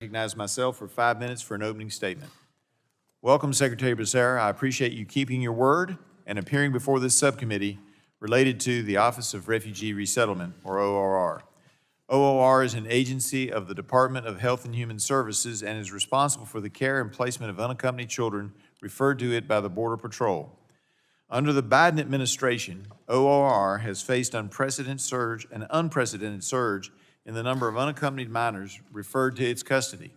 Recognize myself for 5 minutes for an opening statement. Welcome, Secretary Becerra. I appreciate you keeping your word and appearing before this subcommittee related to the Office of Refugee Resettlement, or ORR. ORR is an agency of the Department of Health and Human Services and is responsible for the care and placement of unaccompanied children referred to it by the Border Patrol. Under the Biden administration, ORR has faced an unprecedented surge in the number of unaccompanied minors referred to its custody.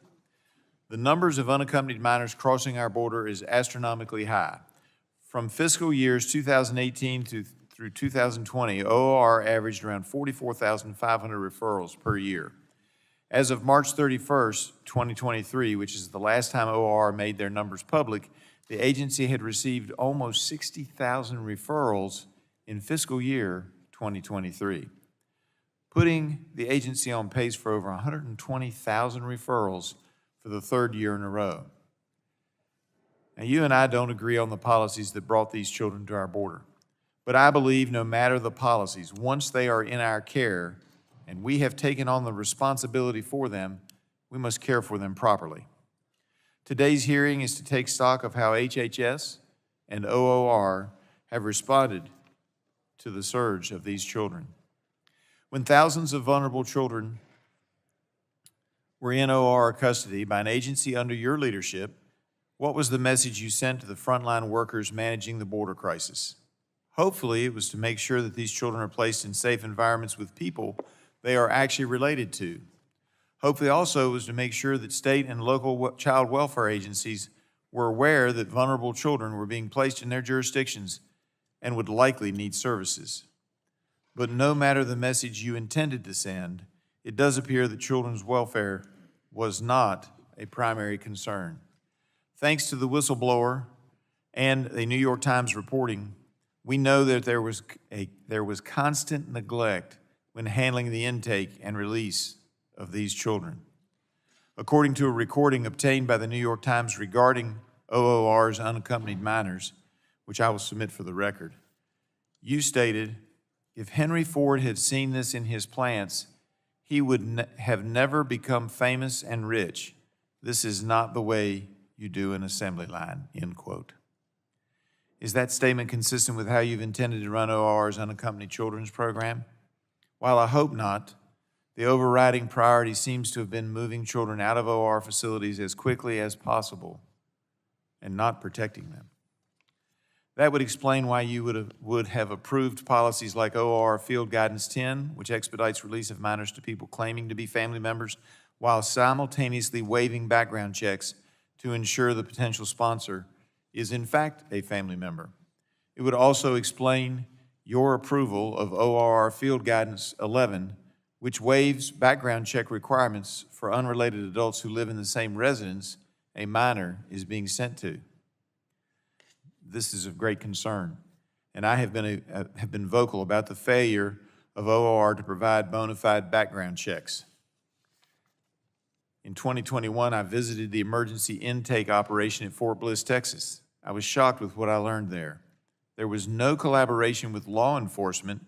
The numbers of unaccompanied minors crossing our border is astronomically high. From fiscal years 2018 through 2020, ORR averaged around 44,500 referrals per year. As of March 31st, 2023, which is the last time ORR made their numbers public, the agency had received almost 60,000 referrals in fiscal year 2023, putting the agency on pace for over 120,000 referrals for the third year in a row. Now, you and I don't agree on the policies that brought these children to our border, but I believe no matter the policies, once they are in our care and we have taken on the responsibility for them, we must care for them properly. Today's hearing is to take stock of how HHS and ORR have responded to the surge of these children. When thousands of vulnerable children were in ORR custody by an agency under your leadership, what was the message you sent to the frontline workers managing the border crisis? Hopefully, it was to make sure that these children are placed in safe environments with people they are actually related to. Hopefully also was to make sure that state and local child welfare agencies were aware that vulnerable children were being placed in their jurisdictions and would likely need services. But no matter the message you intended to send, it does appear that children's welfare was not a primary concern. Thanks to the whistleblower and a New York Times reporting, we know that there was constant neglect when handling the intake and release of these children. According to a recording obtained by the New York Times regarding ORR's unaccompanied minors, which I will submit for the record, you stated, if Henry Ford had seen this in his plants, he would have never become famous and rich. This is not the way you do an assembly line, end quote. Is that statement consistent with how you've intended to run ORR's unaccompanied children's program? While I hope not, the overriding priority seems to have been moving children out of ORR facilities as quickly as possible and not protecting them. That would explain why you would have approved policies like ORR Field Guidance 10, which expedites release of minors to people claiming to be family members, while simultaneously waiving background checks to ensure the potential sponsor is in fact a family member. It would also explain your approval of ORR Field Guidance 11, which waives background check requirements for unrelated adults who live in the same residence a minor is being sent to. This is of great concern, and I have been vocal about the failure of ORR to provide bona fide background checks. In 2021, I visited the emergency intake operation at Fort Bliss, Texas. I was shocked with what I learned there. There was no collaboration with law enforcement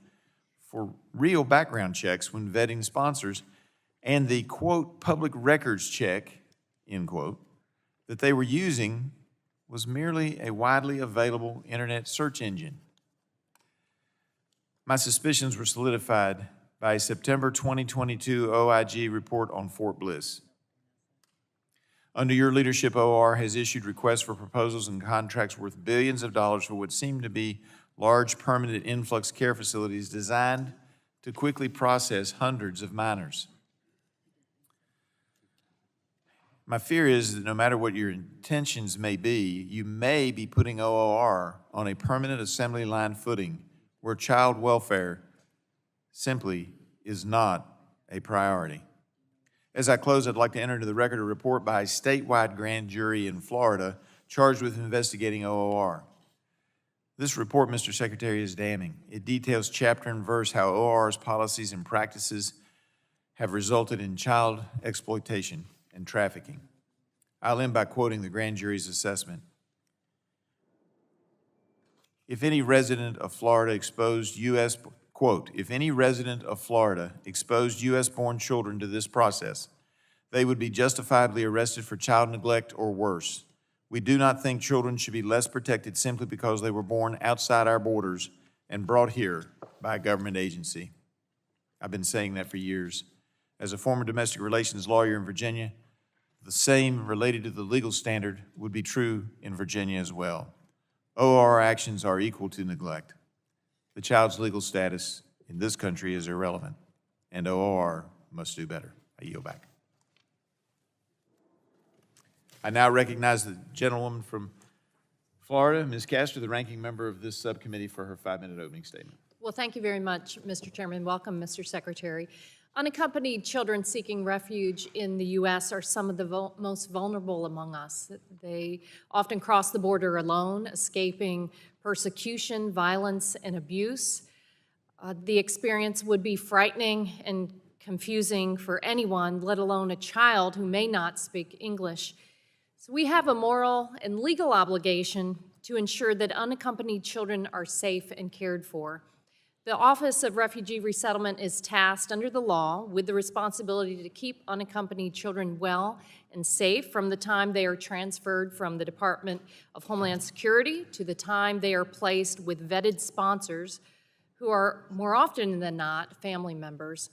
for real background checks when vetting sponsors, and the, quote, public records check, end quote, that they were using was merely a widely available internet search engine. My suspicions were solidified by a September 2022 OIG report on Fort Bliss. Under your leadership, ORR has issued requests for proposals and contracts worth billions of dollars for what seem to be large permanent influx care facilities designed to quickly process hundreds of minors. My fear is that no matter what your intentions may be, you may be putting ORR on a permanent assembly line footing where child welfare simply is not a priority. As I close, I'd like to enter into the record a report by a statewide grand jury in Florida charged with investigating ORR. This report, Mr. Secretary, is damning. It details chapter and verse how ORR's policies and practices have resulted in child exploitation and trafficking. I'll end by quoting the grand jury's assessment. If any resident of Florida exposed U.S. Quote, if any resident of Florida exposed U.S.-born children to this process, they would be justifiably arrested for child neglect or worse. We do not think children should be less protected simply because they were born outside our borders and brought here by a government agency. I've been saying that for years. As a former domestic relations lawyer in Virginia, the same related to the legal standard would be true in Virginia as well. OR actions are equal to neglect. The child's legal status in this country is irrelevant, and OR must do better. I yield back. I now recognize the gentlewoman from Florida, Ms. Castor, the ranking member of this subcommittee, for her 5-minute opening statement. Well, thank you very much, Mr. Chairman. Welcome, Mr. Secretary. Unaccompanied children seeking refuge in the U.S. are some of the most vulnerable among us. They often cross the border alone, escaping persecution, violence, and abuse. The experience would be frightening and confusing for anyone, let alone a child who may not speak English. So we have a moral and legal obligation to ensure that unaccompanied children are safe and cared for. The Office of Refugee Resettlement is tasked under the law with the responsibility to keep unaccompanied children well and safe from the time they are transferred from the Department of Homeland Security to the time they are placed with vetted sponsors who are, more often than not, family members.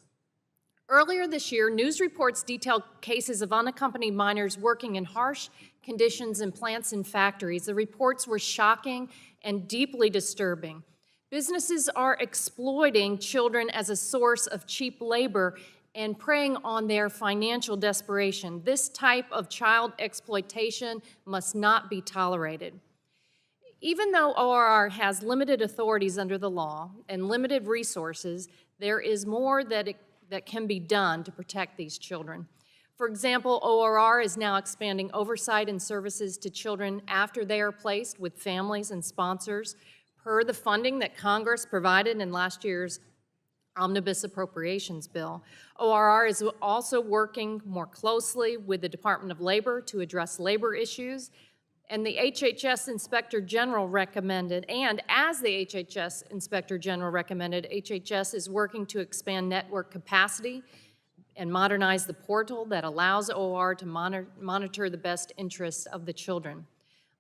Earlier this year, news reports detailed cases of unaccompanied minors working in harsh conditions in plants and factories. The reports were shocking and deeply disturbing. Businesses are exploiting children as a source of cheap labor and preying on their financial desperation. This type of child exploitation must not be tolerated. Even though ORR has limited authorities under the law and limited resources, there is more that can be done to protect these children. For example, ORR is now expanding oversight and services to children after they are placed with families and sponsors, per the funding that Congress provided in last year's Omnibus Appropriations Bill. ORR is also working more closely with the Department of Labor to address labor issues, and the HHS Inspector General recommended, and as the HHS Inspector General recommended, HHS is working to expand network capacity and modernize the portal that allows ORR to monitor the best interests of the children.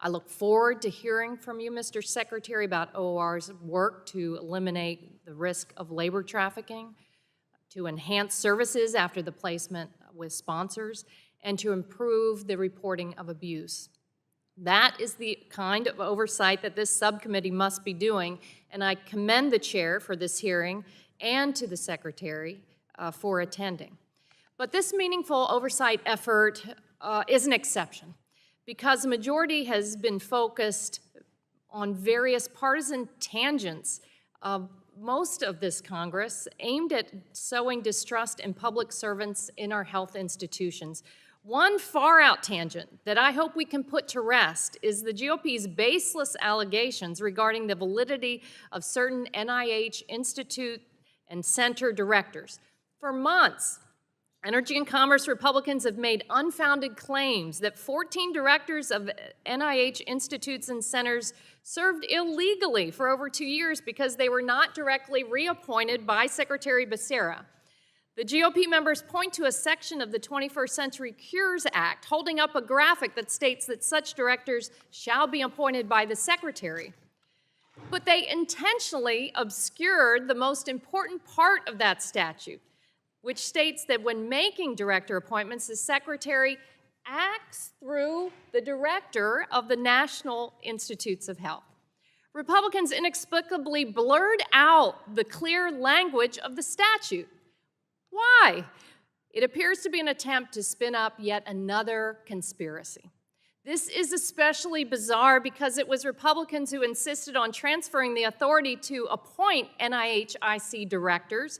I look forward to hearing from you, Mr. Secretary, about OR's work to eliminate the risk of labor trafficking, to enhance services after the placement with sponsors, and to improve the reporting of abuse. That is the kind of oversight that this subcommittee must be doing, and I commend the chair for this hearing and to the Secretary for attending. But this meaningful oversight effort is an exception, because the majority has been focused on various partisan tangents. Most of this Congress aimed at sowing distrust in public servants in our health institutions. One far-out tangent that I hope we can put to rest is the GOP's baseless allegations regarding the validity of certain NIH institute and center directors. For months, Energy and Commerce Republicans have made unfounded claims that 14 directors of NIH institutes and centers served illegally for over 2 years because they were not directly reappointed by Secretary Becerra. The GOP members point to a section of the 21st Century Cures Act holding up a graphic that states that such directors shall be appointed by the Secretary. But they intentionally obscured the most important part of that statute, which states that when making director appointments, the Secretary acts through the director of the National Institutes of Health. Republicans inexplicably blurred out the clear language of the statute. Why? It appears to be an attempt to spin up yet another conspiracy. This is especially bizarre because it was Republicans who insisted on transferring the authority to appoint NIH-IC directors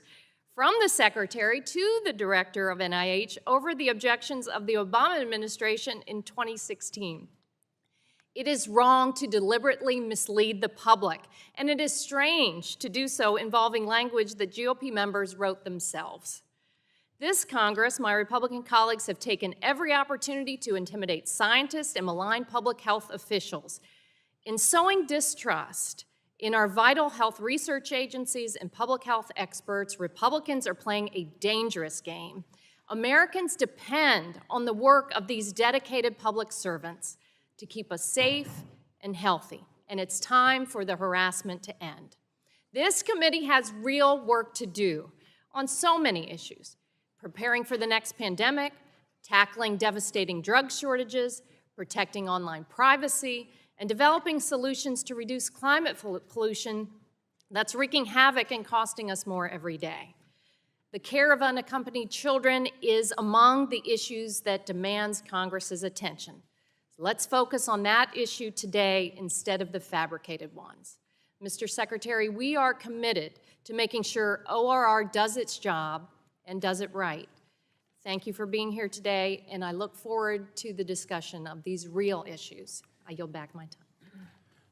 from the Secretary to the Director of NIH over the objections of the Obama administration in 2016. It is wrong to deliberately mislead the public, and it is strange to do so involving language that GOP members wrote themselves. This Congress, my Republican colleagues have taken every opportunity to intimidate scientists and malign public health officials. In sowing distrust in our vital health research agencies and public health experts, Republicans are playing a dangerous game. Americans depend on the work of these dedicated public servants to keep us safe and healthy, and it's time for the harassment to end. This committee has real work to do on so many issues: preparing for the next pandemic, tackling devastating drug shortages, protecting online privacy, and developing solutions to reduce climate pollution that's wreaking havoc and costing us more every day. The care of unaccompanied children is among the issues that demands Congress's attention. Let's focus on that issue today instead of the fabricated ones. Mr. Secretary, we are committed to making sure ORR does its job and does it right. Thank you for being here today, and I look forward to the discussion of these real issues. I yield back my time.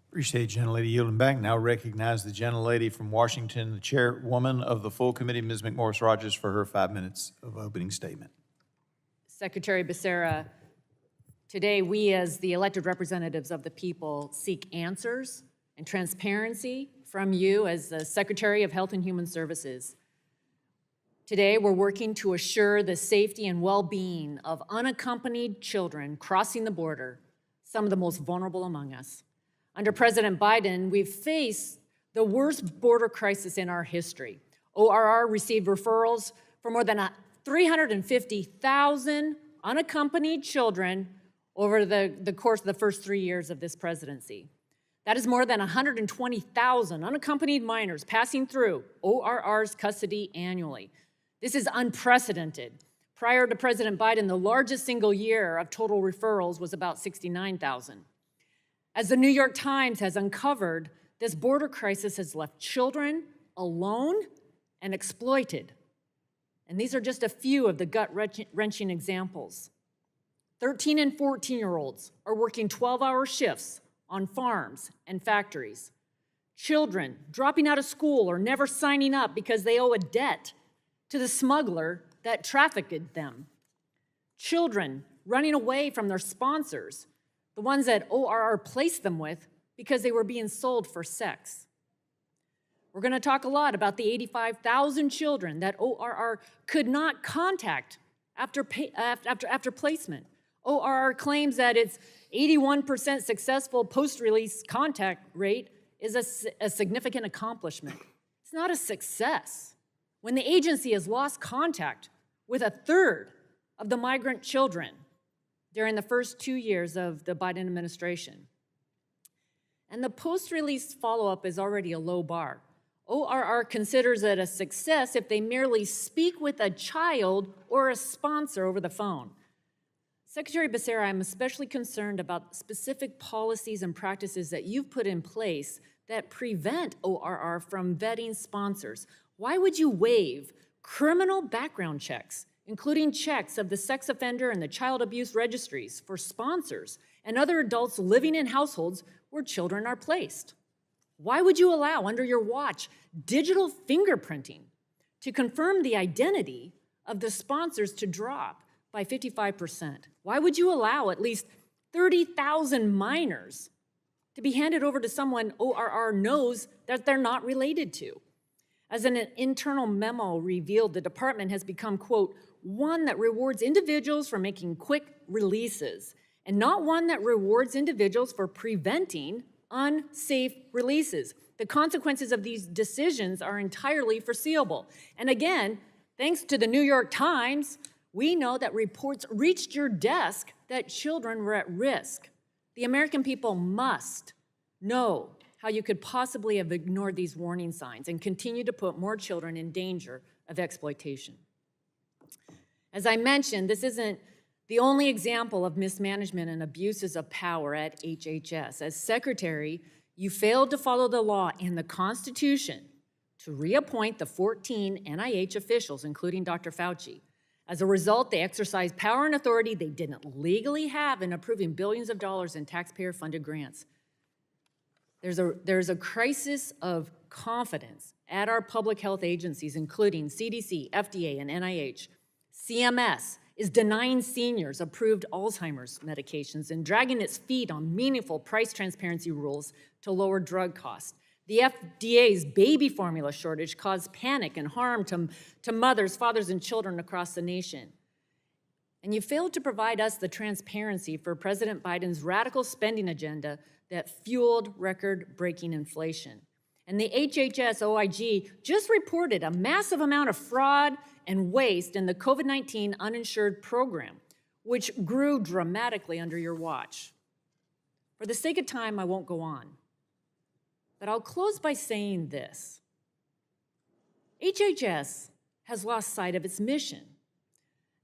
Appreciate the gentlelady yielding back. Now recognize the gentlelady from Washington, the chairwoman of the full committee, Ms. McMorris Rodgers, for her 5 minutes of opening statement. Secretary Becerra, today we as the elected representatives of the people seek answers and transparency from you as the Secretary of Health and Human Services. Today we're working to assure the safety and well-being of unaccompanied children crossing the border, some of the most vulnerable among us. Under President Biden, we've faced the worst border crisis in our history. ORR received referrals for more than 350,000 unaccompanied children over the course of the first 3 years of this presidency. That is more than 120,000 unaccompanied minors passing through ORR's custody annually. This is unprecedented. Prior to President Biden, the largest single year of total referrals was about 69,000. As the New York Times has uncovered, this border crisis has left children alone and exploited. And these are just a few of the gut-wrenching examples. 13 and 14-year-olds are working 12-hour shifts on farms and factories. Children dropping out of school or never signing up because they owe a debt to the smuggler that trafficked them. Children running away from their sponsors, the ones that ORR placed them with, because they were being sold for sex. We're going to talk a lot about the 85,000 children that ORR could not contact after placement. ORR claims that its 81% successful post-release contact rate is a significant accomplishment. It's not a success when the agency has lost contact with a third of the migrant children during the first 2 years of the Biden administration. And the post-release follow-up is already a low bar. ORR considers it a success if they merely speak with a child or a sponsor over the phone. Secretary Becerra, I'm especially concerned about specific policies and practices that you've put in place that prevent ORR from vetting sponsors. Why would you waive criminal background checks, including checks of the sex offender and the child abuse registries for sponsors and other adults living in households where children are placed? Why would you allow, under your watch, digital fingerprinting to confirm the identity of the sponsors to drop by 55%? Why would you allow at least 30,000 minors to be handed over to someone ORR knows that they're not related to? As an internal memo revealed, the department has become, quote, one that rewards individuals for making quick releases, and not one that rewards individuals for preventing unsafe releases. The consequences of these decisions are entirely foreseeable. And again, thanks to the New York Times, we know that reports reached your desk that children were at risk. The American people must know how you could possibly have ignored these warning signs and continue to put more children in danger of exploitation. As I mentioned, this isn't the only example of mismanagement and abuses of power at HHS. As Secretary, you failed to follow the law and the Constitution to reappoint the 14 NIH officials, including Dr. Fauci. As a result, they exercised power and authority they didn't legally have in approving billions of dollars in taxpayer-funded grants. There's a crisis of confidence at our public health agencies, including CDC, FDA, and NIH. CMS is denying seniors approved Alzheimer's medications and dragging its feet on meaningful price transparency rules to lower drug costs. The FDA's baby formula shortage caused panic and harm to mothers, fathers, and children across the nation. And you failed to provide us the transparency for President Biden's radical spending agenda that fueled record-breaking inflation. And the HHS OIG just reported a massive amount of fraud and waste in the COVID-19 uninsured program, which grew dramatically under your watch. For the sake of time, I won't go on. But I'll close by saying this. HHS has lost sight of its mission.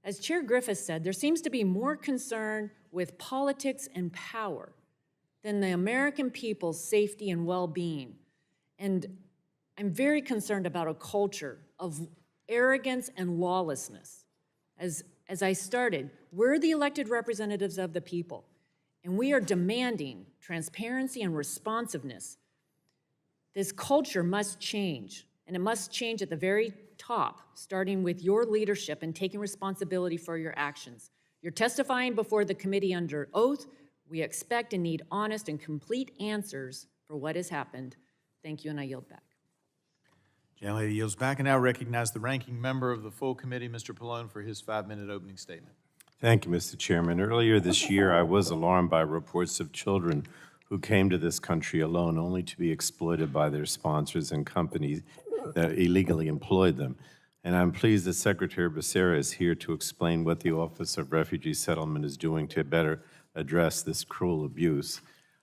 As Chair Griffith said, there seems to be more concern with politics and power than the American people's safety and well-being. And I'm very concerned about a culture of arrogance and lawlessness. As I started, we're the elected representatives of the people, and we are demanding transparency and responsiveness. This culture must change, and it must change at the very top, starting with your leadership and taking responsibility for your actions. You're testifying before the committee under oath. We expect and need honest and complete answers for what has happened. Thank you, and I yield back. Gentlelady yields back, and now recognize the ranking member of the full committee, Mr. Pallone, for his 5-minute opening statement. Thank you, Mr. Chairman. Earlier this year, I was alarmed by reports of children who came to this country alone only to be exploited by their sponsors and companies that illegally employed them. And I'm pleased that Secretary Becerra is here to explain what the Office of Refugee Settlement is doing to better address this cruel abuse.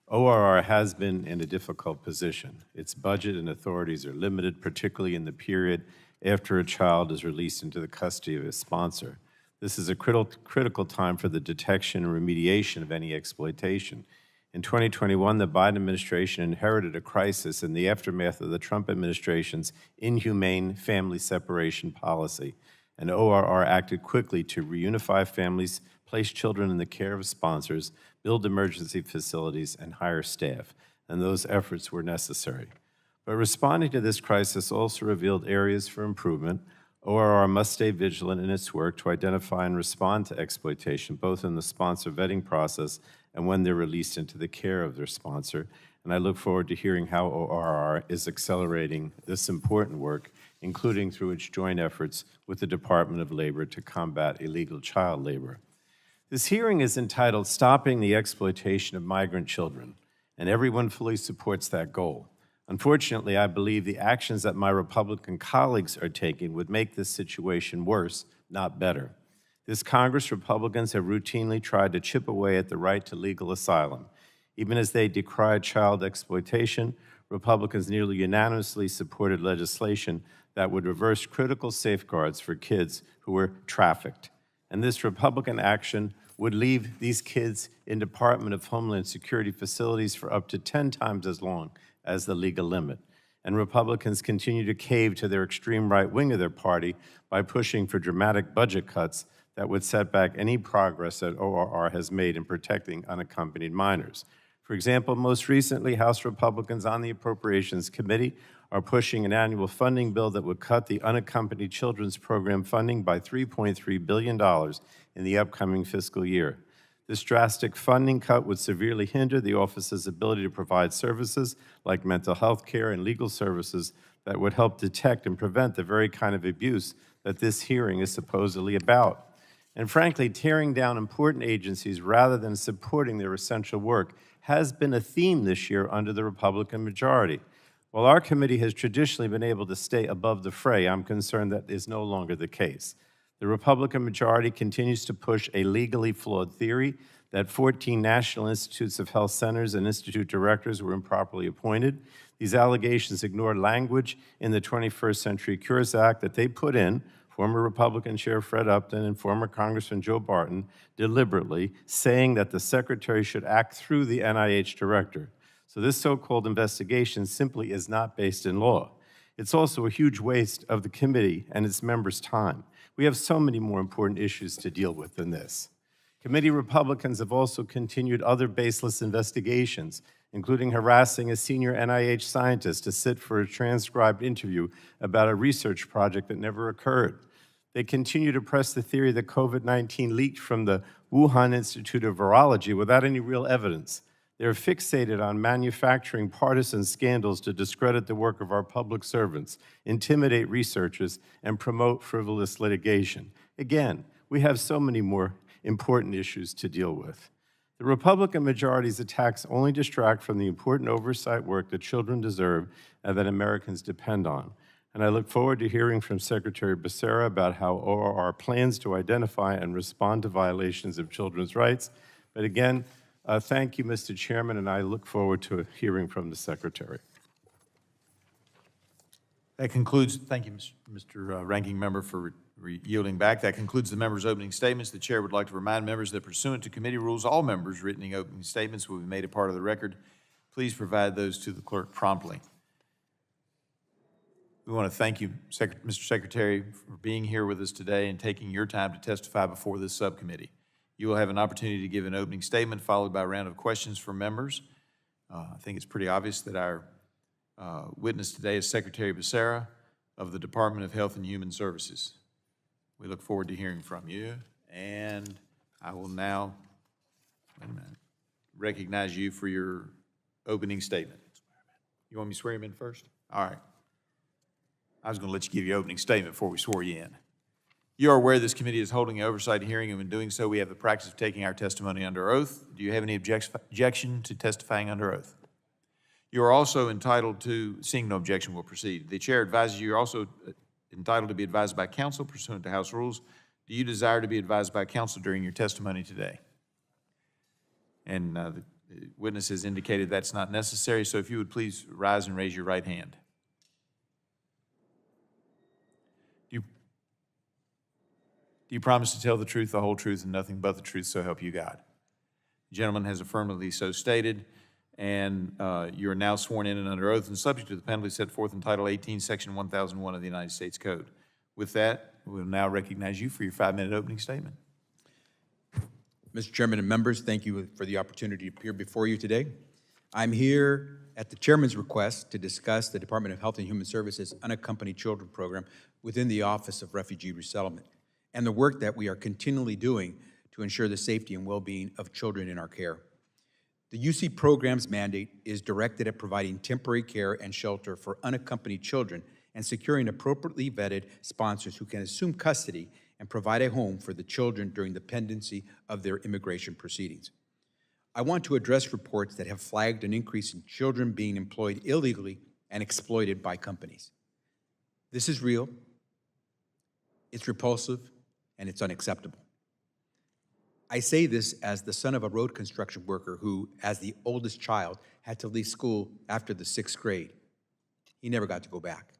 ORR has been in a difficult position. Its budget and authorities are limited, particularly in the period after a child is released into the custody of his sponsor. This is a critical time for the detection and remediation of any exploitation. In 2021, the Biden administration inherited a crisis in the aftermath of the Trump administration's inhumane family separation policy, and ORR acted quickly to reunify families, place children in the care of sponsors, build emergency facilities, and hire staff, and those efforts were necessary. But responding to this crisis also revealed areas for improvement. ORR must stay vigilant in its work to identify and respond to exploitation, both in the sponsor vetting process and when they're released into the care of their sponsor. And I look forward to hearing how ORR is accelerating this important work, including through its joint efforts with the Department of Labor to combat illegal child labor. This hearing is entitled Stopping the Exploitation of Migrant Children, and everyone fully supports that goal. Unfortunately, I believe the actions that my Republican colleagues are taking would make this situation worse, not better. This Congress, Republicans have routinely tried to chip away at the right to legal asylum. Even as they decried child exploitation, Republicans nearly unanimously supported legislation that would reverse critical safeguards for kids who were trafficked. And this Republican action would leave these kids in Department of Homeland Security facilities for up to 10 times as long as the legal limit. And Republicans continue to cave to their extreme right wing of their party by pushing for dramatic budget cuts that would set back any progress that ORR has made in protecting unaccompanied minors. For example, most recently, House Republicans on the Appropriations Committee are pushing an annual funding bill that would cut the unaccompanied children's program funding by $3.3 billion in the upcoming fiscal year. This drastic funding cut would severely hinder the office's ability to provide services like mental health care and legal services that would help detect and prevent the very kind of abuse that this hearing is supposedly about. And frankly, tearing down important agencies rather than supporting their essential work has been a theme this year under the Republican majority. While our committee has traditionally been able to stay above the fray, I'm concerned that is no longer the case. The Republican majority continues to push a legally flawed theory that 14 National Institutes of Health centers and institute directors were improperly appointed. These allegations ignore language in the 21st Century Cures Act that they put in, former Republican Chair Fred Upton and former Congressman Joe Barton, deliberately saying that the Secretary should act through the NIH Director. So this so-called investigation simply is not based in law. It's also a huge waste of the committee and its members' time. We have so many more important issues to deal with than this. Committee Republicans have also continued other baseless investigations, including harassing a senior NIH scientist to sit for a transcribed interview about a research project that never occurred. They continue to press the theory that COVID-19 leaked from the Wuhan Institute of Virology without any real evidence. They're fixated on manufacturing partisan scandals to discredit the work of our public servants, intimidate researchers, and promote frivolous litigation. Again, we have so many more important issues to deal with. The Republican majority's attacks only distract from the important oversight work that children deserve and that Americans depend on. And I look forward to hearing from Secretary Becerra about how ORR plans to identify and respond to violations of children's rights. But again, thank you, Mr. Chairman, and I look forward to hearing from the Secretary. That concludes, thank you, Mr. Ranking Member, for yielding back. That concludes the members' opening statements. The chair would like to remind members that pursuant to committee rules, all members' written opening statements will be made a part of the record. Please provide those to the clerk promptly. We want to thank you, Mr. Secretary, for being here with us today and taking your time to testify before this subcommittee. You will have an opportunity to give an opening statement followed by a round of questions from members. I think it's pretty obvious that our witness today is Secretary Becerra of the Department of Health and Human Services. We look forward to hearing from you, and I will now recognize you for your opening statement. You want me to swear him in first? All right. I was going to let you give your opening statement before we swore you in. You are aware this committee is holding an oversight hearing, and in doing so, we have the practice of taking our testimony under oath. Do you have any objection to testifying under oath? You are also entitled to, seeing no objection, will proceed. The chair advises you are also entitled to be advised by counsel pursuant to House rules. Do you desire to be advised by counsel during your testimony today? And the witness has indicated that's not necessary, so if you would please rise and raise your right hand. Do you promise to tell the truth, the whole truth, and nothing but the truth, so help you God? The gentleman has affirmatively so stated, and you are now sworn in and under oath and subject to the penalty set forth in Title 18, Section 1001 of the United States Code. With that, we'll now recognize you for your 5-minute opening statement. Mr. Chairman and members, thank you for the opportunity to appear before you today. I'm here at the chairman's request to discuss the Department of Health and Human Services Unaccompanied Children Program within the Office of Refugee Resettlement and the work that we are continually doing to ensure the safety and well-being of children in our care. The UC program's mandate is directed at providing temporary care and shelter for unaccompanied children and securing appropriately vetted sponsors who can assume custody and provide a home for the children during the pendency of their immigration proceedings. I want to address reports that have flagged an increase in children being employed illegally and exploited by companies. This is real, it's repulsive, and it's unacceptable. I say this as the son of a road construction worker who, as the oldest child, had to leave school after the 6th grade. He never got to go back.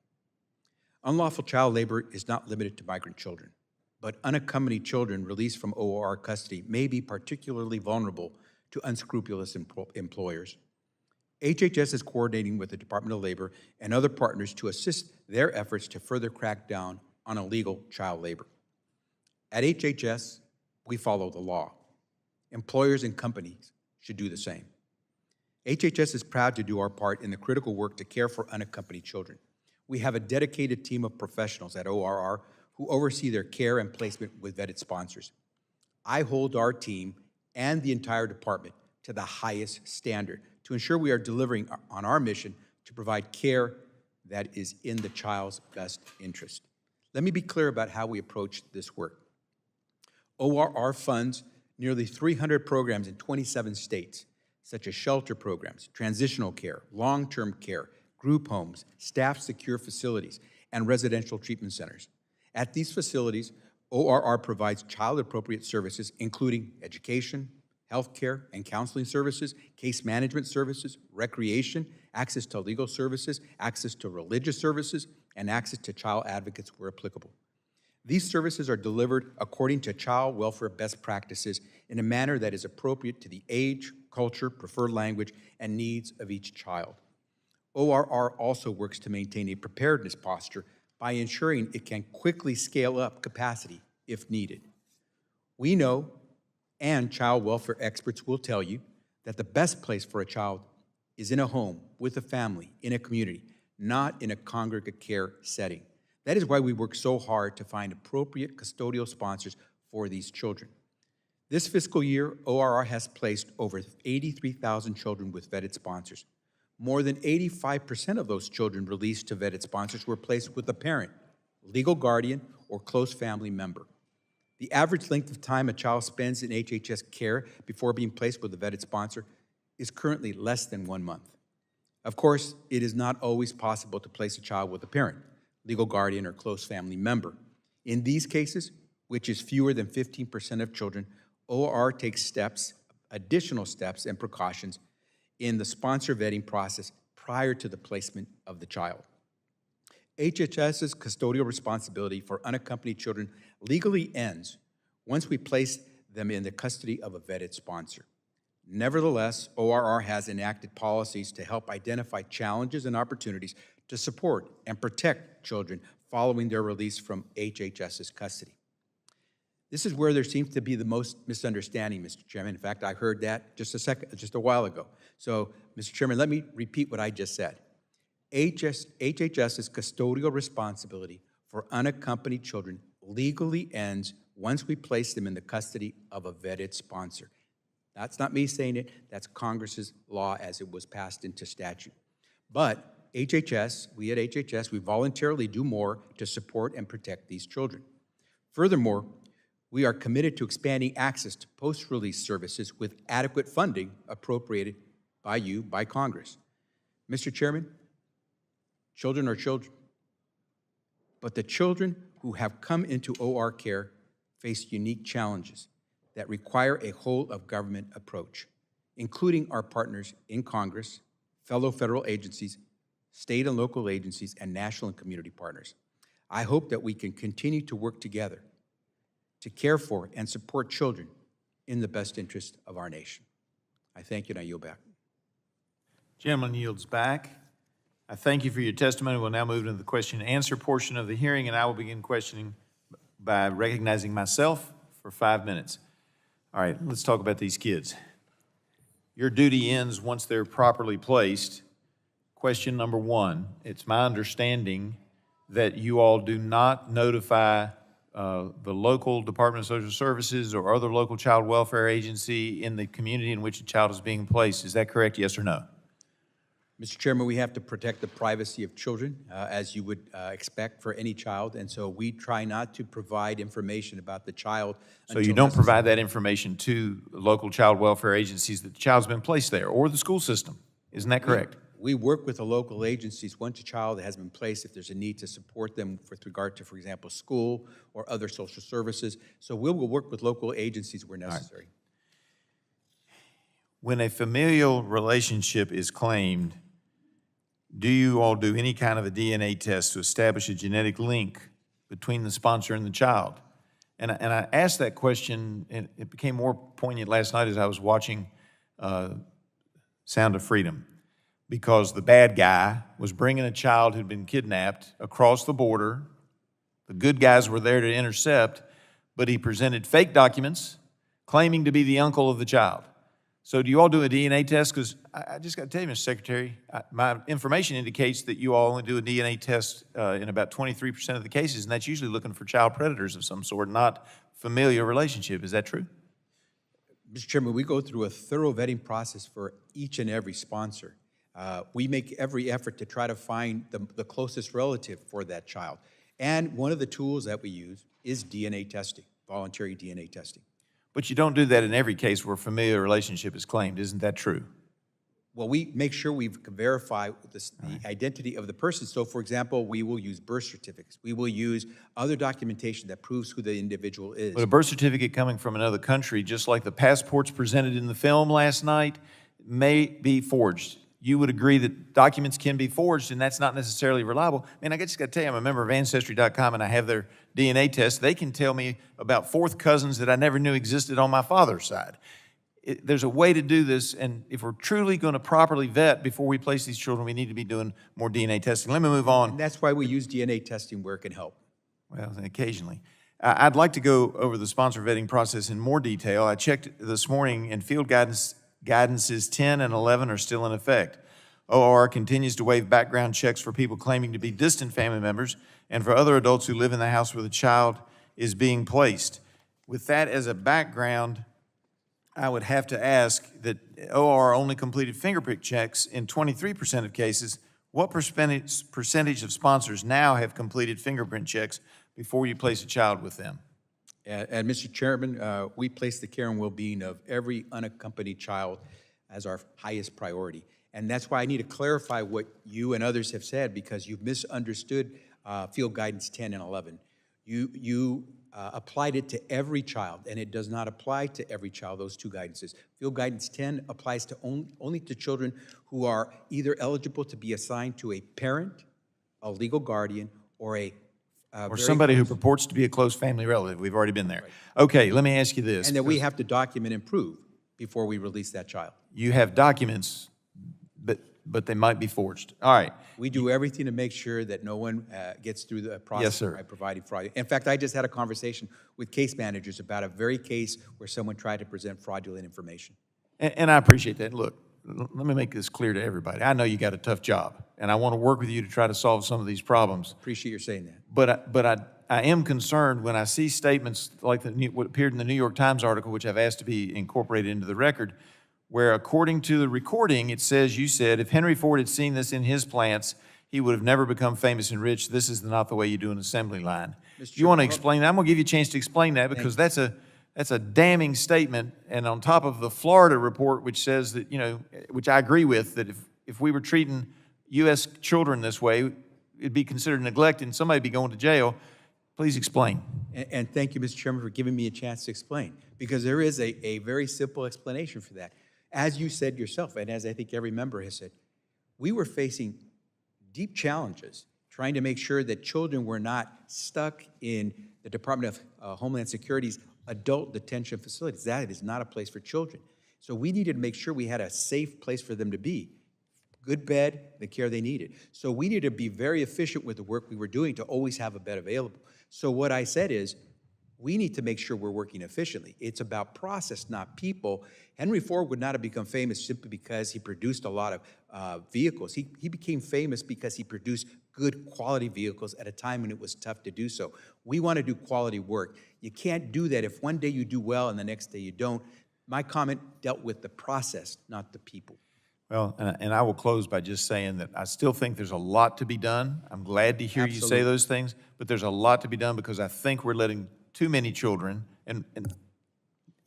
Unlawful child labor is not limited to migrant children, but unaccompanied children released from ORR custody may be particularly vulnerable to unscrupulous employers. HHS is coordinating with the Department of Labor and other partners to assist their efforts to further crack down on illegal child labor. At HHS, we follow the law. Employers and companies should do the same. HHS is proud to do our part in the critical work to care for unaccompanied children. We have a dedicated team of professionals at ORR who oversee their care and placement with vetted sponsors. I hold our team and the entire department to the highest standard to ensure we are delivering on our mission to provide care that is in the child's best interest. Let me be clear about how we approach this work. ORR funds nearly 300 programs in 27 states, such as shelter programs, transitional care, long-term care, group homes, staff-secure facilities, and residential treatment centers. At these facilities, ORR provides child-appropriate services, including education, healthcare and counseling services, case management services, recreation, access to legal services, access to religious services, and access to child advocates where applicable. These services are delivered according to child welfare best practices in a manner that is appropriate to the age, culture, preferred language, and needs of each child. ORR also works to maintain a preparedness posture by ensuring it can quickly scale up capacity if needed. We know, and child welfare experts will tell you, that the best place for a child is in a home, with a family, in a community, not in a congregate care setting. That is why we work so hard to find appropriate custodial sponsors for these children. This fiscal year, ORR has placed over 83,000 children with vetted sponsors. More than 85% of those children released to vetted sponsors were placed with a parent, legal guardian, or close family member. The average length of time a child spends in HHS care before being placed with a vetted sponsor is currently less than 1 month. Of course, it is not always possible to place a child with a parent, legal guardian, or close family member. In these cases, which is fewer than 15% of children, OR takes steps, additional steps and precautions in the sponsor vetting process prior to the placement of the child. HHS's custodial responsibility for unaccompanied children legally ends once we place them in the custody of a vetted sponsor. Nevertheless, ORR has enacted policies to help identify challenges and opportunities to support and protect children following their release from HHS's custody. This is where there seems to be the most misunderstanding, Mr. Chairman. In fact, I heard that just a while ago. So, Mr. Chairman, let me repeat what I just said. HHS's custodial responsibility for unaccompanied children legally ends once we place them in the custody of a vetted sponsor. That's not me saying it, that's Congress's law as it was passed into statute. But HHS, we at HHS, we voluntarily do more to support and protect these children. Furthermore, we are committed to expanding access to post-release services with adequate funding appropriated by you, by Congress. Mr. Chairman, children are children, but the children who have come into OR care face unique challenges that require a whole-of-government approach, including our partners in Congress, fellow federal agencies, state and local agencies, and national and community partners. I hope that we can continue to work together to care for and support children in the best interest of our nation. I thank you, and I yield back. Gentleman yields back. I thank you for your testimony. We'll now move to the question and answer portion of the hearing, and I will begin questioning by recognizing myself for 5 minutes. All right, let's talk about these kids. Your duty ends once they're properly placed. Question number one, it's my understanding that you all do not notify the local Department of Social Services or other local child welfare agency in the community in which a child is being placed. Is that correct, yes or no? Mr. Chairman, we have to protect the privacy of children, as you would expect for any child, and so we try not to provide information about the child. So you don't provide that information to local child welfare agencies that the child's been placed there, or the school system, isn't that correct? We work with the local agencies once a child has been placed, if there's a need to support them with regard to, for example, school or other social services. So we will work with local agencies where necessary. When a familial relationship is claimed, do you all do any kind of a DNA test to establish a genetic link between the sponsor and the child? And I asked that question, and it became more poignant last night as I was watching Sound of Freedom, because the bad guy was bringing a child who'd been kidnapped across the border. The good guys were there to intercept, but he presented fake documents claiming to be the uncle of the child. So do you all do a DNA test? Because I just got to tell you, Mr. Secretary, my information indicates that you all only do a DNA test in about 23% of the cases, and that's usually looking for child predators of some sort, not familial relationship. Is that true? Mr. Chairman, we go through a thorough vetting process for each and every sponsor. We make every effort to try to find the closest relative for that child. And one of the tools that we use is DNA testing, voluntary DNA testing. But you don't do that in every case where familial relationship is claimed. Isn't that true? Well, we make sure we verify the identity of the person. So, for example, we will use birth certificates. We will use other documentation that proves who the individual is. But a birth certificate coming from another country, just like the passports presented in the film last night, may be forged. You would agree that documents can be forged, and that's not necessarily reliable. Man, I just got to tell you, I'm a member of Ancestry.com, and I have their DNA test. They can tell me about fourth cousins that I never knew existed on my father's side. There's a way to do this, and if we're truly going to properly vet before we place these children, we need to be doing more DNA testing. Let me move on. And that's why we use DNA testing where it can help. Well, occasionally. I'd like to go over the sponsor vetting process in more detail. I checked this morning, and field guidances 10 and 11 are still in effect. OR continues to waive background checks for people claiming to be distant family members and for other adults who live in the house where the child is being placed. With that as a background, I would have to ask that OR only completed fingerprint checks in 23% of cases. What percentage of sponsors now have completed fingerprint checks before you place a child with them? And Mr. Chairman, we place the care and well-being of every unaccompanied child as our highest priority. And that's why I need to clarify what you and others have said, because you've misunderstood Field Guidance 10 and 11. You applied it to every child, and it does not apply to every child, those two guidances. Field Guidance 10 applies to only to children who are either eligible to be assigned to a parent, a legal guardian, or Or somebody who purports to be a close family relative. We've already been there. Okay, let me ask you this. and that we have to document and prove before we release that child. You have documents, but they might be forged. All right. We do everything to make sure that no one gets through the process sir. by providing fraud. In fact, I just had a conversation with case managers about a very case where someone tried to present fraudulent information. And I appreciate that. Look, let me make this clear to everybody. I know you got a tough job, and I want to work with you to try to solve some of these problems. Appreciate your saying that. But I am concerned when I see statements like what appeared in the New York Times article, which I've asked to be incorporated into the record, where according to the recording, it says, you said, if Henry Ford had seen this in his plants, he would have never become famous and rich. This is not the way you do an assembly line. Do you want to explain that? I'm going to give you a chance to explain that, because that's a damning statement. And on top of the Florida report, which says that, which I agree with, that if we were treating U.S. children this way, it'd be considered neglect and somebody'd be going to jail. Please explain. And thank you, Mr. Chairman, for giving me a chance to explain, because there is a very simple explanation for that. As you said yourself, and as I think every member has said, we were facing deep challenges trying to make sure that children were not stuck in the Department of Homeland Security's adult detention facilities. That is not a place for children. So we needed to make sure we had a safe place for them to be, good bed, the care they needed. So we needed to be very efficient with the work we were doing to always have a bed available. So what I said is, we need to make sure we're working efficiently. It's about process, not people. Henry Ford would not have become famous simply because he produced a lot of vehicles. He became famous because he produced good quality vehicles at a time when it was tough to do so. We want to do quality work. You can't do that if one day you do well and the next day you don't. My comment dealt with the process, not the people. Well, and I will close by just saying that I still think there's a lot to be done. I'm glad to hear you say those things, but there's a lot to be done, because I think we're letting too many children, and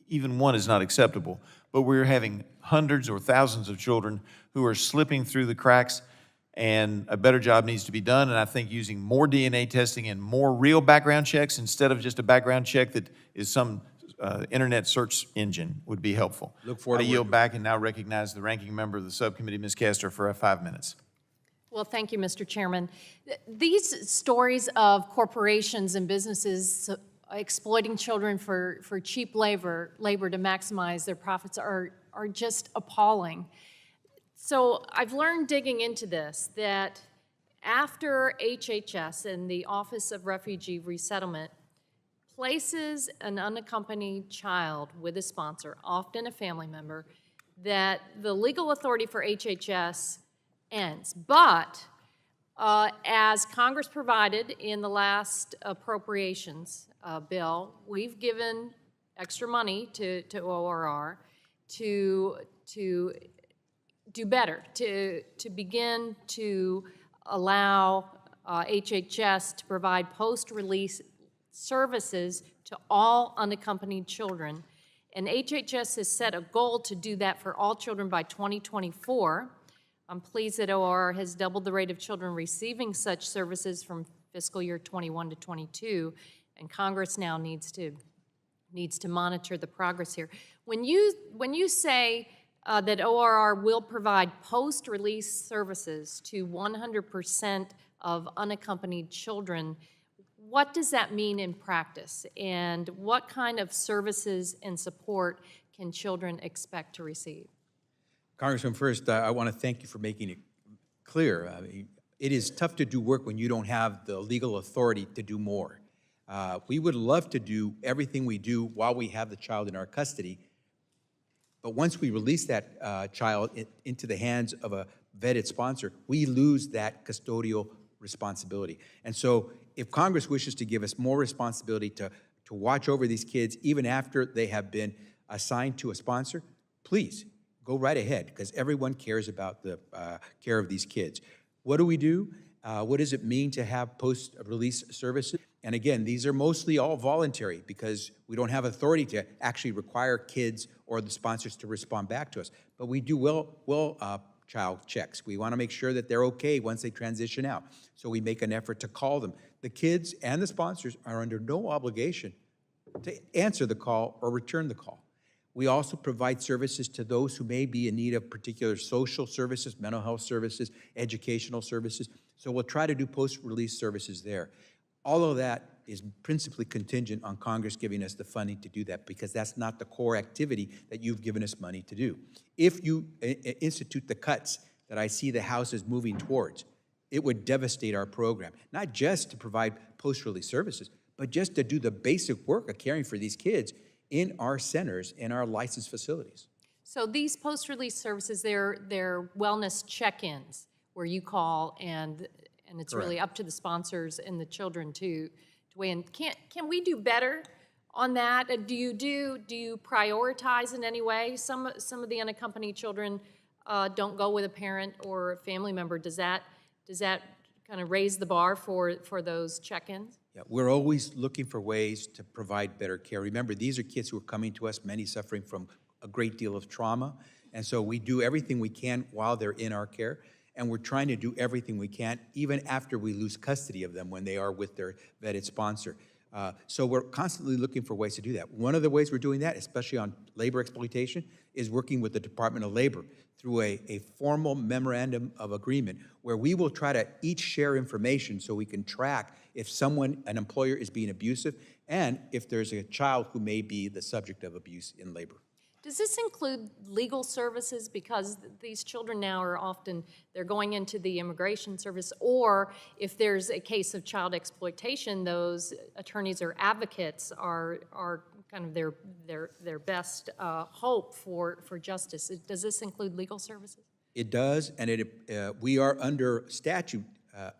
even one is not acceptable, but we're having hundreds or thousands of children who are slipping through the cracks, and a better job needs to be done. And I think using more DNA testing and more real background checks instead of just a background check that is some internet search engine would be helpful. Look forward I to yield back and now recognize the ranking member of the subcommittee, Ms. Castor, for 5 minutes. Well, thank you, Mr. Chairman. These stories of corporations and businesses exploiting children for cheap labor to maximize their profits are just appalling. So I've learned digging into this that after HHS and the Office of Refugee Resettlement places an unaccompanied child with a sponsor, often a family member, that the legal authority for HHS ends. But as Congress provided in the last appropriations bill, we've given extra money to ORR to do better, to begin to allow HHS to provide post-release services to all unaccompanied children. And HHS has set a goal to do that for all children by 2024. I'm pleased that ORR has doubled the rate of children receiving such services from fiscal year 21 to 22, and Congress now needs to monitor the progress here. When you say that ORR will provide post-release services to 100% of unaccompanied children, what does that mean in practice? And what kind of services and support can children expect to receive? Congressman, first, I want to thank you for making it clear. I mean, it is tough to do work when you don't have the legal authority to do more. We would love to do everything we do while we have the child in our custody, but once we release that child into the hands of a vetted sponsor, we lose that custodial responsibility. And so if Congress wishes to give us more responsibility to watch over these kids even after they have been assigned to a sponsor, please go right ahead, because everyone cares about the care of these kids. What do we do? What does it mean to have post-release services? And again, these are mostly all voluntary because we don't have authority to actually require kids or the sponsors to respond back to us. But we do child checks. We want to make sure that they're okay once they transition out. So we make an effort to call them. The kids and the sponsors are under no obligation to answer the call or return the call. We also provide services to those who may be in need of particular social services, mental health services, educational services. So we'll try to do post-release services there. All of that is principally contingent on Congress giving us the funding to do that, because that's not the core activity that you've given us money to do. If you institute the cuts that I see the House is moving towards, it would devastate our program, not just to provide post-release services, but just to do the basic work of caring for these kids in our centers, in our licensed facilities. So these post-release services, they're wellness check-ins where you call and it's really up to the sponsors and the children to weigh in. Can we do better on that? Do you prioritize in any way? Some of the unaccompanied children don't go with a parent or a family member. Does that kind of raise the bar for those check-ins? Yeah, we're always looking for ways to provide better care. Remember, these are kids who are coming to us, many suffering from a great deal of trauma, and so we do everything we can while they're in our care, and we're trying to do everything we can even after we lose custody of them when they are with their vetted sponsor. So we're constantly looking for ways to do that. One of the ways we're doing that, especially on labor exploitation, is working with the Department of Labor through a formal memorandum of agreement where we will try to each share information so we can track if an employer is being abusive and if there's a child who may be the subject of abuse in labor. Does this include legal services? Because these children now are often, they're going into the immigration service, or if there's a case of child exploitation, those attorneys or advocates are kind of their best hope for justice. Does this include legal services? It does, and we are under statute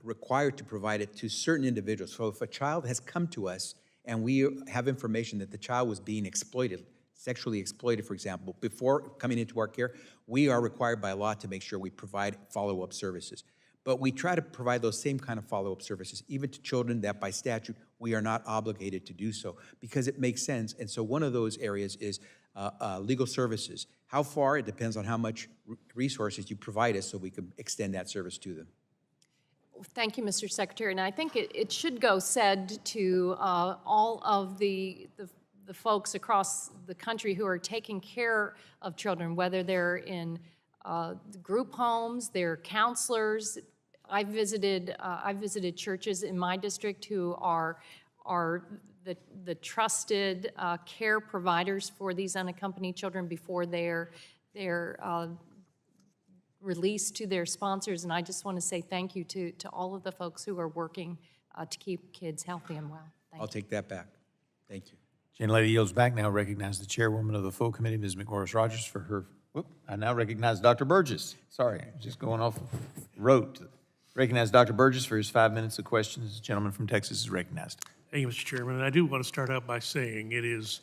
required to provide it to certain individuals. So if a child has come to us and we have information that the child was being exploited, sexually exploited, for example, before coming into our care, we are required by law to make sure we provide follow-up services. But we try to provide those same kind of follow-up services, even to children that by statute we are not obligated to do so, because it makes sense. And so one of those areas is legal services. How far? It depends on how much resources you provide us so we can extend that service to them. Thank you, Mr. Secretary. And I think it should go said to all of the folks across the country who are taking care of children, whether they're in group homes, they're counselors. I've visited churches in my district who are the trusted care providers for these unaccompanied children before they're released to their sponsors. And I just want to say thank you to all of the folks who are working to keep kids healthy and well. Thank you. I'll take that back. Thank you. Gentlelady yields back. Now recognize the chairwoman of the full committee, Ms. McMorris Rodgers, for her. I now recognize Dr. Burgess. Sorry, just going off rote. Recognize Dr. Burgess for his 5 minutes of questions. The gentleman from Texas is recognized. Thank you, Mr. Chairman. And I do want to start out by saying it is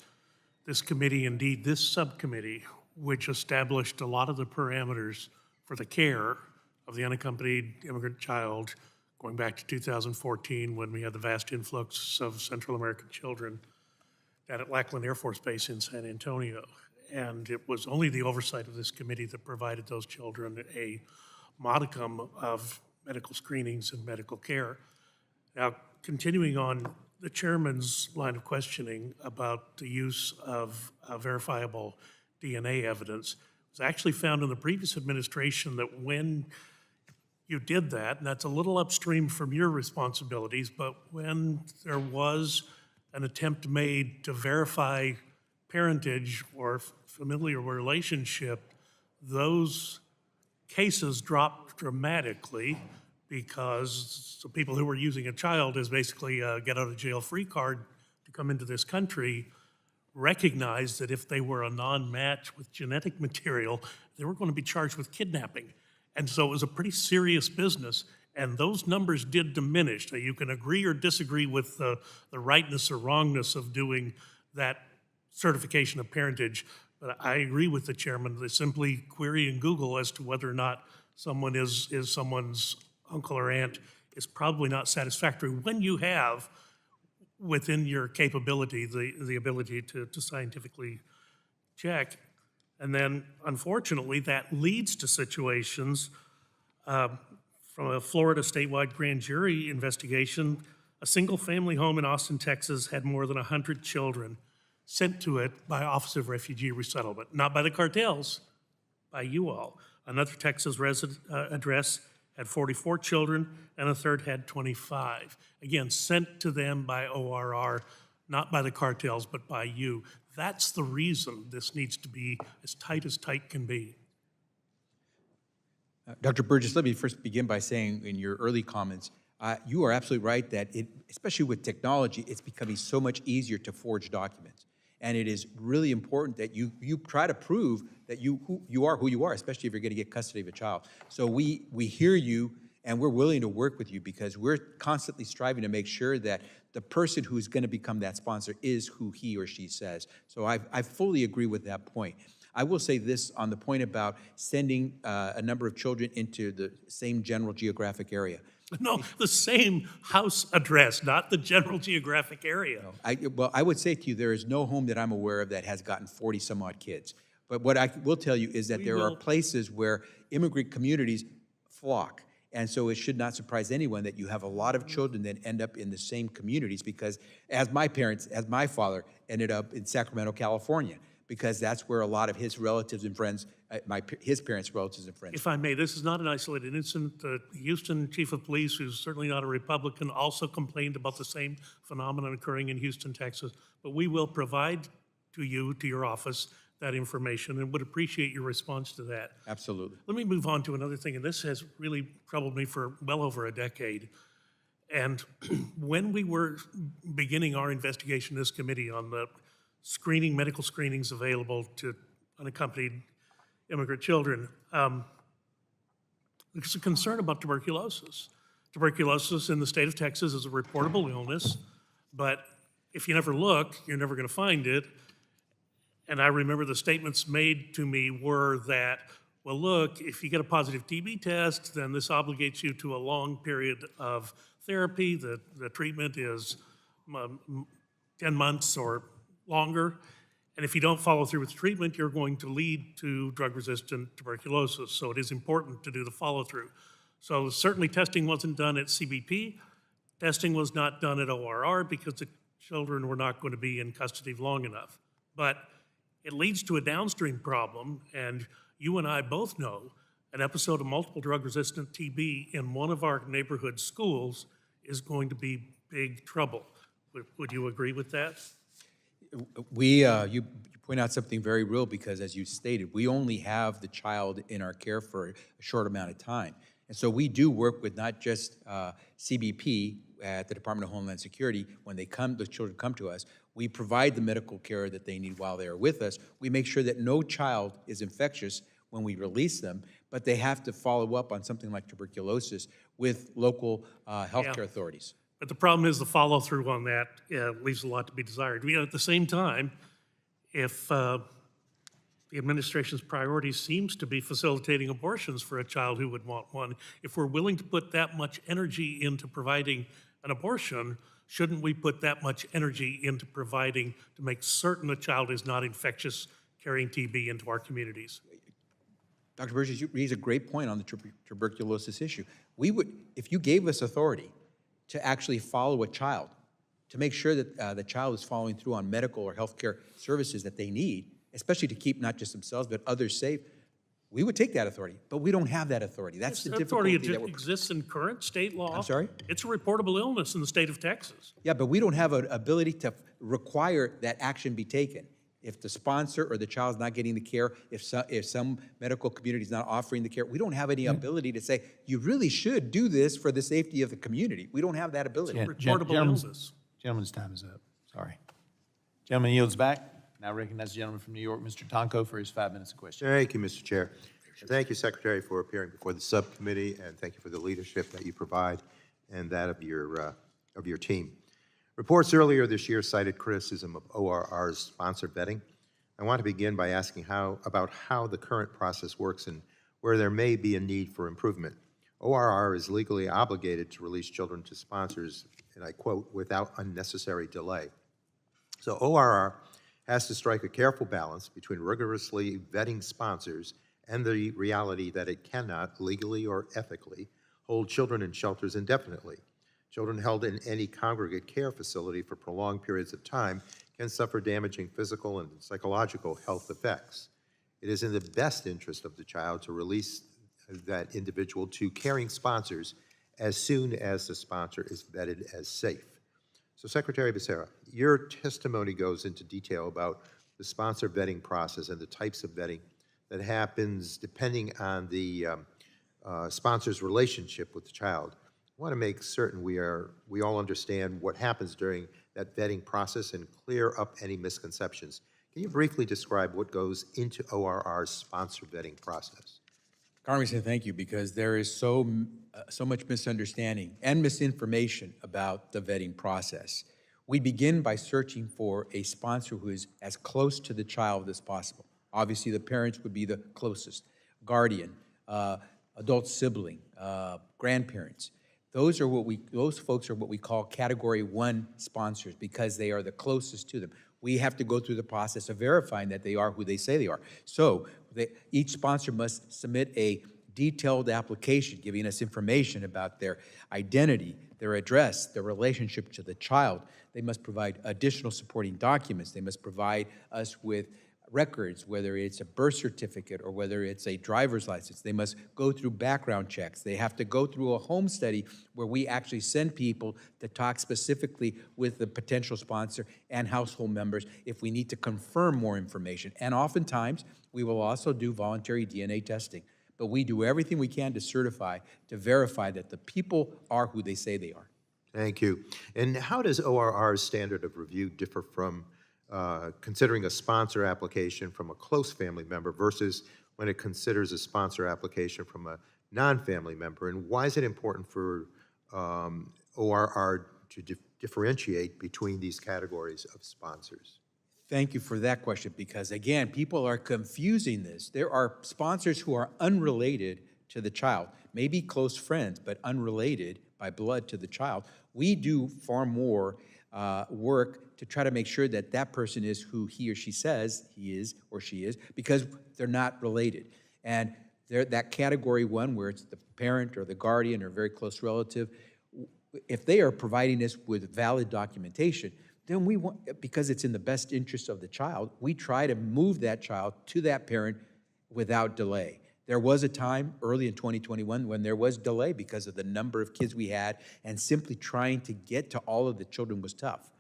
this committee, indeed this subcommittee, which established a lot of the parameters for the care of the unaccompanied immigrant child going back to 2014 when we had the vast influx of Central American children down at Lackland Air Force Base in San Antonio. And it was only the oversight of this committee that provided those children a modicum of medical screenings and medical care. Now, continuing on the chairman's line of questioning about the use of verifiable DNA evidence, it was actually found in the previous administration that when you did that, and that's a little upstream from your responsibilities, but when there was an attempt made to verify parentage or familial relationship, those cases dropped dramatically because the people who were using a child as basically a get-out-of-jail-free card to come into this country recognized that if they were a non-match with genetic material, they were going to be charged with kidnapping. And so it was a pretty serious business. And those numbers did diminish. Now, you can agree or disagree with the rightness or wrongness of doing that certification of parentage, but I agree with the chairman that simply querying Google as to whether or not someone is someone's uncle or aunt is probably not satisfactory when you have within your capability, the ability to scientifically check. And then, unfortunately, that leads to situations from a Florida statewide grand jury investigation. A single-family home in Austin, Texas had more than 100 children sent to it by Office of Refugee Resettlement, not by the cartels, by you all. Another Texas address had 44 children, and a third had 25. Again, sent to them by ORR, not by the cartels, but by you. That's the reason this needs to be as tight can be. Dr. Burgess, let me first begin by saying in your early comments, you are absolutely right that especially with technology, it's becoming so much easier to forge documents. And it is really important that you try to prove that you are who you are, especially if you're going to get custody of a child. So we hear you, and we're willing to work with you because we're constantly striving to make sure that the person who's going to become that sponsor is who he or she says. So I fully agree with that point. I will say this on the point about sending a number of children into the same general geographic area. No, the same house address, not the general geographic area. Well, I would say to you, there is no home that I'm aware of that has gotten 40-some-odd kids. But what I will tell you is that there are places where immigrant communities flock. And so it should not surprise anyone that you have a lot of children that end up in the same communities because as my father ended up in Sacramento, California, because that's where a lot of his relatives and friends, his parents' relatives and friends. If I may, this is not an isolated incident. The Houston chief of police, who's certainly not a Republican, also complained about the same phenomenon occurring in Houston, Texas. But we will provide to you, to your office, that information and would appreciate your response to that. Absolutely. Let me move on to another thing, and this has really troubled me for well over a decade. And when we were beginning our investigation in this committee on the medical screenings available to unaccompanied immigrant children, there's a concern about tuberculosis. Tuberculosis in the state of Texas is a reportable illness, but if you never look, you're never going to find it. And I remember the statements made to me were that, well, look, if you get a positive TB test, then this obligates you to a long period of therapy. The treatment is 10 months or longer. And if you don't follow through with treatment, you're going to lead to drug-resistant tuberculosis. So it is important to do the follow-through. So certainly testing wasn't done at CBP. Testing was not done at ORR because the children were not going to be in custody long enough. But it leads to a downstream problem, and you and I both know an episode of multiple drug-resistant TB in one of our neighborhood schools is going to be big trouble. Would you agree with that? You point out something very real because, as you stated, we only have the child in our care for a short amount of time. And so we do work with not just CBP at the Department of Homeland Security. When the children come to us, we provide the medical care that they need while they are with us. We make sure that no child is infectious when we release them, but they have to follow up on something like tuberculosis with local healthcare authorities. But the problem is the follow-through on that leaves a lot to be desired. At the same time, if the administration's priority seems to be facilitating abortions for a child who would want one, if we're willing to put that much energy into providing an abortion, shouldn't we put that much energy into providing to make certain a child is not infectious, carrying TB into our communities? Dr. Burgess, you raise a great point on the tuberculosis issue. We would, if you gave us authority to actually follow a child, to make sure that the child is following through on medical or healthcare services that they need, especially to keep not just themselves but others safe, we would take that authority. But we don't have that authority. That's the difficulty that we're... exists in current state law. I'm sorry? It's a reportable illness in the state of Texas. Yeah, but we don't have an ability to require that action be taken. If the sponsor or the child's not getting the care, if some medical community is not offering the care, we don't have any ability to say, you really should do this for the safety of the community. We don't have that ability. Reportable illness. Gentleman's time is up. Sorry. Gentleman yields back. Now recognize the gentleman from New York, Mr. Tonko, for his 5 minutes of question. Thank you, Mr. Chair. And thank you, Secretary, for appearing before the subcommittee, and thank you for the leadership that you provide and that of your team. Reports earlier this year cited criticism of ORR's sponsor vetting. I want to begin by asking about how the current process works and where there may be a need for improvement. ORR is legally obligated to release children to sponsors and I quote, "without unnecessary delay." So ORR has to strike a careful balance between rigorously vetting sponsors and the reality that it cannot, legally or ethically, hold children in shelters indefinitely. Children held in any congregate care facility for prolonged periods of time can suffer damaging physical and psychological health effects. It is in the best interest of the child to release that individual to caring sponsors as soon as the sponsor is vetted as safe. So Secretary Becerra, your testimony goes into detail about the sponsor vetting process and the types of vetting that happens depending on the sponsor's relationship with the child. I want to make certain we all understand what happens during that vetting process and clear up any misconceptions. Can you briefly describe what goes into ORR's sponsor vetting process? Congressman, thank you, because there is so much misunderstanding and misinformation about the vetting process. We begin by searching for a sponsor who is as close to the child as possible. Obviously, the parents would be the closest, guardian, adult sibling, grandparents. Those folks are what we call Category 1 sponsors because they are the closest to them. We have to go through the process of verifying that they are who they say they are. So each sponsor must submit a detailed application giving us information about their identity, their address, their relationship to the child. They must provide additional supporting documents. They must provide us with records, whether it's a birth certificate or whether it's a driver's license. They must go through background checks. They have to go through a home study where we actually send people to talk specifically with the potential sponsor and household members if we need to confirm more information. And oftentimes, we will also do voluntary DNA testing. But we do everything we can to certify, to verify that the people are who they say they are. Thank you. And how does ORR's standard of review differ from considering a sponsor application from a close family member versus when it considers a sponsor application from a non-family member? And why is it important for ORR to differentiate between these categories of sponsors? Thank you for that question, because again, people are confusing this. There are sponsors who are unrelated to the child, maybe close friends, but unrelated by blood to the child. We do far more work to try to make sure that that person is who he or she says he is or she is, because they're not related. And that Category 1, where it's the parent or the guardian or very close relative, if they are providing us with valid documentation, then we want, because it's in the best interest of the child, we try to move that child to that parent without delay. There was a time early in 2021 when there was delay because of the number of kids we had, and simply trying to get to all of the children was tough.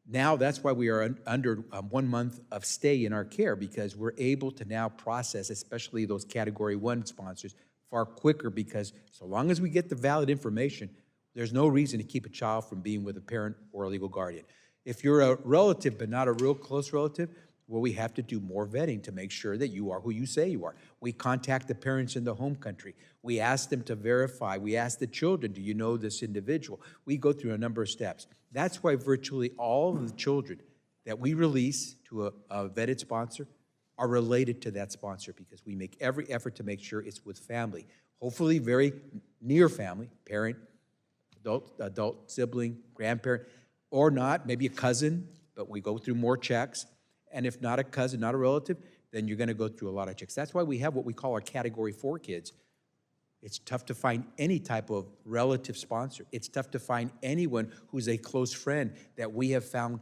Now that's why we are under 1 month of stay in our care, because we're able to now process, especially those Category 1 sponsors, far quicker, because so long as we get the valid information, there's no reason to keep a child from being with a parent or a legal guardian. If you're a relative but not a real close relative, well, we have to do more vetting to make sure that you are who you say you are. We contact the parents in the home country. We ask them to verify. We ask the children, do you know this individual? We go through a number of steps. That's why virtually all of the children that we release to a vetted sponsor are related to that sponsor, because we make every effort to make sure it's with family. Hopefully very near family, parent, adult sibling, grandparent, or not, maybe a cousin, but we go through more checks. And if not a cousin, not a relative, then you're gonna go through a lot of checks. That's why we have what we call our Category 4 kids. It's tough to find any type of relative sponsor. It's tough to find anyone who's a close friend that we have found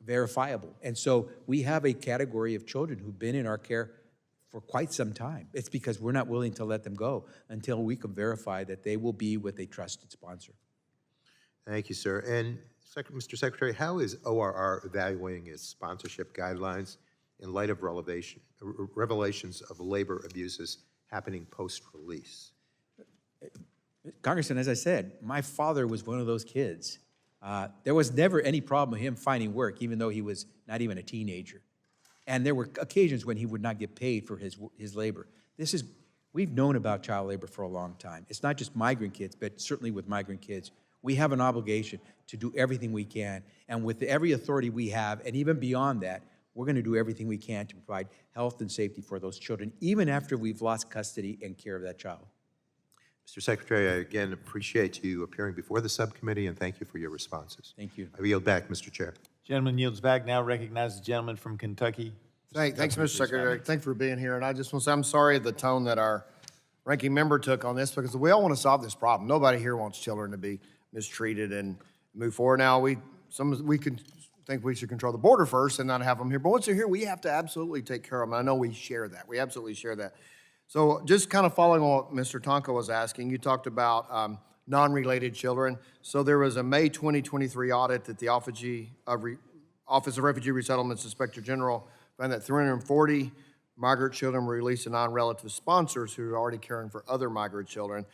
verifiable. And so we have a category of children who've been in our care for quite some time. It's because we're not willing to let them go until we can verify that they will be with a trusted sponsor. Thank you, sir. And Mr. Secretary, how is ORR evaluating its sponsorship guidelines in light of revelations of labor abuses happening post-release? Congressman, as I said, my father was one of those kids. There was never any problem with him finding work, even though he was not even a teenager. And there were occasions when he would not get paid for his labor. We've known about child labor for a long time. It's not just migrant kids, but certainly with migrant kids. We have an obligation to do everything we can, and with every authority we have, and even beyond that, we're going to do everything we can to provide health and safety for those children, even after we've lost custody and care of that child. Mr. Secretary, I again appreciate you appearing before the subcommittee, and thank you for your responses. Thank you. I yield back, Mr. Chair. Gentleman yields back. Now recognize the gentleman from Kentucky. Thanks, Mr. Secretary. Thanks for being here. And I just want to say, I'm sorry the tone that our ranking member took on this, because we all want to solve this problem. Nobody here wants children to be mistreated and move forward. Now, we could think we should control the border first and not have them here. But once they're here, we have to absolutely take care of them. I know we share that. We absolutely share that. So just kind of following on what Mr. Tonka was asking, you talked about non-related children. So there was a May 2023 audit that the Office of Refugee Resettlement's Inspector General found that 340 migrant children were released to non-relative sponsors who are already caring for other migrant children.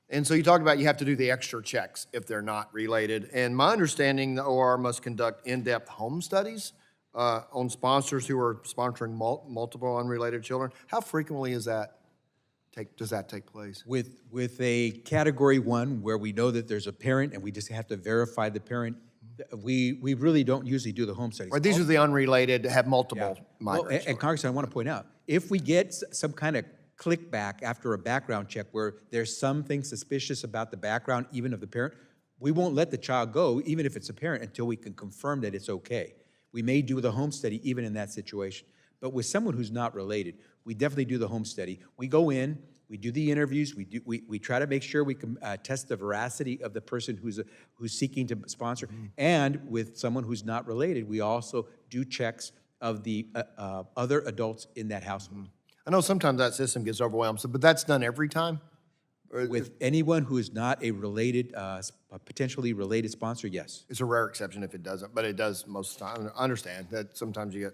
And so you talked about you have to do the extra checks if they're not related. And my understanding, the OR must conduct in-depth home studies on sponsors who are sponsoring multiple unrelated children. How frequently does that take place? With a category 1 where we know that there's a parent and we just have to verify the parent, we really don't usually do the home studies. Right, these are the unrelated, have multiple Well, migrants. and Congressman, I want to point out, if we get some kind of click back after a background check where there's something suspicious about the background, even of the parent, we won't let the child go, even if it's a parent, until we can confirm that it's okay. We may do the home study even in that situation. But with someone who's not related, we definitely do the home study. We go in, we do the interviews, we try to make sure we can test the veracity of the person who's seeking to sponsor. And with someone who's not related, we also do checks of the other adults in that household. I know sometimes that system gets overwhelmed, but that's done every time? With anyone who is not a related, a potentially related sponsor, yes. It's a rare exception if it doesn't, but it does most of the time. I understand that sometimes you get,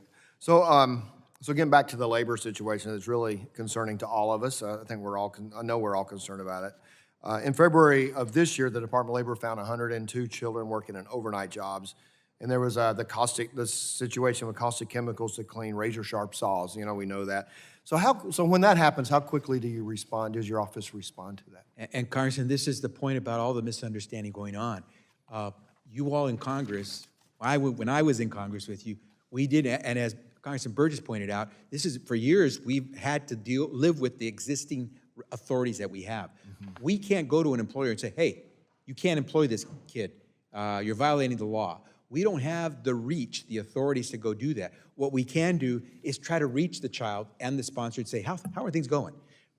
so getting back to the labor situation, it's really concerning to all of us. I think I know we're all concerned about it. In February of this year, the Department of Labor found 102 children working in overnight jobs. And there was the situation with caustic chemicals to clean razor sharp saws. You know, we know that. So when that happens, how quickly do you respond? Does your office respond to that? And Congressman, this is the point about all the misunderstanding going on. You all in Congress, when I was in Congress with you, we did, and as Congressman Burgess pointed out, this is, for years, we've had to live with the existing authorities that we have. We can't go to an employer and say, hey, you can't employ this kid. You're violating the law. We don't have the reach, the authorities to go do that. What we can do is try to reach the child and the sponsor and say, how are things going?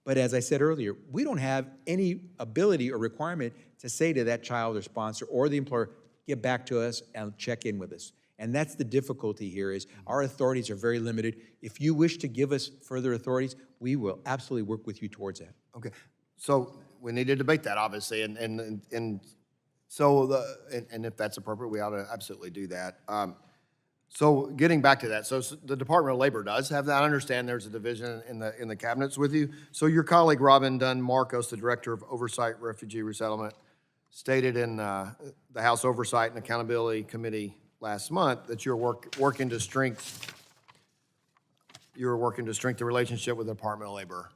But as I said earlier, we don't have any ability or requirement to say to that child or sponsor or the employer, get back to us and check in with us. And that's the difficulty here is our authorities are very limited. If you wish to give us further authorities, we will absolutely work with you towards that. Okay, so we need to debate that, obviously, and if that's appropriate, we ought to absolutely do that. So getting back to that, so the Department of Labor does have that. I understand there's a division in the cabinets with you. So your colleague Robin Dunn Marcos, the Director of Oversight Refugee Resettlement, stated in the House Oversight and Accountability Committee last month that you're working to strengthen the relationship with the Department of Labor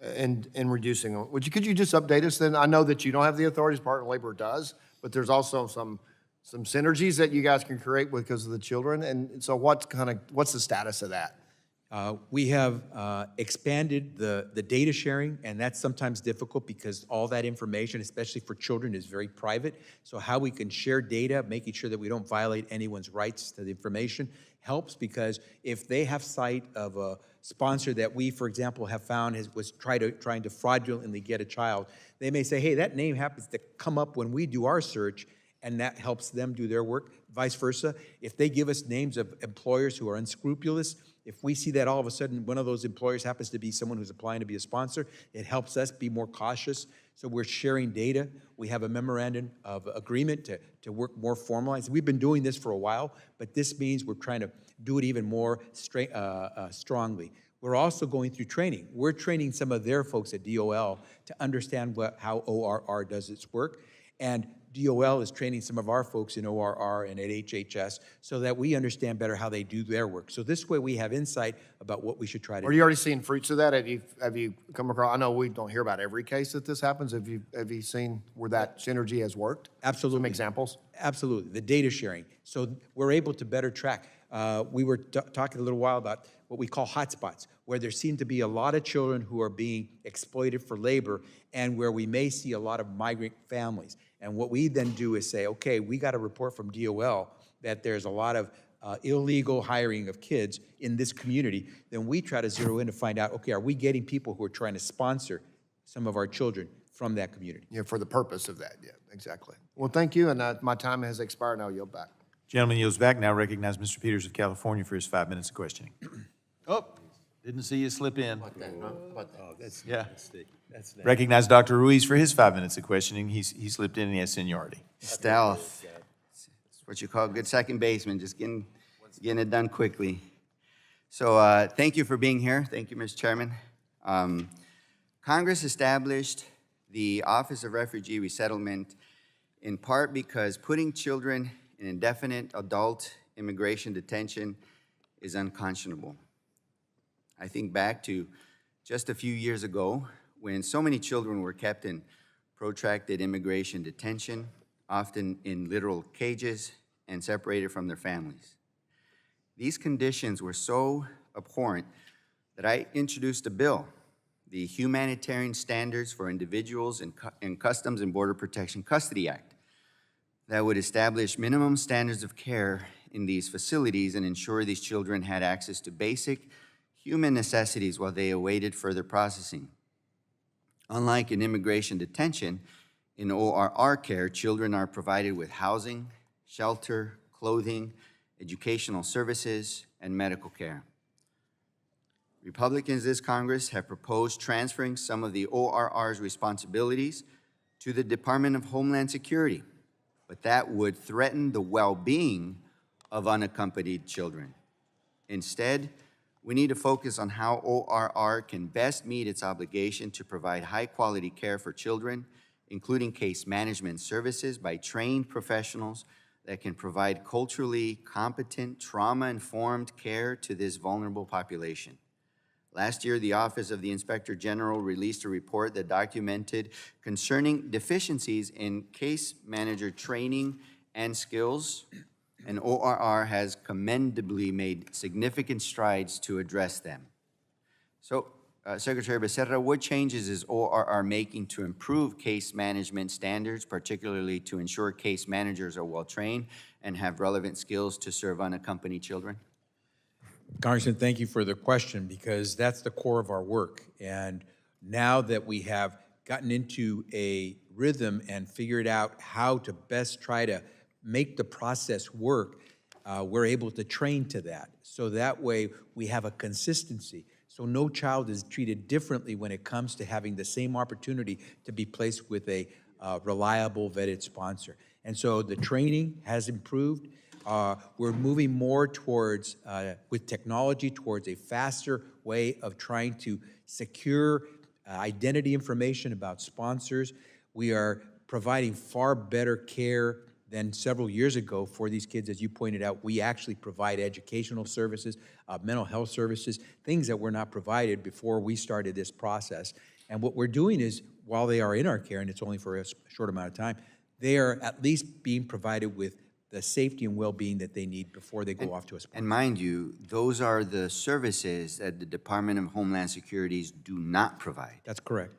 and reducing them. Could you just update us then? I know that you don't have the authorities, Department of Labor does, but there's also some synergies that you guys can create because of the children. And so what's the status of that? We have expanded the data sharing, and that's sometimes difficult because all that information, especially for children, is very private. So how we can share data, making sure that we don't violate anyone's rights to the information, helps because if they have sight of a sponsor that we, for example, have found was trying to fraudulently get a child, they may say, hey, that name happens to come up when we do our search, and that helps them do their work. Vice versa, if they give us names of employers who are unscrupulous, if we see that all of a sudden one of those employers happens to be someone who's applying to be a sponsor, it helps us be more cautious. So we're sharing data. We have a memorandum of agreement to work more formalized. We've been doing this for a while, but this means we're trying to do it even more strongly. We're also going through training. We're training some of their folks at DOL to understand how ORR does its work. And DOL is training some of our folks in ORR and at HHS so that we understand better how they do their work. So this way we have insight about what we should try to do. Are you already seeing fruits of that? Have you come across, I know we don't hear about every case that this happens. Have you seen where that synergy has worked? Absolutely. Some examples? Absolutely, the data sharing. So we're able to better track. We were talking a little while about what we call hotspots, where there seem to be a lot of children who are being exploited for labor and where we may see a lot of migrant families. And what we then do is say, okay, we got a report from DOL that there's a lot of illegal hiring of kids in this community. Then we try to zero in to find out, okay, are we getting people who are trying to sponsor some of our children from that community? Yeah, for the purpose of that, yeah, exactly. Well, thank you, and my time has expired, and I'll yield back. Gentleman yields back. Now recognize Mr. Peters of California for his 5 minutes of questioning. Oh, didn't see you slip in. Yeah. Recognize Dr. Ruiz for his 5 minutes of questioning. He slipped in and he has seniority. Stealth. It's what you call a good second baseman, just getting it done quickly. So thank you for being here. Thank you, Mr. Chairman. Congress established the Office of Refugee Resettlement in part because putting children in indefinite adult immigration detention is unconscionable. I think back to just a few years ago when so many children were kept in protracted immigration detention, often in literal cages and separated from their families. These conditions were so abhorrent that I introduced a bill, the Humanitarian Standards for Individuals in Customs and Border Protection Custody Act, that would establish minimum standards of care in these facilities and ensure these children had access to basic human necessities while they awaited further processing. Unlike in immigration detention, in ORR care, children are provided with housing, shelter, clothing, educational services, and medical care. Republicans this Congress have proposed transferring some of the ORR's responsibilities to the Department of Homeland Security, but that would threaten the well-being of unaccompanied children. Instead, we need to focus on how ORR can best meet its obligation to provide high-quality care for children, including case management services by trained professionals that can provide culturally competent, trauma-informed care to this vulnerable population. Last year, the Office of the Inspector General released a report that documented concerning deficiencies in case manager training and skills, and ORR has commendably made significant strides to address them. So, Secretary Becerra, what changes is ORR making to improve case management standards, particularly to ensure case managers are well-trained and have relevant skills to serve unaccompanied children? Congressman, thank you for the question because that's the core of our work. And now that we have gotten into a rhythm and figured out how to best try to make the process work, we're able to train to that. So that way we have a consistency. So no child is treated differently when it comes to having the same opportunity to be placed with a reliable, vetted sponsor. And so the training has improved. We're moving more towards, with technology, towards a faster way of trying to secure identity information about sponsors. We are providing far better care than several years ago for these kids. As you pointed out, we actually provide educational services, mental health services, things that were not provided before we started this process. And what we're doing is, while they are in our care, and it's only for a short amount of time, they are at least being provided with the safety and well-being that they need before they go off to a sponsor. And mind you, those are the services that the Department of Homeland Securities do not provide. That's correct.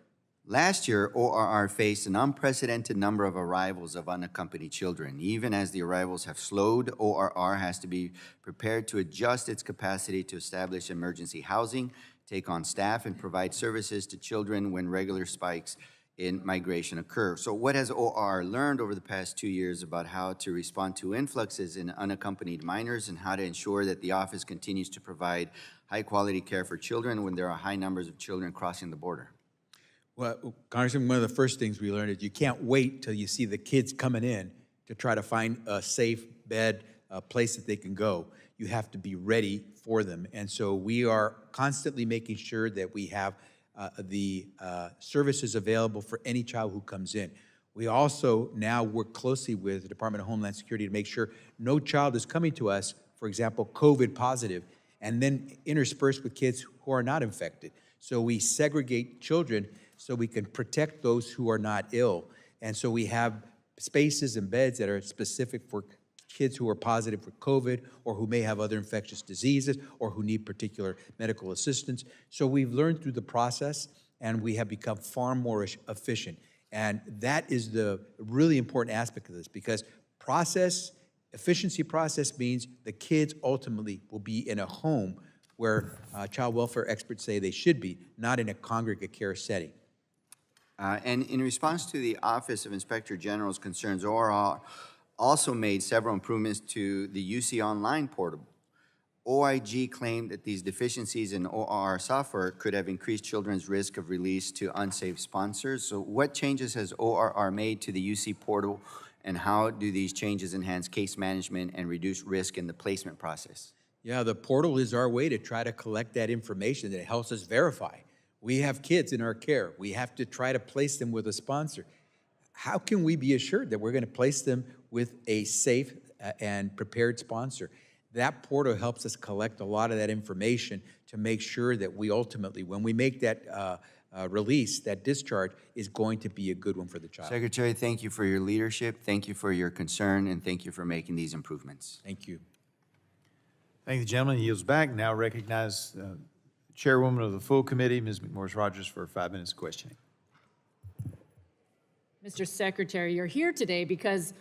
Last year, ORR faced an unprecedented number of arrivals of unaccompanied children. Even as the arrivals have slowed, ORR has to be prepared to adjust its capacity to establish emergency housing, take on staff, and provide services to children when regular spikes in migration occur. So what has ORR learned over the past 2 years about how to respond to influxes in unaccompanied minors and how to ensure that the office continues to provide high-quality care for children when there are high numbers of children crossing the border? Well, Congressman, one of the first things we learned is you can't wait till you see the kids coming in to try to find a safe bed, a place that they can go. You have to be ready for them. And so we are constantly making sure that we have the services available for any child who comes in. We also now work closely with the Department of Homeland Security to make sure no child is coming to us, for example, COVID positive, and then interspersed with kids who are not infected. So we segregate children so we can protect those who are not ill. And so we have spaces and beds that are specific for kids who are positive for COVID or who may have other infectious diseases or who need particular medical assistance. So we've learned through the process and we have become far more efficient. And that is the really important aspect of this, because efficiency process means the kids ultimately will be in a home where child welfare experts say they should be, not in a congregate care setting. And in response to the Office of Inspector General's concerns, ORR also made several improvements to the UC Online portal. OIG claimed that these deficiencies in ORR software could have increased children's risk of release to unsafe sponsors. So what changes has ORR made to the UC portal, and how do these changes enhance case management and reduce risk in the placement process? Yeah, the portal is our way to try to collect that information that helps us verify. We have kids in our care. We have to try to place them with a sponsor. How can we be assured that we're going to place them with a safe and prepared sponsor? That portal helps us collect a lot of that information to make sure that we ultimately, when we make that release, that discharge is going to be a good one for the child. Secretary, thank you for your leadership, thank you for your concern, and thank you for making these improvements. Thank you. Thank the gentleman. He yields back. Now recognize Chairwoman of the full committee, Ms. McMorris Rodgers, for 5 minutes of questioning. Mr. Secretary, you're here today because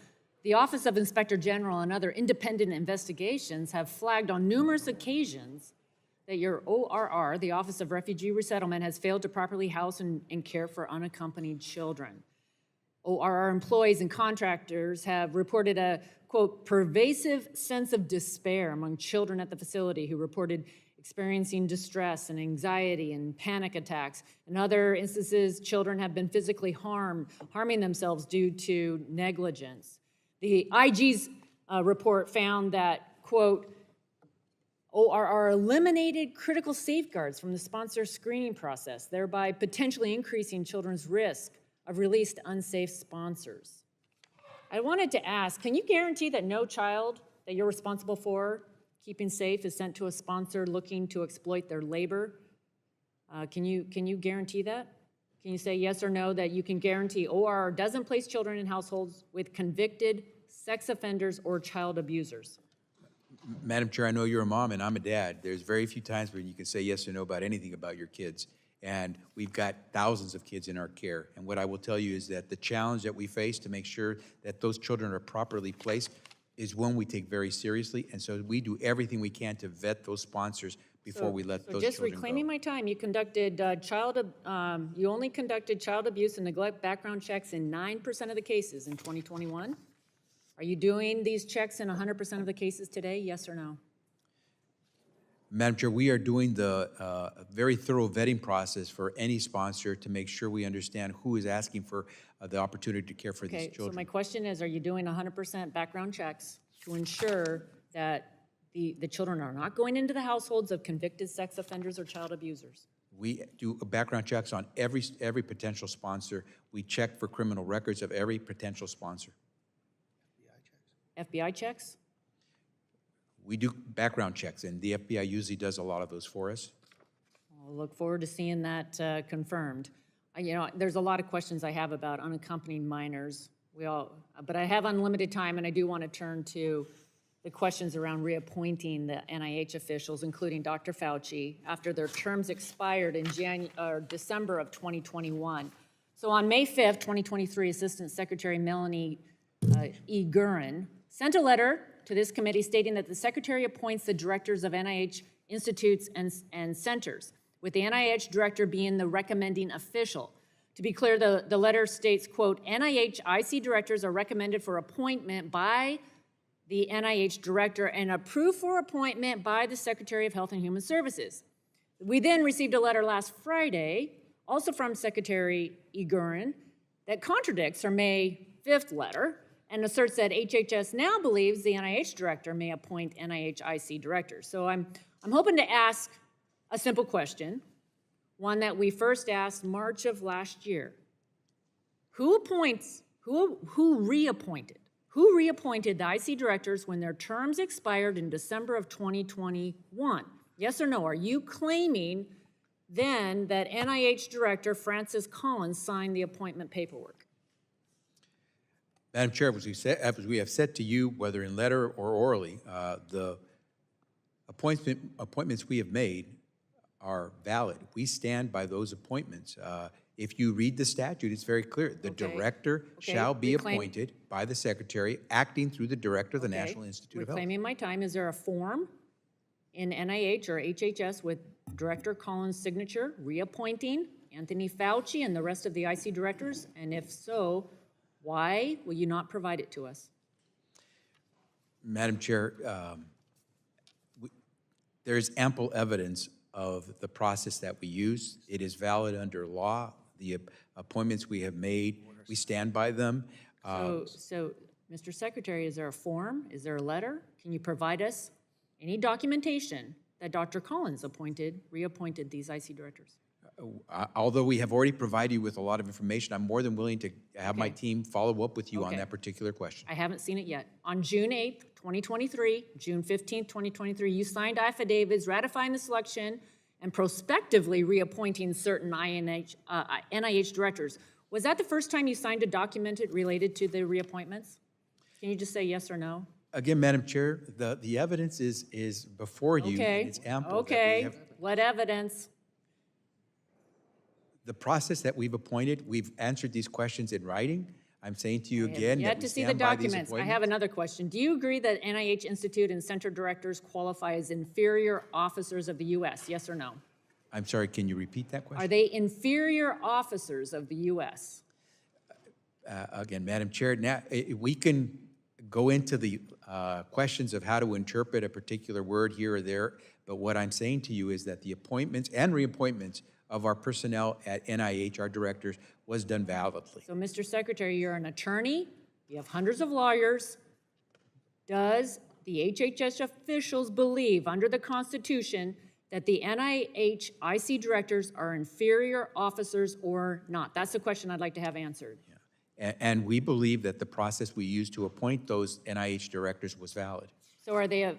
the Office of Inspector General and other independent investigations have flagged on numerous occasions that your ORR, the Office of Refugee Resettlement, has failed to properly house and care for unaccompanied children. ORR employees and contractors have reported a, quote, pervasive sense of despair among children at the facility who reported experiencing distress and anxiety and panic attacks. In other instances, children have been physically harming themselves due to negligence. The IG's report found that, quote, ORR eliminated critical safeguards from the sponsor screening process, thereby potentially increasing children's risk of release to unsafe sponsors. I wanted to ask, can you guarantee that no child that you're responsible for keeping safe is sent to a sponsor looking to exploit their labor? Can you guarantee that? Can you say yes or no that you can guarantee ORR doesn't place children in households with convicted sex offenders or child abusers? Madam Chair, I know you're a mom and I'm a dad. There's very few times when you can say yes or no about anything about your kids. And we've got thousands of kids in our care. And what I will tell you is that the challenge that we face to make sure that those children are properly placed is one we take very seriously. And so we do everything we can to vet those sponsors before we let those just children reclaiming go. my time, you conducted you only conducted child abuse and neglect background checks in 9% of the cases in 2021. Are you doing these checks in 100% of the cases today, yes or no? Madam Chair, we are doing the very thorough vetting process for any sponsor to make sure we understand who is asking for the opportunity to care for these Okay, children. so my question is, are you doing 100% background checks to ensure that the children are not going into the households of convicted sex offenders or child abusers? We do background checks on every potential sponsor. We check for criminal records of every potential sponsor. FBI checks? We do background checks, and the FBI usually does a lot of those for us. I'll look forward to seeing that confirmed. You know, there's a lot of questions I have about unaccompanied minors. But I have unlimited time, and I do want to turn to the questions around reappointing the NIH officials, including Dr. Fauci, after their terms expired in December of 2021. So on May 5th, 2023, Assistant Secretary Melanie E. Gurin sent a letter to this committee stating that the Secretary appoints the directors of NIH institutes and centers, with the NIH director being the recommending official. To be clear, the letter states, quote, NIH IC directors are recommended for appointment by the NIH director and approved for appointment by the Secretary of Health and Human Services. We then received a letter last Friday, also from Secretary Gurin, that contradicts her May 5th letter and asserts that HHS now believes the NIH director may appoint NIH IC directors. So I'm hoping to ask a simple question, one that we first asked March of last year. Who reappointed the IC directors when their terms expired in December of 2021? Yes or no? Are you claiming then that NIH director Francis Collins signed the appointment paperwork? Madam Chair, as we have said to you, whether in letter or orally, the appointments we have made are valid. We stand by those appointments. If you read the statute, it's very clear. The Okay. director Okay. shall be Reclaim- appointed by the secretary, acting through the director of the Okay. National Institute of Health. Reclaiming my time, is there a form in NIH or HHS with Director Collins' signature reappointing Anthony Fauci and the rest of the IC directors? And if so, why will you not provide it to us? Madam Chair, there is ample evidence of the process that we use. It is valid under law. The appointments we have made, we stand by them. So, Mr. Secretary, is there a form? Is there a letter? Can you provide us any documentation that Dr. Collins reappointed these IC directors? Although we have already provided you with a lot of information, I'm more than willing to have my Okay. team follow up with you on Okay. that particular question. I haven't seen it yet. On June 8th, 2023, June 15th, 2023, you signed affidavits ratifying the selection and prospectively reappointing certain NIH directors. Was that the first time you signed a document related to the reappointments? Can you just say yes or no? Again, Madam Chair, the evidence is before you, Okay. and it's ample. that we Okay, have- what evidence? The process that we've appointed, we've answered these questions in writing. I'm saying to you again Yet that we to see the stand by these documents. I have appointments. another question. Do you agree that NIH Institute and center directors qualify as inferior officers of the U.S., yes or no? I'm sorry, can you repeat that Are question? they inferior officers of the U.S.? Again, Madam Chair, now, we can go into the questions of how to interpret a particular word here or there, but what I'm saying to you is that the appointments and reappointments of our personnel at NIH, our directors, was done validly. So, Mr. Secretary, you're an attorney, you have hundreds of lawyers. Does the HHS officials believe, under the Constitution, that the NIH IC directors are inferior officers or not? That's the question I'd like to have answered. And we believe that the process we used to appoint those NIH directors was valid. So are they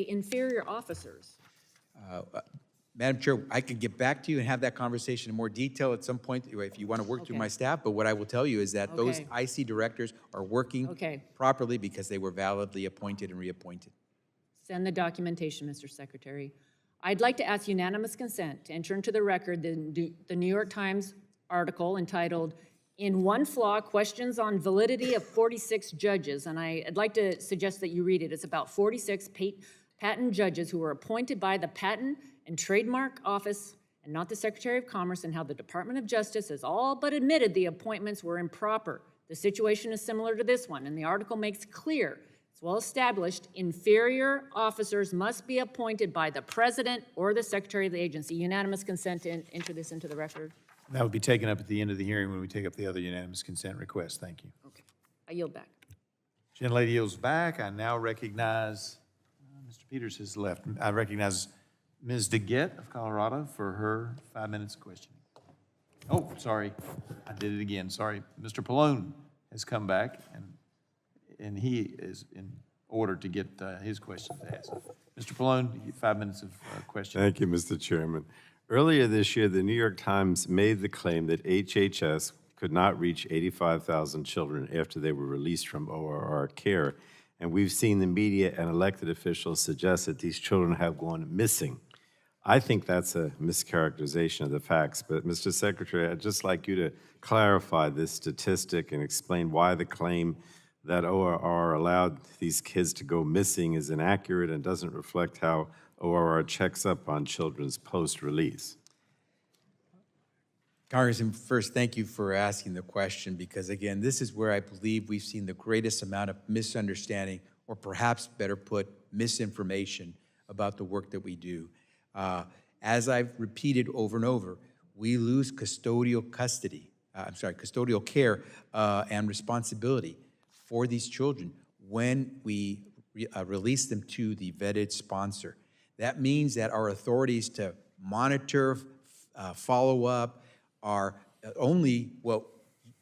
inferior officers? Madam Chair, I could get back to you and have that conversation in more detail at some point if you want to work through Okay. my staff, but what I will tell you is that those Okay. IC directors are working Okay. properly because they were validly appointed and reappointed. Send the documentation, Mr. Secretary. I'd like to ask unanimous consent to enter into the record the New York Times article entitled, "In One Flaw, Questions on Validity of 46 Judges." And I'd like to suggest that you read it. It's about 46 patent judges who were appointed by the Patent and Trademark Office and not the Secretary of Commerce, and how the Department of Justice has all but admitted the appointments were improper. The situation is similar to this one, and the article makes clear, it's well established, inferior officers must be appointed by the President or the Secretary of the agency. Unanimous consent to enter this into the record. That would be taken up at the end of the hearing when we take up the other unanimous consent request. Thank you. Okay, I yield back. Gentlelady yields back. I now recognize, Mr. Peters has left. I recognize Ms. DeGette of Colorado for her 5 minutes of questioning. Oh, sorry, I did it again, sorry. Mr. Pallone has come back, and he is in order to get his questions asked. Mr. Pallone, 5 minutes of questioning. Thank you, Mr. Chairman. Earlier this year, the New York Times made the claim that HHS could not reach 85,000 children after they were released from ORR care. And we've seen the media and elected officials suggest that these children have gone missing. I think that's a mischaracterization of the facts, but Mr. Secretary, I'd just like you to clarify this statistic and explain why the claim that ORR allowed these kids to go missing is inaccurate and doesn't reflect how ORR checks up on children's post-release. Congressman, first, thank you for asking the question, because again, this is where I believe we've seen the greatest amount of misunderstanding, or perhaps better put, misinformation about the work that we do. As I've repeated over and over, we lose custodial care and responsibility for these children when we release them to the vetted sponsor. That means that our authorities to monitor, follow up, are only what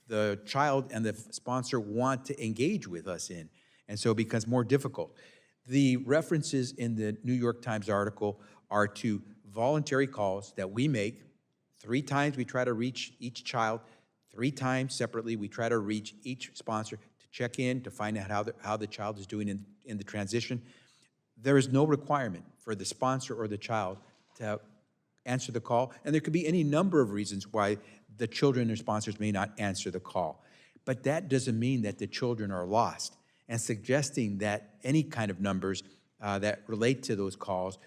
the child and the sponsor want to engage with us in, and so it becomes more difficult. The references in the New York Times article are to voluntary calls that we make. 3 times we try to reach each child. 3 times separately. We try to reach each sponsor to check in, to find out how the child is doing in the transition. There is no requirement for the sponsor or the child to answer the call, and there could be any number of reasons why the children or sponsors may not answer the call. But that doesn't mean that the children are lost, and suggesting that any kind of numbers that relate to those calls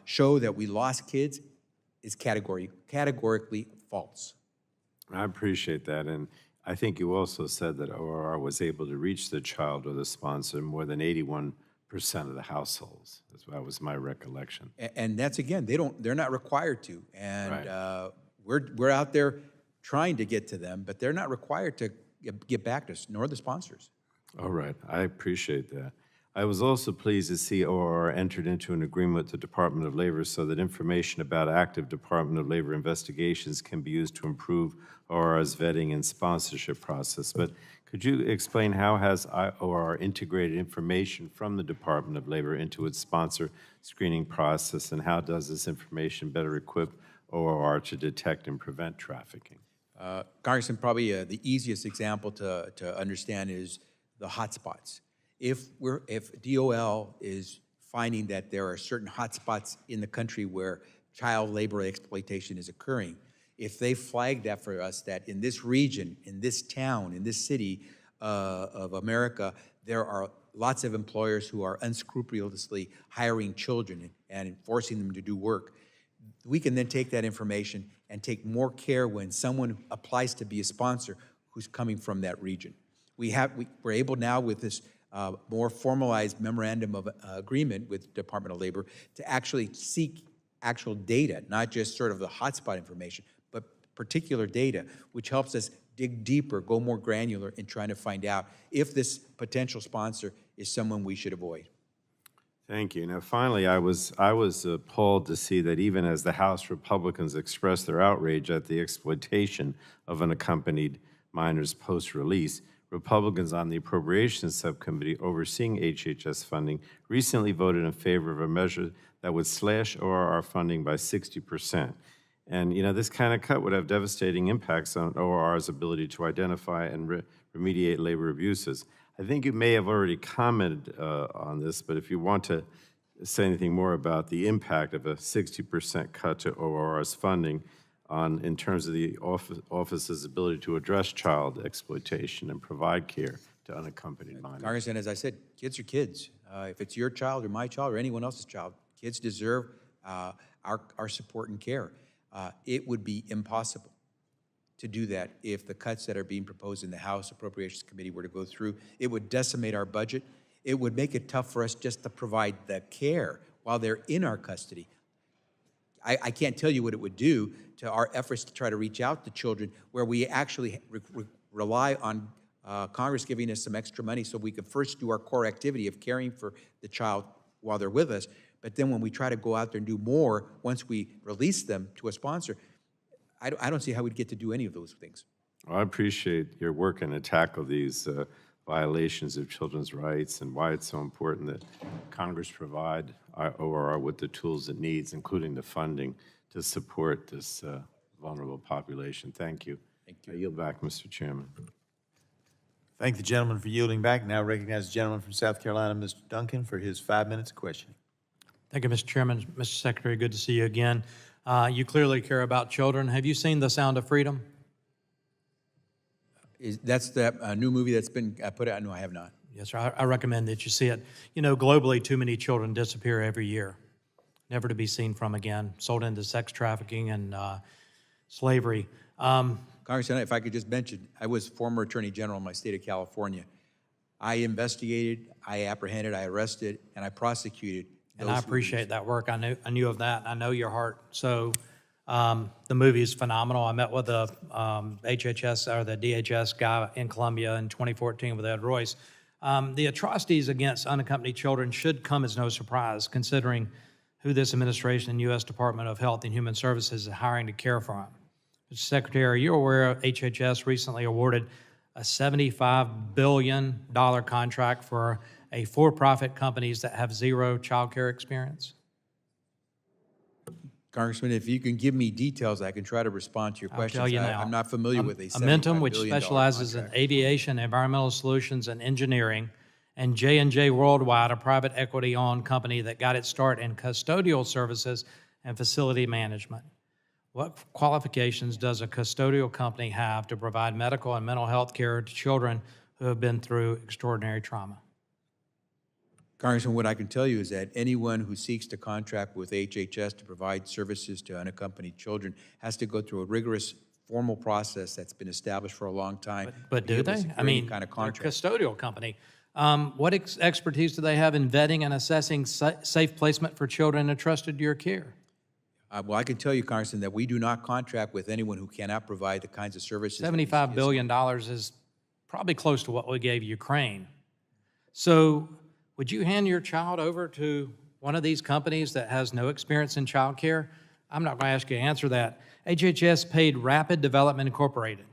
show that we lost kids is categorically false. I appreciate that, and I think you also said that ORR was able to reach the child or the sponsor in more than 81% of the households. That was my recollection. And that's, again, they're not required to. And Right. we're out there trying to get to them, but they're not required to get back to us, nor the sponsors. All right, I appreciate that. I was also pleased to see ORR entered into an agreement with the Department of Labor so that information about active Department of Labor investigations can be used to improve ORR's vetting and sponsorship process. But could you explain how has ORR integrated information from the Department of Labor into its sponsor screening process, and how does this information better equip ORR to detect and prevent trafficking? Congressman, probably the easiest example to understand is the hotspots. If DOL is finding that there are certain hotspots in the country where child labor exploitation is occurring, if they flag that for us, that in this region, in this town, in this city of America, there are lots of employers who are unscrupulously hiring children and forcing them to do work, we can then take that information and take more care when someone applies to be a sponsor who's coming from that region. We're able now with this more formalized memorandum of agreement with the Department of Labor to actually seek actual data, not just sort of the hotspot information, but particular data, which helps us dig deeper, go more granular in trying to find out if this potential sponsor is someone we should avoid. Thank you. Now, finally, I was appalled to see that even as the House Republicans expressed their outrage at the exploitation of unaccompanied minors post-release, Republicans on the Appropriations Subcommittee overseeing HHS funding recently voted in favor of a measure that would slash ORR funding by 60%. And, you know, this kind of cut would have devastating impacts on ORR's ability to identify and remediate labor abuses. I think you may have already commented on this, but if you want to say anything more about the impact of a 60% cut to ORR's funding in terms of the office's ability to address child exploitation and provide care to unaccompanied minors. Congressman, as I said, kids are kids. If it's your child or my child or anyone else's child, kids deserve our support and care. It would be impossible to do that if the cuts that are being proposed in the House Appropriations Committee were to go through. It would decimate our budget. It would make it tough for us just to provide the care while they're in our custody. I can't tell you what it would do to our efforts to try to reach out to children where we actually rely on Congress giving us some extra money so we can first do our core activity of caring for the child while they're with us. But then when we try to go out there and do more, once we release them to a sponsor, I don't see how we'd get to do any of those things. Well, I appreciate your work to tackle these violations of children's rights and why it's so important that Congress provide ORR with the tools it needs, including the funding, to support this vulnerable population. Thank you. Thank you. I yield back, Mr. Chairman. Thank the gentleman for yielding back. Now recognize the gentleman from South Carolina, Mr. Duncan, for his 5 minutes of questioning. Thank you, Mr. Chairman. Mr. Secretary, good to see you again. You clearly care about children. Have you seen The Sound of Freedom? That's that new movie that's been put out? No, I have not. Yes, sir. I recommend that you see it. You know, globally, too many children disappear every year, never to be seen from again, sold into sex trafficking and slavery. Congressman, if I could just mention, I was former Attorney General in my state of California. I investigated, I apprehended, I arrested, and I prosecuted. And I appreciate that work. I knew of that. I know your heart. So the movie is phenomenal. I met with the HHS or the DHS guy in Columbia in 2014 with Ed Royce. The atrocities against unaccompanied children should come as no surprise, considering who this administration and U.S. Department of Health and Human Services is hiring to care for them. Mr. Secretary, are you aware HHS recently awarded a $75 billion contract for a for-profit companies that have zero child care experience? Congressman, if you can give me details, I can try to respond to your I'll questions. tell you now. I'm not familiar with a $75 Amentum, which billion specializes in contract. aviation, environmental solutions, and engineering, and J&J Worldwide, a private equity-owned company that got its start in custodial services and facility management. What qualifications does a custodial company have to provide medical and mental health care to children who have been through extraordinary trauma? Congressman, what I can tell you is that anyone who seeks to contract with HHS to provide services to unaccompanied children has to go through a rigorous formal process that's been established for a long time. But to be do able to they? secure I any mean, kind of they're a contract. custodial company. What expertise do they have in vetting and assessing safe placement for children entrusted to your care? Well, I can tell you, Congressman, that we do not contract with anyone who cannot provide the kinds of services. that we $75 billion is probably close to what we gave Ukraine. So would you hand your child over to one of these companies that has no experience in childcare? I'm not going to ask you to answer that. HHS paid Rapid Development Incorporated,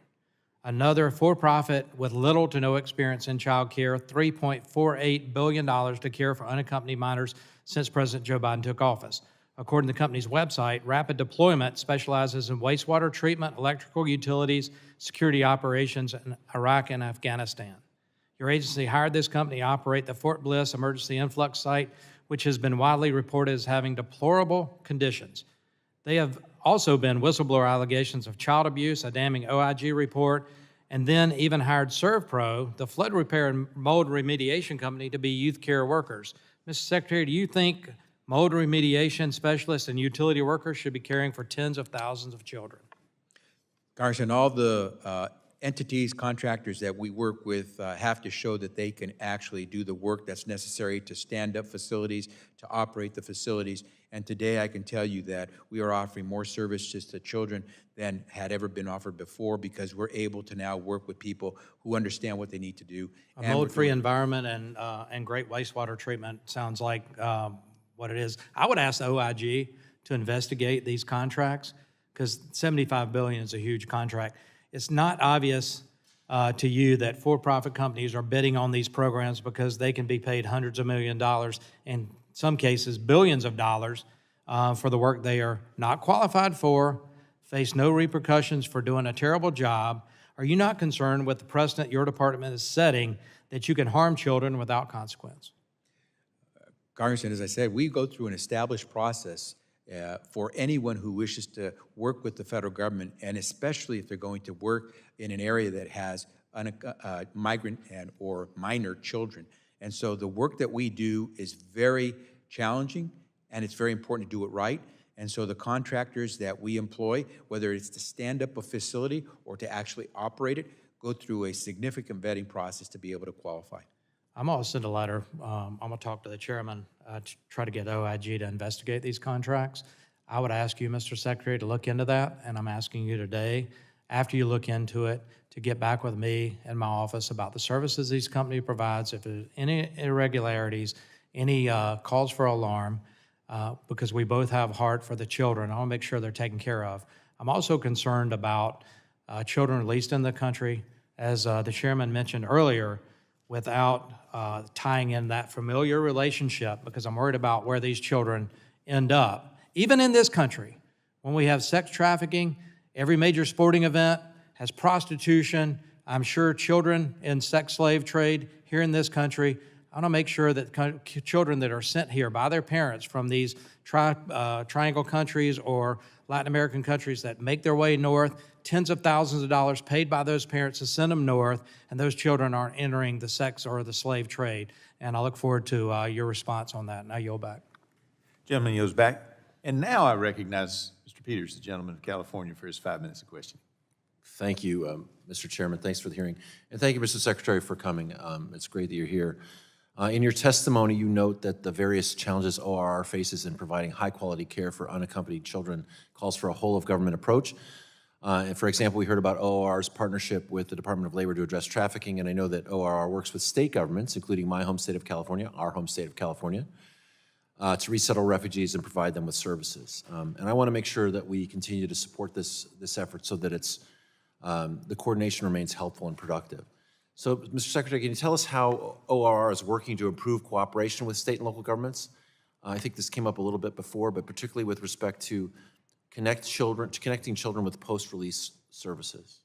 another for-profit with little to no experience in childcare, $3.48 billion to care for unaccompanied minors since President Joe Biden took office. According to the company's website, Rapid Deployment specializes in wastewater treatment, electrical utilities, security operations in Iraq and Afghanistan. Your agency hired this company to operate the Fort Bliss emergency influx site, which has been widely reported as having deplorable conditions. They have also been whistleblower allegations of child abuse, a damning OIG report, and then even hired ServPro, the flood repair and mold remediation company, to be youth care workers. Mr. Secretary, do you think mold remediation specialists and utility workers should be caring for tens of thousands of children? Congressman, all the entities, contractors that we work with have to show that they can actually do the work that's necessary to stand up facilities, to operate the facilities. And today I can tell you that we are offering more services to children than had ever been offered before, because we're able to now work with people who understand what they need to do. A And we're mold-free doing- environment and great wastewater treatment sounds like what it is. I would ask the OIG to investigate these contracts, because $75 billion is a huge contract. It's not obvious to you that for-profit companies are bidding on these programs because they can be paid hundreds of millions of dollars, in some cases billions of dollars, for the work they are not qualified for, face no repercussions for doing a terrible job. Are you not concerned with the precedent your department is setting that you can harm children without consequence? Congressman, as I said, we go through an established process for anyone who wishes to work with the federal government, and especially if they're going to work in an area that has migrant and or minor children. And so the work that we do is very challenging, and it's very important to do it right. And so the contractors that we employ, whether it's to stand up a facility or to actually operate it, go through a significant vetting process to be able to qualify. I'm going to send a letter. I'm going to talk to the chairman to try to get OIG to investigate these contracts. I would ask you, Mr. Secretary, to look into that, and I'm asking you today, after you look into it, to get back with me in my office about the services these company provides, if there's any irregularities, any calls for alarm, because we both have heart for the children. I want to make sure they're taken care of. I'm also concerned about children released in the country, as the chairman mentioned earlier, without tying in that familiar relationship, because I'm worried about where these children end up. Even in this country, when we have sex trafficking, every major sporting event has prostitution. I'm sure children in sex slave trade here in this country. I want to make sure that children that are sent here by their parents from these triangle countries or Latin American countries that make their way north, tens of thousands of dollars paid by those parents to send them north, and those children aren't entering the sex or the slave trade. And I look forward to your response on that. Now yield back. Gentleman yields back. And now I recognize Mr. Peters, the gentleman of California, for his 5 minutes of questioning. Thank you, Mr. Chairman. Thanks for the hearing. And thank you, Mr. Secretary, for coming. It's great that you're here. In your testimony, you note that the various challenges ORR faces in providing high-quality care for unaccompanied children calls for a whole-of-government approach. And for example, we heard about ORR's partnership with the Department of Labor to address trafficking, and I know that ORR works with state governments, including my home state of California, our home state of California, to resettle refugees and provide them with services. And I want to make sure that we continue to support this effort so that it's, the coordination remains helpful and productive. So, Mr. Secretary, can you tell us how ORR is working to improve cooperation with state and local governments I think this came up a little bit before, but particularly with respect to connecting children with post-release services.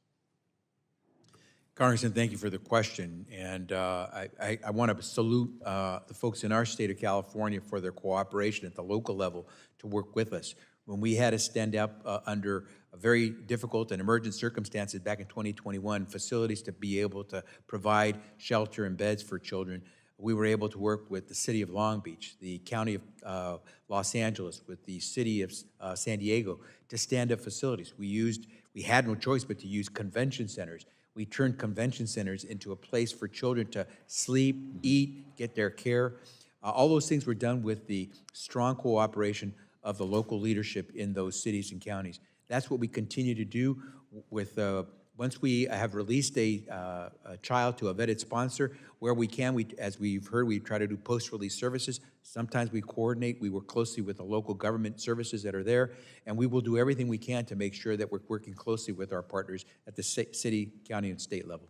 Congressman, thank you for the question, and I want to salute the folks in our state of California for their cooperation at the local level to work with us. When we had to stand up under very difficult and emergent circumstances back in 2021, facilities to be able to provide shelter and beds for children, we were able to work with the city of Long Beach, the county of Los Angeles, with the city of San Diego to stand up facilities. We had no choice but to use convention centers. We turned convention centers into a place for children to sleep, eat, get their care. All those things were done with the strong cooperation of the local leadership in those cities and counties. That's what we continue to do with, once we have released a child to a vetted sponsor, where we can, as we've heard, we try to do post-release services. Sometimes we coordinate, we work closely with the local government services that are there, and we will do everything we can to make sure that we're working closely with our partners at the city, county, and state level.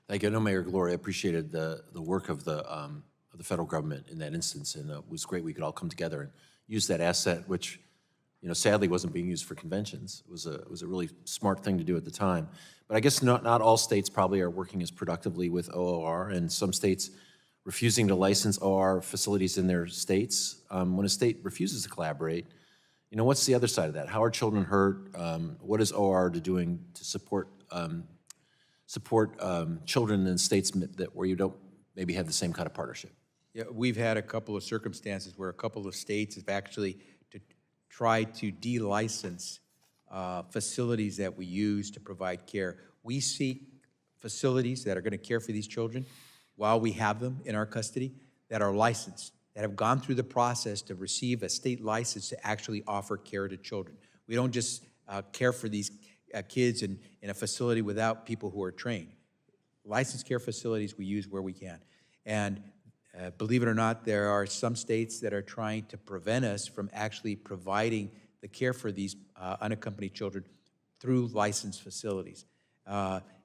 Thank you. I know Mayor Gloria appreciated the work of the federal government in that instance, and it was great we could all come together and use that asset, which, you know, sadly wasn't being used for conventions. It was a really smart thing to do at the time. But I guess not all states probably are working as productively with ORR, and some states refusing to license ORR facilities in their states. When a state refuses to collaborate, you know, what's the other side of that? How are children hurt? What is ORR doing to support children in states where you don't maybe have the same kind of partnership? Yeah, we've had a couple of circumstances where a couple of states have actually tried to de-license facilities that we use to provide care. We seek facilities that are going to care for these children while we have them in our custody that are licensed, that have gone through the process to receive a state license to actually offer care to children. We don't just care for these kids in a facility without people who are trained. Licensed care facilities we use where we can. And believe it or not, there are some states that are trying to prevent us from actually providing the care for these unaccompanied children through licensed facilities.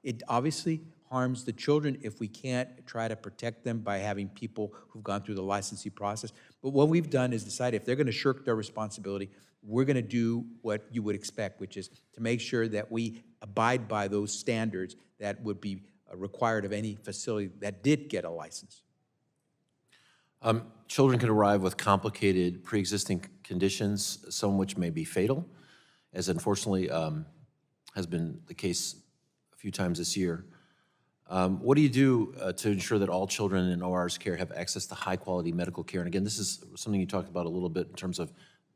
It obviously harms the children if we can't try to protect them by having people who've gone through the licensing process. But what we've done is decide if they're going to shirk their responsibility, we're going to do what you would expect, which is to make sure that we abide by those standards that would be required of any facility that did get a license. Children can arrive with complicated pre-existing conditions, some which may be fatal, as unfortunately has been the case a few times this year. What do you do to ensure that all children in OR's care have access to high-quality medical care? And again, this is something you talked about a little bit in terms of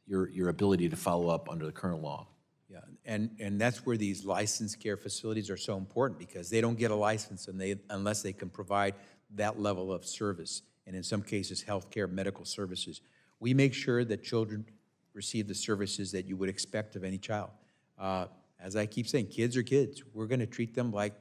your ability to follow up under the current law. Yeah, and that's where these licensed care facilities are so important, because they don't get a license unless they can provide that level of service, and in some cases, healthcare, medical services. We make sure that children receive the services that you would expect of any child. As I keep saying, kids are kids. We're going to treat them like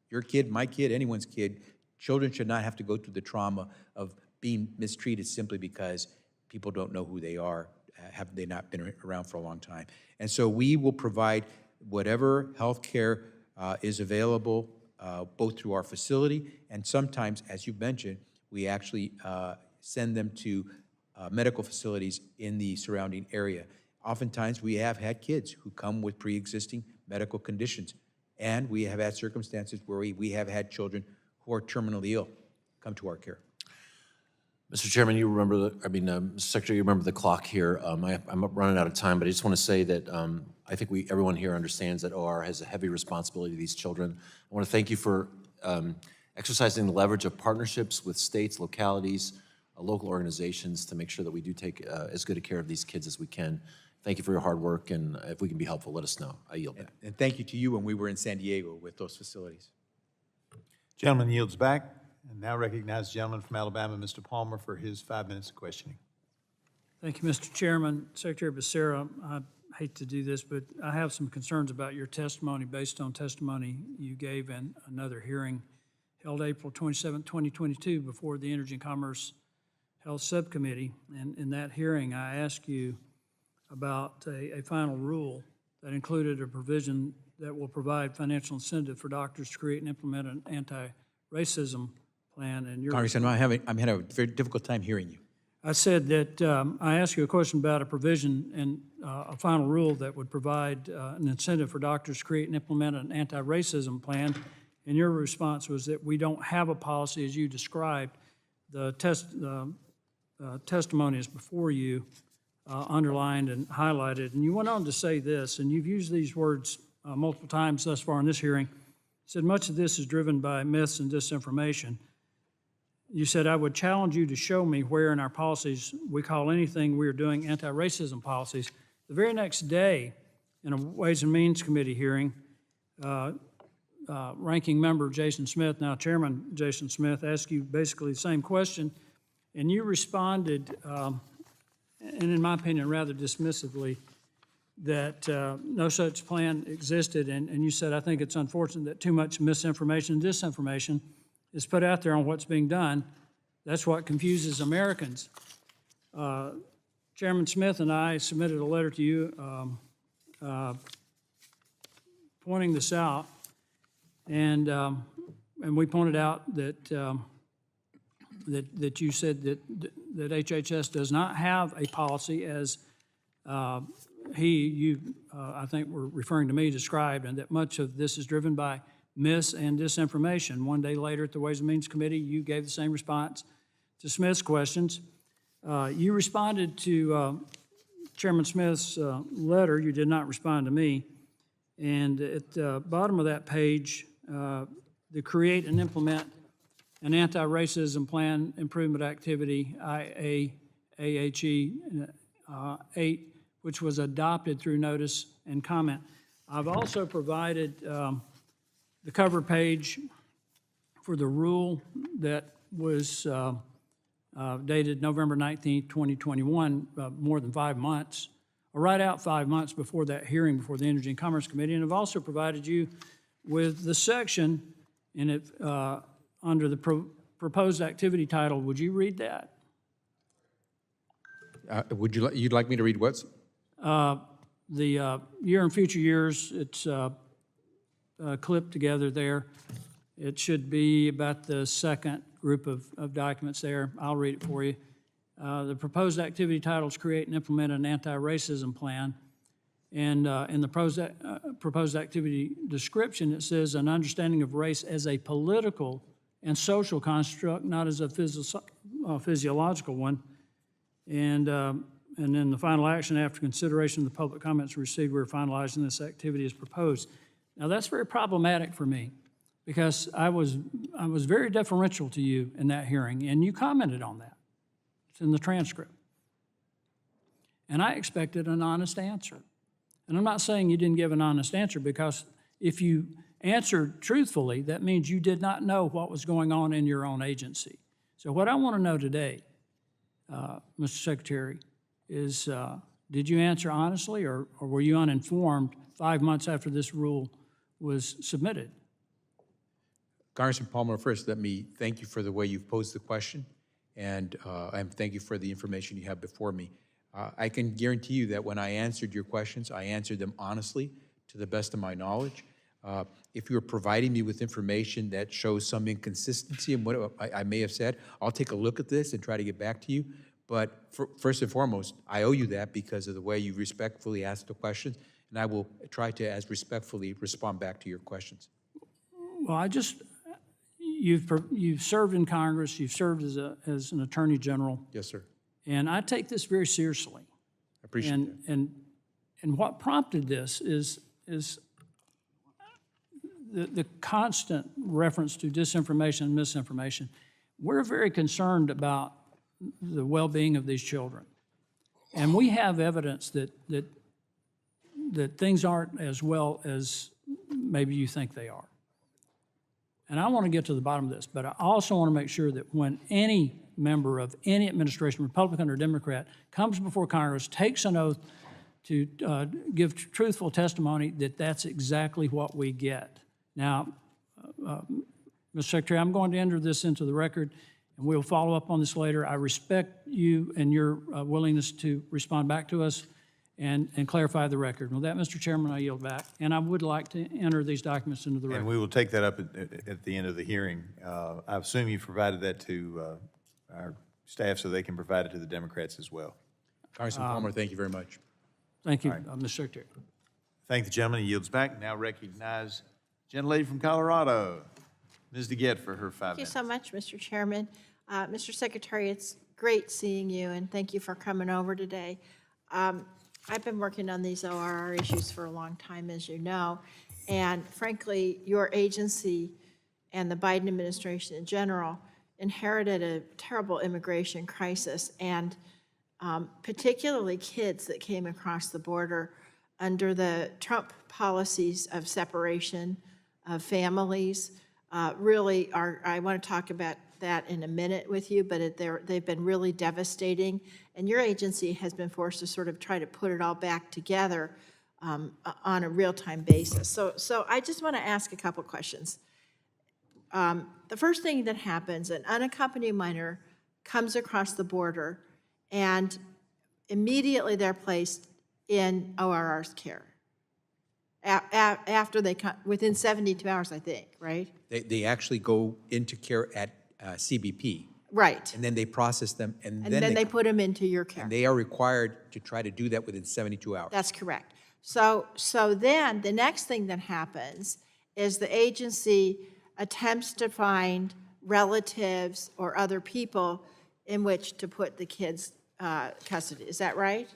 your kid, my kid, anyone's kid. Children should not have to go through the trauma of being mistreated simply because people don't know who they are, have they not been around for a long time. And so we will provide whatever health care is available, both through our facility, and sometimes, as you mentioned, we actually send them to medical facilities in the surrounding area. Oftentimes, we have had kids who come with pre-existing medical conditions, and we have had circumstances where we have had children who are terminally ill come to our care. Mr. Chairman, you remember, Mr. Secretary, you remember the clock here. I'm running out of time, but I just want to say that I think everyone here understands that OR has a heavy responsibility to these children. I want to thank you for exercising the leverage of partnerships with states, localities, local organizations to make sure that we do take as good a care of these kids as we can. Thank you for your hard work, and if we can be helpful, let us know. I yield back. And thank you to you when we were in San Diego with those facilities. Gentleman yields back, and now recognize the gentleman from Alabama, Mr. Palmer, for his 5 minutes of questioning. Thank you, Mr. Chairman. Secretary Becerra, I hate to do this, but I have some concerns about your testimony based on testimony you gave in another hearing held April 27, 2022, before the Energy and Commerce Health Subcommittee. And in that hearing, I asked you about a final rule that included a provision that will provide financial incentive for doctors to create and implement an anti-racism plan. And Congressman, I'm having a very difficult time hearing you. I said that I asked you a question about a provision in a final rule that would provide an incentive for doctors to create and implement an anti-racism plan, and your response was that we don't have a policy as you described. The testimony is before you, underlined and highlighted, and you went on to say this, and you've used these words multiple times thus far in this hearing. You said much of this is driven by myths and disinformation. You said, I would challenge you to show me where in our policies we call anything we are doing anti-racism policies. The very next day, in a Ways and Means Committee hearing, Ranking Member Jason Smith, now Chairman Jason Smith, asked you basically the same question, and you responded, and in my opinion, rather dismissively, that no such plan existed, and you said, I think it's unfortunate that too much misinformation and disinformation is put out there on what's being done. That's what confuses Americans. Chairman Smith and I submitted a letter to you pointing this out, and we pointed out that that you said that HHS does not have a policy as I think were referring to me, described, and that much of this is driven by mis and disinformation. One day later at the Ways and Means Committee, you gave the same response to Smith's questions. You responded to Chairman Smith's letter. You did not respond to me. And at the bottom of that page, the create and implement an anti-racism plan improvement activity, IAAHE 8, which was adopted through notice and comment. I've also provided the cover page for the rule that was dated November 19th, 2021, more than 5 months, or right out 5 months before that hearing before the Energy and Commerce Committee. And I've also provided you with the section in it under the proposed activity title. Would you read that? You'd like me to read what? The year and future years, it's clipped together there. It should be about the second group of documents there. I'll read it for you. The proposed activity titles create and implement an anti-racism plan. And in the proposed activity description, it says an understanding of race as a political and social construct, not as a physiological one. And then the final action after consideration of the public comments received, we're finalizing this activity as proposed. Now that's very problematic for me because I was very deferential to you in that hearing, and you commented on that. It's in the transcript. And I expected an honest answer. And I'm not saying you didn't give an honest answer, because if you answered truthfully, that means you did not know what was going on in your own agency. So what I want to know today, Mr. Secretary, is did you answer honestly, or were you uninformed 5 months after this rule was submitted? Congressman Palmer, first, let me thank you for the way you've posed the question, and thank you for the information you have before me. I can guarantee you that when I answered your questions, I answered them honestly, to the best of my knowledge. If you're providing me with information that shows some inconsistency in what I may have said, I'll take a look at this and try to get back to you. But first and foremost, I owe you that because of the way you respectfully asked the questions, and I will try to as respectfully respond back to your questions. Well, you've served in Congress, you've served as an Attorney General. Yes, sir. And I take this very seriously. I appreciate that. And what prompted this is the constant reference to disinformation and misinformation. We're very concerned about the well-being of these children. And we have evidence that things aren't as well as maybe you think they are. And I want to get to the bottom of this, but I also want to make sure that when any member of any administration, Republican or Democrat, comes before Congress, takes an oath to give truthful testimony, that that's exactly what we get. Now, Mr. Secretary, I'm going to enter this into the record, and we'll follow up on this later. I respect you and your willingness to respond back to us and clarify the record. With that, Mr. Chairman, I yield back. And I would like to enter these documents into the record. And we will take that up at the end of the hearing. I assume you provided that to our staff so they can provide it to the Democrats as well. Congressman Palmer, thank you very much. Thank you, Mr. Secretary. Thank the gentleman. He yields back. Now recognize gentlelady from Colorado, Ms. DeGette, for her 5 Thank you minutes. so much, Mr. Chairman. Mr. Secretary, it's great seeing you, and thank you for coming over today. I've been working on these ORR issues for a long time, as you know, and frankly, your agency and the Biden administration in general inherited a terrible immigration crisis, and particularly kids that came across the border under the Trump policies of separation of families really are, I want to talk about that in a minute with you, but they've been really devastating, and your agency has been forced to sort of try to put it all back together on a real-time basis. So I just want to ask a couple questions. The first thing that happens, an unaccompanied minor comes across the border, and immediately they're placed in ORR's care. After they come, within 72 hours, I think, right? They actually go into care at CBP, Right. and then they process them, And then they put them into your care. and they are required to try to do that within 72 hours. That's correct. So then the next thing that happens is the agency attempts to find relatives or other people in which to put the kids' custody. Is that right?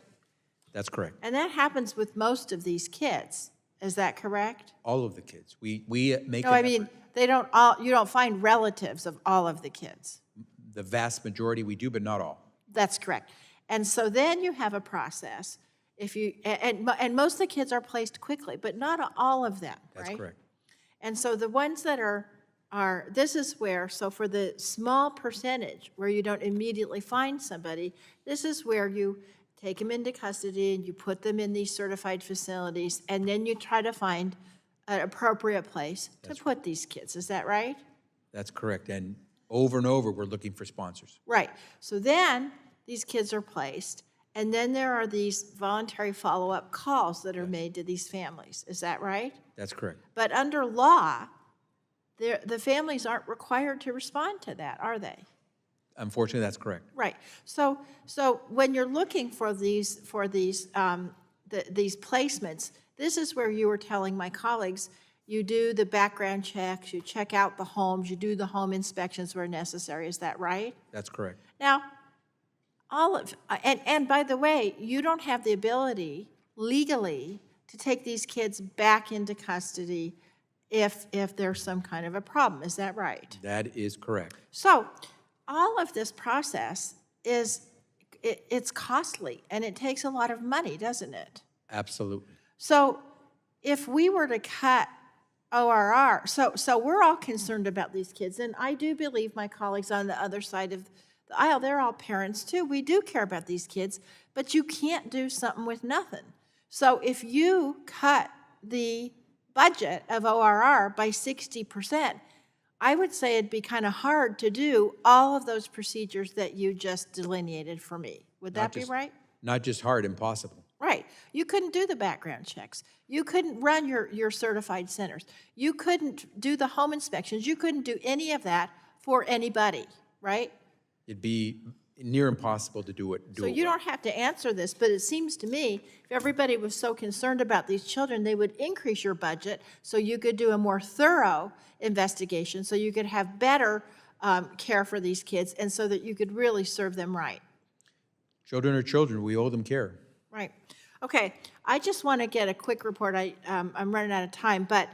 That's correct. And that happens with most of these kids. Is that correct? All of the kids. We make No, an I mean, effort. you don't find relatives of all of the kids. The vast majority we do, but not all. That's correct. And so then you have a process. If you, and most of the kids are placed quickly, but not all of them, right? That's correct. And so the ones that are, this is where, so for the small percentage where you don't immediately find somebody, this is where you take them into custody and you put them in these certified facilities, and then you try to find an appropriate place to put these kids. Is that right? That's correct. And over, we're looking for sponsors. Right. So then these kids are placed, and then there are these voluntary follow-up calls that are made to these families. Is that right? That's correct. But under law, the families aren't required to respond to that, are they? Unfortunately, that's correct. Right. So when you're looking for these placements, this is where you were telling my colleagues, you do the background checks, you check out the homes, you do the home inspections where necessary. Is that right? That's correct. Now, and by the way, you don't have the ability legally to take these kids back into custody if there's some kind of a problem. Is that right? That is correct. So all of this process it's costly, and it takes a lot of money, doesn't it? Absolutely. So if we were to cut ORR, so we're all concerned about these kids, and I do believe my colleagues on the other side of the aisle, they're all parents too. We do care about these kids, but you can't do something with nothing. So if you cut the budget of ORR by 60%, I would say it'd be kind of hard to do all of those procedures that you just delineated for me. Would that be right? Not just hard, impossible. Right. You couldn't do the background checks. You couldn't run your certified centers. You couldn't do the home inspections. You couldn't do any of that for anybody, right? It'd be near impossible to do it. So you don't have to answer this, but it seems to me if everybody was so concerned about these children, they would increase your budget so you could do a more thorough investigation, so you could have better care for these kids, and so that you could really serve them right. Children are children. We owe them care. Right. Okay. I just want to get a quick report. I'm running out of time, but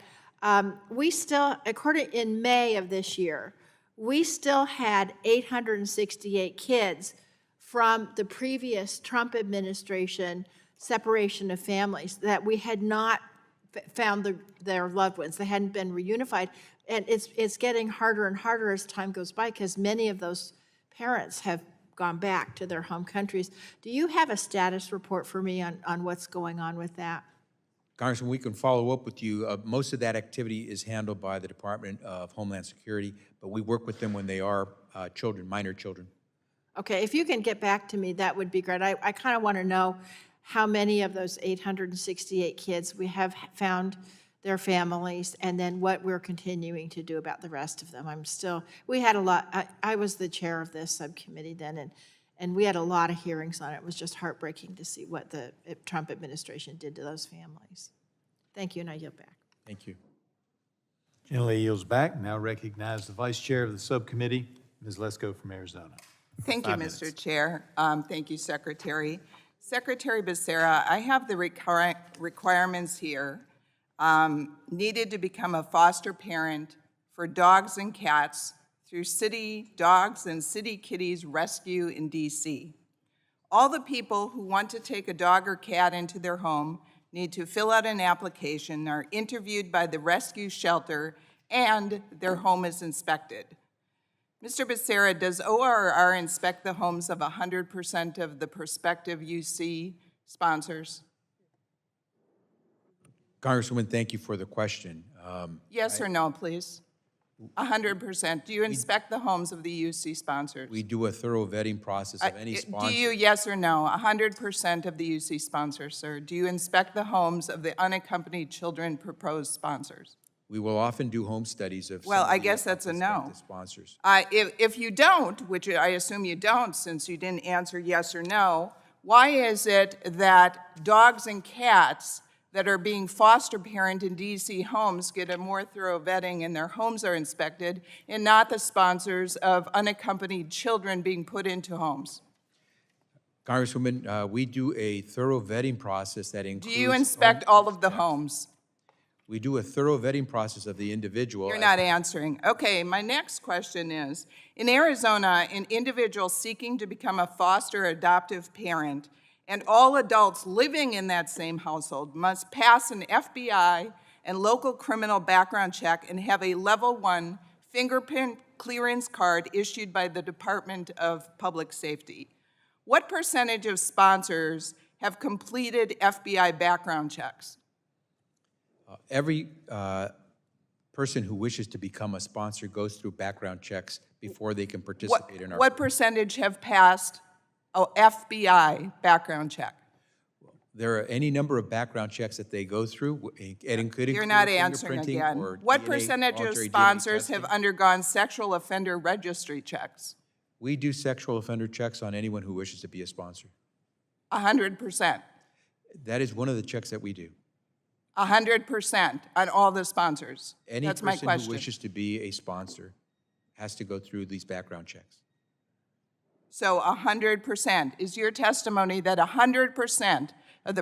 we still, according in May of this year, we still had 868 kids from the previous Trump administration separation of families that we had not found their loved ones. They hadn't been reunified. And it's getting harder and harder as time goes by because many of those parents have gone back to their home countries. Do you have a status report for me on what's going on with that? Congressman, we can follow up with you. Most of that activity is handled by the Department of Homeland Security, but we work with them when they are children, minor children. Okay, if you can get back to me, that would be great. I kind of want to know how many of those 868 kids we have found their families, and then what we're continuing to do about the rest of them. We had a lot, I was the chair of this subcommittee then, and we had a lot of hearings on it. It was just heartbreaking to see what the Trump administration did to those families. Thank you, and I yield back. Thank you. Gentlelady yields back. Now recognize the vice chair of the subcommittee, Ms. Lesko from Arizona. Thank you, 5 Mr. minutes. Chair. Thank you, Secretary. Secretary Becerra, I have the requirements here. Needed to become a foster parent for dogs and cats through City Dogs and City Kitties Rescue in DC. All the people who want to take a dog or cat into their home need to fill out an application, are interviewed by the rescue shelter, and their home is inspected. Mr. Becerra, does ORR inspect the homes of 100% of the prospective UC sponsors? Congresswoman, thank you for the question. Yes or no, please? 100%. Do you inspect the homes of the UC sponsors? We do a thorough vetting process of any sponsor. Do you, yes or no, 100% of the UC sponsors, sir? Do you inspect the homes of the unaccompanied children proposed sponsors? We will often do home studies of. Well, some of I the guess that's a no. prospective Sponsors. If you don't, which I assume you don't since you didn't answer yes or no, why is it that dogs and cats that are being foster parent in DC homes get a more thorough vetting and their homes are inspected, and not the sponsors of unaccompanied children being put into homes? Congresswoman, we do a thorough vetting process that Do includes. you inspect all of the homes? We do a thorough vetting process of the individual. You're not answering. Okay, my next question is, in Arizona, an individual seeking to become a foster adoptive parent and all adults living in that same household must pass an FBI and local criminal background check and have a level 1 fingerprint clearance card issued by the Department of Public Safety. What percentage of sponsors have completed FBI background checks? Every person who wishes to become a sponsor goes through background checks before they can participate in our. What percentage have passed an FBI background check? There are any number of background checks that they go through. It could include You're not answering fingerprinting again. or What DNA, percentage of voluntary DNA sponsors have testing. undergone sexual offender registry checks? We do sexual offender checks on anyone who wishes to be a sponsor. 100%. That is one of the checks that we do. 100% on all the sponsors? Any That's my person who question. wishes to be a sponsor has to go through these background checks. So 100%. Is your testimony that 100% of the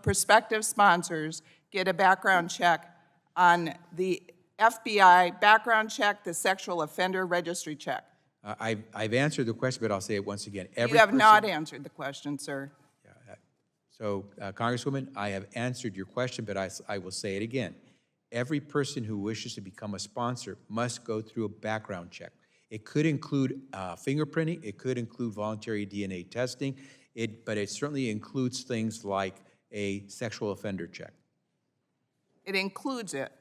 prospective sponsors get a background check on the FBI background check, the sexual offender registry check? I've answered the question, but I'll say it once again. You have not answered the question, sir. So, Congresswoman, I have answered your question, but I will say it again. Every person who wishes to become a sponsor must go through a background check. It could include fingerprinting, it could include voluntary DNA testing, but it certainly includes things like a sexual offender check. It includes it.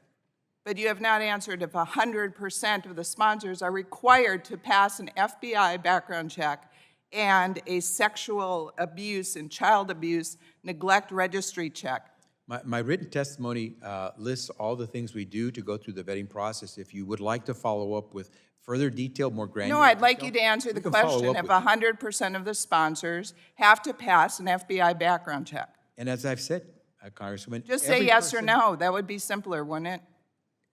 But you have not answered if 100% of the sponsors are required to pass an FBI background check and a sexual abuse and child abuse neglect registry check. My written testimony lists all the things we do to go through the vetting process. If you would like to follow up with further detail, more granular. No, I'd like detail, you to answer we the can follow question up if with you. 100% of the sponsors have to pass an FBI background check. And as I've said, Congresswoman. Just say every yes or person- no. That would be simpler, wouldn't it?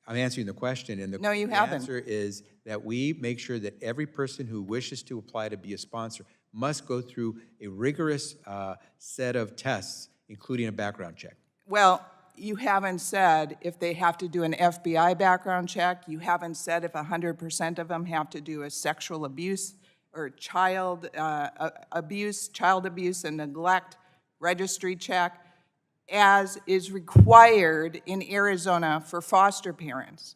I'm answering the question, and No, you the haven't. answer is that we make sure that every person who wishes to apply to be a sponsor must go through a rigorous set of tests, including a background check. Well, you haven't said if they have to do an FBI background check. You haven't said if 100% of them have to do a sexual abuse or child abuse and neglect registry check, as is required in Arizona for foster parents.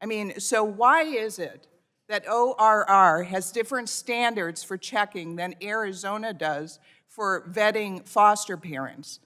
I mean, so why is it that ORR has different standards for checking than Arizona does for vetting foster parents?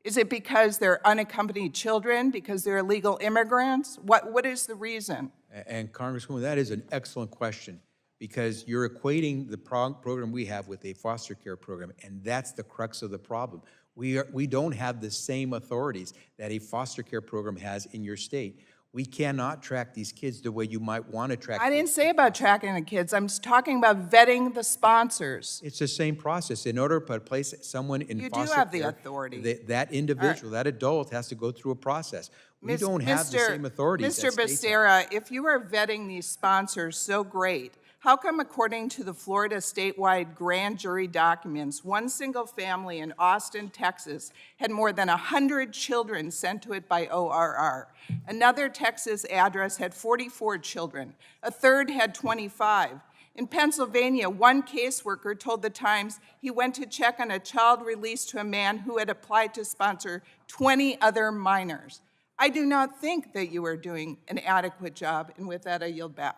Is it because they're unaccompanied children, because they're illegal immigrants? What is the reason? And Congresswoman, that is an excellent question, because you're equating the program we have with a foster care program, and that's the crux of the problem. We don't have the same authorities that a foster care program has in your state. We cannot track these kids the way you might want to track. I didn't say about tracking the kids. I'm just talking about vetting the sponsors. It's the same process. In order to place someone in You do foster have the care, authority. that individual, that adult has to go through a process. We don't have the same authorities Mr. that states have. Becerra, if you are vetting these sponsors so great, how come according to the Florida statewide grand jury documents, one single family in Austin, Texas, had more than 100 children sent to it by ORR? Another Texas address had 44 children. A third had 25. In Pennsylvania, one caseworker told the Times he went to check on a child released to a man who had applied to sponsor 20 other minors. I do not think that you are doing an adequate job, and with that, I yield back.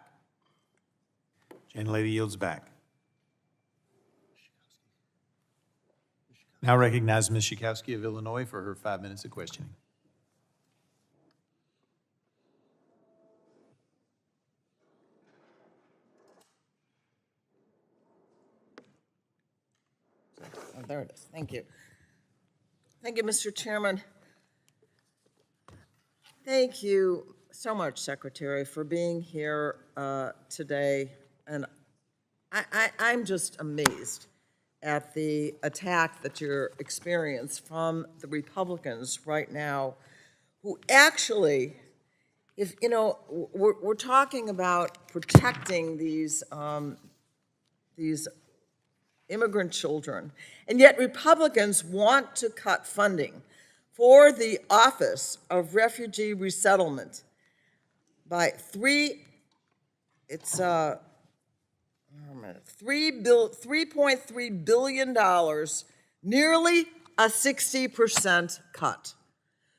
Gentlelady yields back. Now recognize Ms. Schakowsky of Illinois for her 5 minutes of questioning. Oh, there it is. Thank you. Thank you, Mr. Chairman. Thank you so much, Secretary, for being here today. And I'm just amazed at the attack that you're experiencing from the Republicans right now, who actually, if you know, we're talking about protecting these immigrant children, and yet Republicans want to cut funding for the Office of Refugee Resettlement by $3.3 billion, nearly a 60% cut.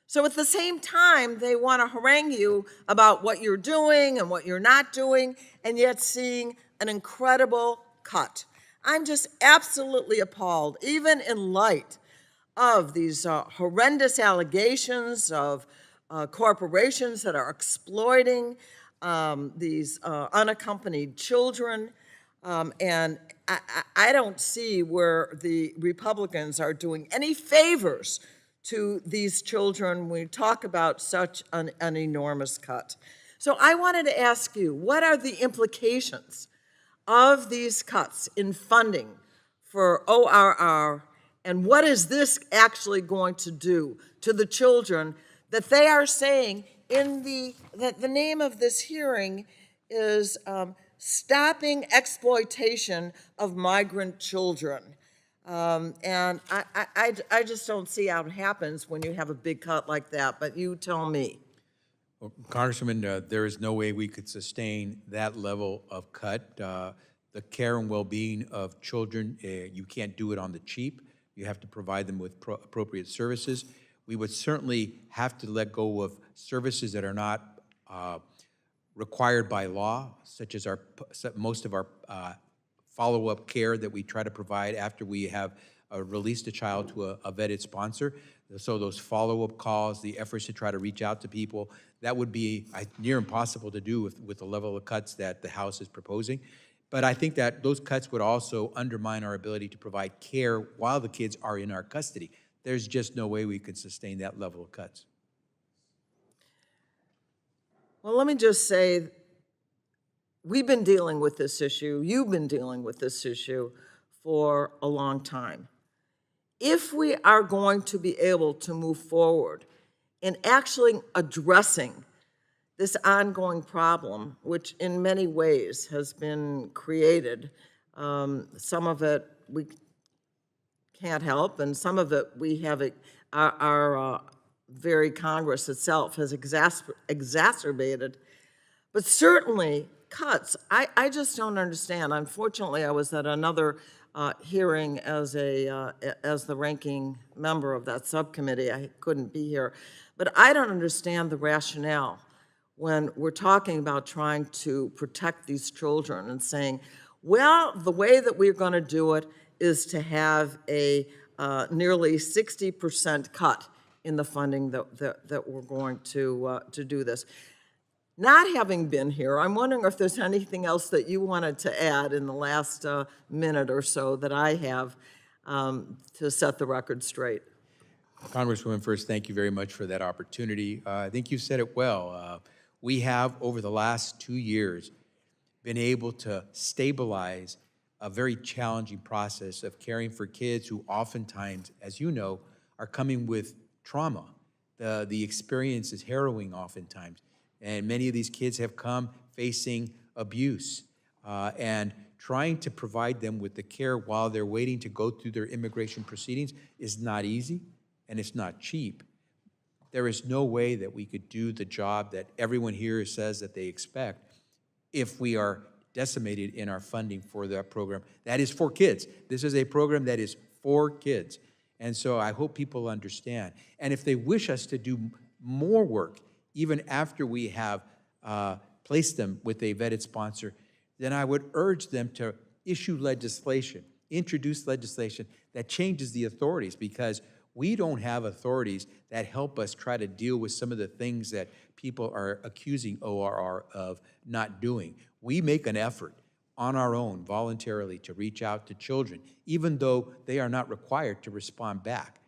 So at the same time, they want to harangue you about what you're doing and what you're not doing, and yet seeing an incredible cut. I'm just absolutely appalled, even in light of these horrendous allegations of corporations that are exploiting these unaccompanied children. And I don't see where the Republicans are doing any favors to these children when we talk about such an enormous cut. So I wanted to ask you, what are the implications of these cuts in funding for ORR, and what is this actually going to do to the children that they are saying that the name of this hearing is Stopping Exploitation of Migrant Children. And I just don't see how it happens when you have a big cut like that, but you tell me. Well, Congressman, there is no way we could sustain that level of cut. The care and well-being of children, you can't do it on the cheap. You have to provide them with appropriate services. We would certainly have to let go of services that are not required by law, such as most of our follow-up care that we try to provide after we have released a child to a vetted sponsor. So those follow-up calls, the efforts to try to reach out to people, that would be near impossible to do with the level of cuts that the House is proposing. But I think that those cuts would also undermine our ability to provide care while the kids are in our custody. There's just no way we could sustain that level of cuts. Well, let me just say, we've been dealing with this issue, you've been dealing with this issue for a long time. If we are going to be able to move forward in actually addressing this ongoing problem, which in many ways has been created, some of it we can't help, and some of it we have our very Congress itself has exacerbated. But certainly cuts, I just don't understand. Unfortunately, I was at another hearing as the ranking member of that subcommittee. I couldn't be here. But I don't understand the rationale when we're talking about trying to protect these children and saying, well, the way that we're going to do it is to have a nearly 60% cut in the funding that we're going to do this. Not having been here, I'm wondering if there's anything else that you wanted to add in the last minute or so that I have to set the record straight. Congresswoman, first, thank you very much for that opportunity. I think you said it well. We have, over the last 2 years, been able to stabilize a very challenging process of caring for kids who oftentimes, as you know, are coming with trauma. The experience is harrowing oftentimes, and many of these kids have come facing abuse, and trying to provide them with the care while they're waiting to go through their immigration proceedings is not easy, and it's not cheap. There is no way that we could do the job that everyone here says that they expect if we are decimated in our funding for that program. That is for kids. This is a program that is for kids. And so I hope people understand. And if they wish us to do more work, even after we have placed them with a vetted sponsor, then I would urge them to issue legislation, introduce legislation that changes the authorities, because we don't have authorities that help us try to deal with some of the things that people are accusing ORR of not doing. We make an effort on our own voluntarily to reach out to children, even though they are not required to respond back.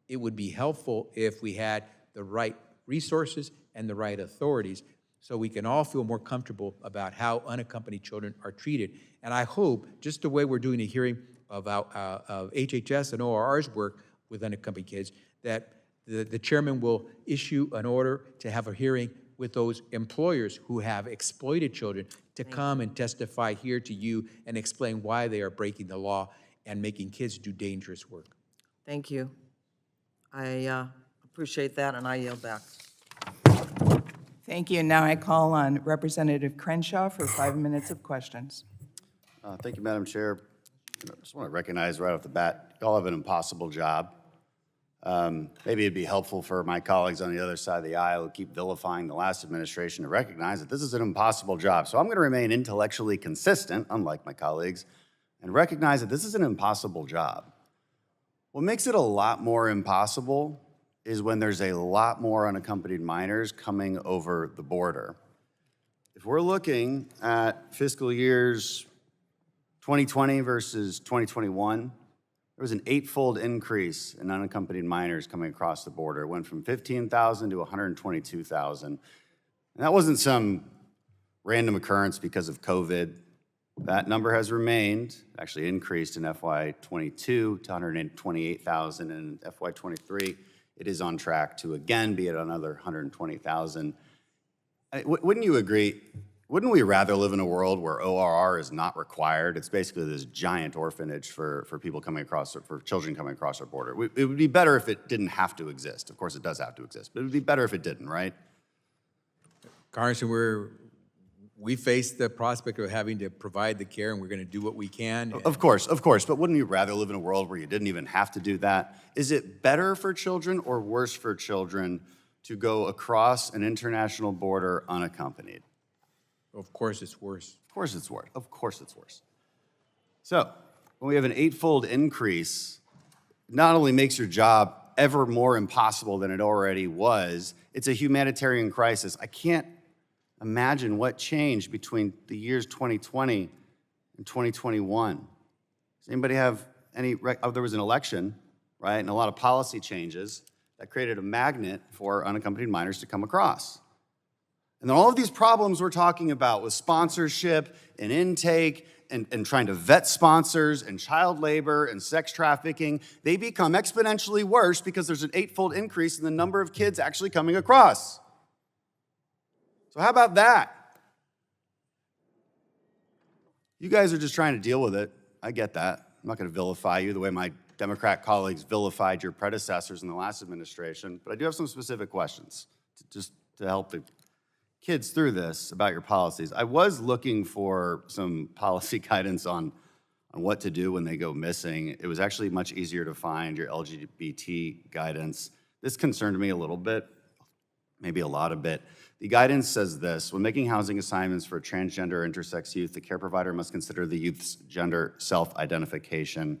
It would be helpful if we had the right resources and the right authorities so we can all feel more comfortable about how unaccompanied children are treated. And I hope, just the way we're doing a hearing of HHS and ORR's work with unaccompanied kids, that the chairman will issue an order to have a hearing with those employers who have exploited children to come and testify here to you and explain why they are breaking the law and making kids do dangerous work. Thank you. I appreciate that, and I yield back. Thank you. Now I call on Representative Crenshaw for 5 minutes of questions. Thank you, Madam Chair. I just want to recognize right off the bat, y'all have an impossible job. Maybe it'd be helpful for my colleagues on the other side of the aisle who keep vilifying the last administration to recognize that this is an impossible job. So I'm going to remain intellectually consistent, unlike my colleagues, and recognize that this is an impossible job. What makes it a lot more impossible is when there's a lot more unaccompanied minors coming over the border. If we're looking at fiscal years 2020 versus 2021, there was an 8-fold increase in unaccompanied minors coming across the border. It went from 15,000 to 122,000. And that wasn't some random occurrence because of COVID. That number has remained, actually increased in FY22 to 128,000, and in FY23, it is on track to again be at another 120,000. Wouldn't you agree? Wouldn't we rather live in a world where ORR is not required? It's basically this giant orphanage for people coming across, for children coming across our border. It would be better if it didn't have to exist. Of course, it does have to exist, but it would be better if it didn't, right? Congressman, we face the prospect of having to provide the care, and we're going to do what we can. Of course, but wouldn't you rather live in a world where you didn't even have to do that? Is it better for children or worse for children to go across an international border unaccompanied? Of course it's worse. Of course it's worse. Of course it's worse. So when we have an 8-fold increase, it not only makes your job ever more impossible than it already was, it's a humanitarian crisis. I can't imagine what changed between the years 2020 and 2021. Does anybody have any, there was an election, right, and a lot of policy changes that created a magnet for unaccompanied minors to come across. And then all of these problems we're talking about with sponsorship and intake and trying to vet sponsors and child labor and sex trafficking, they become exponentially worse because there's an 8-fold increase in the number of kids actually coming across. So how about that? You guys are just trying to deal with it. I get that. I'm not going to vilify you the way my Democrat colleagues vilified your predecessors in the last administration, but I do have some specific questions just to help the kids through this about your policies. I was looking for some policy guidance on what to do when they go missing. It was actually much easier to find your LGBT guidance. This concerned me a little bit, maybe a lot a bit. The guidance says this: when making housing assignments for transgender or intersex youth, the care provider must consider the youth's gender self-identification.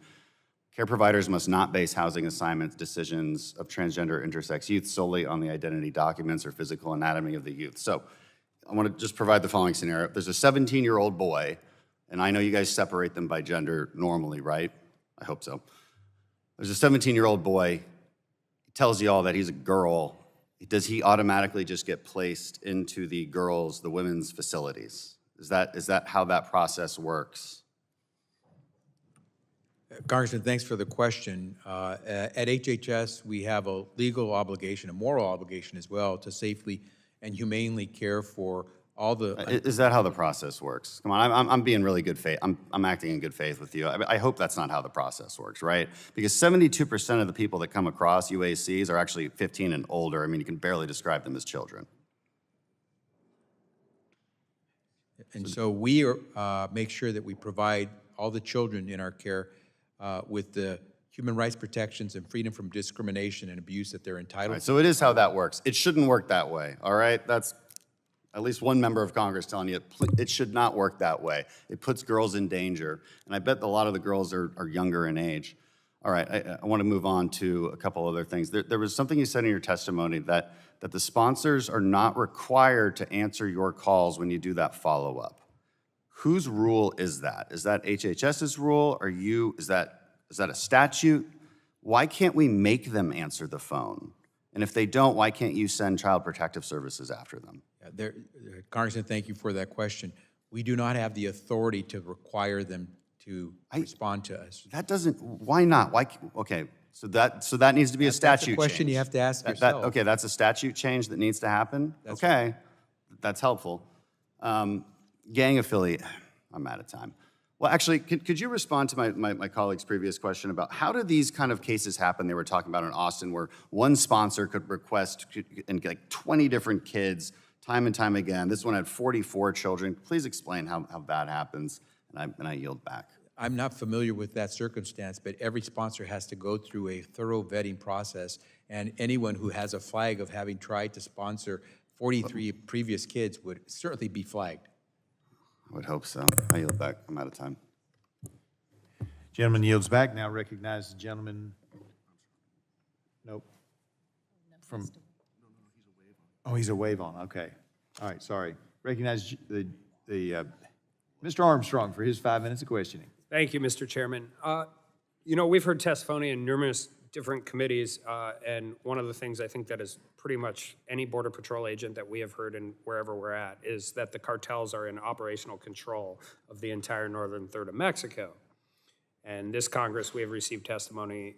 Care providers must not base housing assignment decisions of transgender or intersex youth solely on the identity documents or physical anatomy of the youth. So I want to just provide the following scenario. There's a 17-year-old boy, and I know you guys separate them by gender normally, right? I hope so. There's a 17-year-old boy tells you all that he's a girl, does he automatically just get placed into the women's facilities? Is that how that process works? Congressman, thanks for the question. At HHS, we have a legal obligation, a moral obligation as well, to safely and humanely care for all the... Is that how the process works? Come on, I'm being really good faith. I'm acting in good faith with you. I hope that's not how the process works, right? Because 72% of the people that come across UACs are actually 15 and older. I mean, you can barely describe them as children. And so we make sure that we provide all the children in our care with the human rights protections and freedom from discrimination and abuse that they're entitled to. Right, so it is how that works. It shouldn't work that way, all right? That's at least one member of Congress telling you it should not work that way. It puts girls in danger, and I bet a lot of the girls are younger in age. All right, I want to move on to a couple other things. There was something you said in your testimony that the sponsors are not required to answer your calls when you do that follow-up. Whose rule is that? Is that HHS's rule? Is that a statute? Why can't we make them answer the phone? And if they don't, why can't you send Child Protective Services after them? Congressman, thank you for that question. We do not have the authority to require them to respond to us. That doesn't, why not? Why, okay, so that needs to be a statute change. That's a question you have to ask yourself. Okay, that's a statute change that needs to happen? Okay, that's helpful. Gang affiliate, I'm out of time. Well, actually, could you respond to my colleague's previous question about how do these kind of cases happen? They were talking about in Austin where one sponsor could request and like 20 different kids time and time again. This one had 44 children. Please explain how that happens, and I yield back. I'm not familiar with that circumstance, but every sponsor has to go through a thorough vetting process, and anyone who has a flag of having tried to sponsor 43 previous kids would certainly be flagged. I would hope so. I yield back. I'm out of time. Gentleman yields back. Now recognize the gentleman. Nope. From. Oh, he's a wave on. Okay. All right. Sorry. Recognize Mr. Armstrong for his 5 minutes of questioning. Thank you, Mr. Chairman. You know, we've heard testimony in numerous different committees, and one of the things I think that is pretty much any Border Patrol agent that we have heard and wherever we're at is that the cartels are in operational control of the entire northern third of Mexico. And this Congress, we have received testimony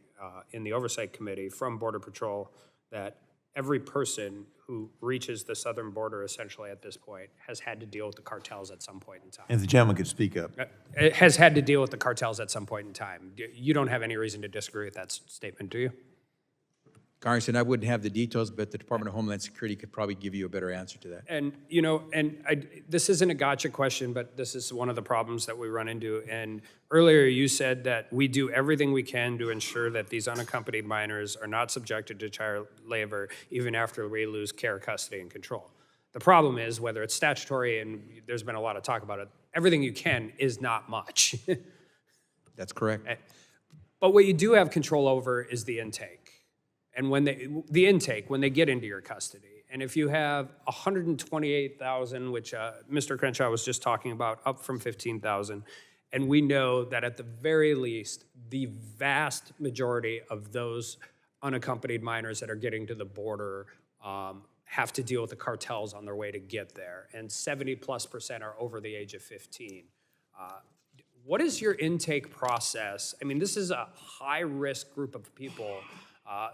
in the Oversight Committee from Border Patrol that every person who reaches the southern border essentially at this point has had to deal with the cartels at some point in time. If the gentleman could speak up. It has had to deal with the cartels at some point in time. You don't have any reason to disagree with that statement, do you? Congressman, I wouldn't have the details, but the Department of Homeland Security could probably give you a better answer to that. And, you know, this isn't a gotcha question, but this is one of the problems that we run into. And earlier you said that we do everything we can to ensure that these unaccompanied minors are not subjected to child labor even after we lose care, custody, and control. The problem is, whether it's statutory, and there's been a lot of talk about it, everything you can is not much. That's correct. But what you do have control over is the intake. And when they get into your custody. And if you have 128,000, which Mr. Crenshaw was just talking about, up from 15,000, and we know that at the very least, the vast majority of those unaccompanied minors that are getting to the border have to deal with the cartels on their way to get there. And 70+% are over the age of 15. What is your intake process? I mean, this is a high-risk group of people.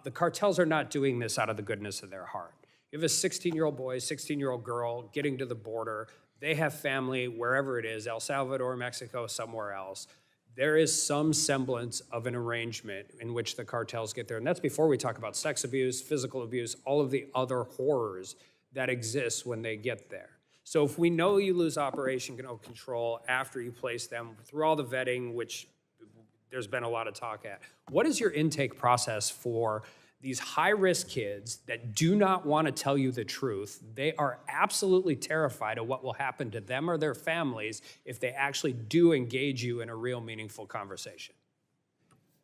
The cartels are not doing this out of the goodness of their heart. You have a 16-year-old boy, 16-year-old girl getting to the border. They have family wherever it is, El Salvador, Mexico, somewhere else. There is some semblance of an arrangement in which the cartels get there. And that's before we talk about sex abuse, physical abuse, all of the other horrors that exist when they get there. So if we know you lose operational control after you place them, through all the vetting, which there's been a lot of talk at. What is your intake process for these high-risk kids that do not want to tell you the truth? They are absolutely terrified of what will happen to them or their families if they actually do engage you in a real meaningful conversation.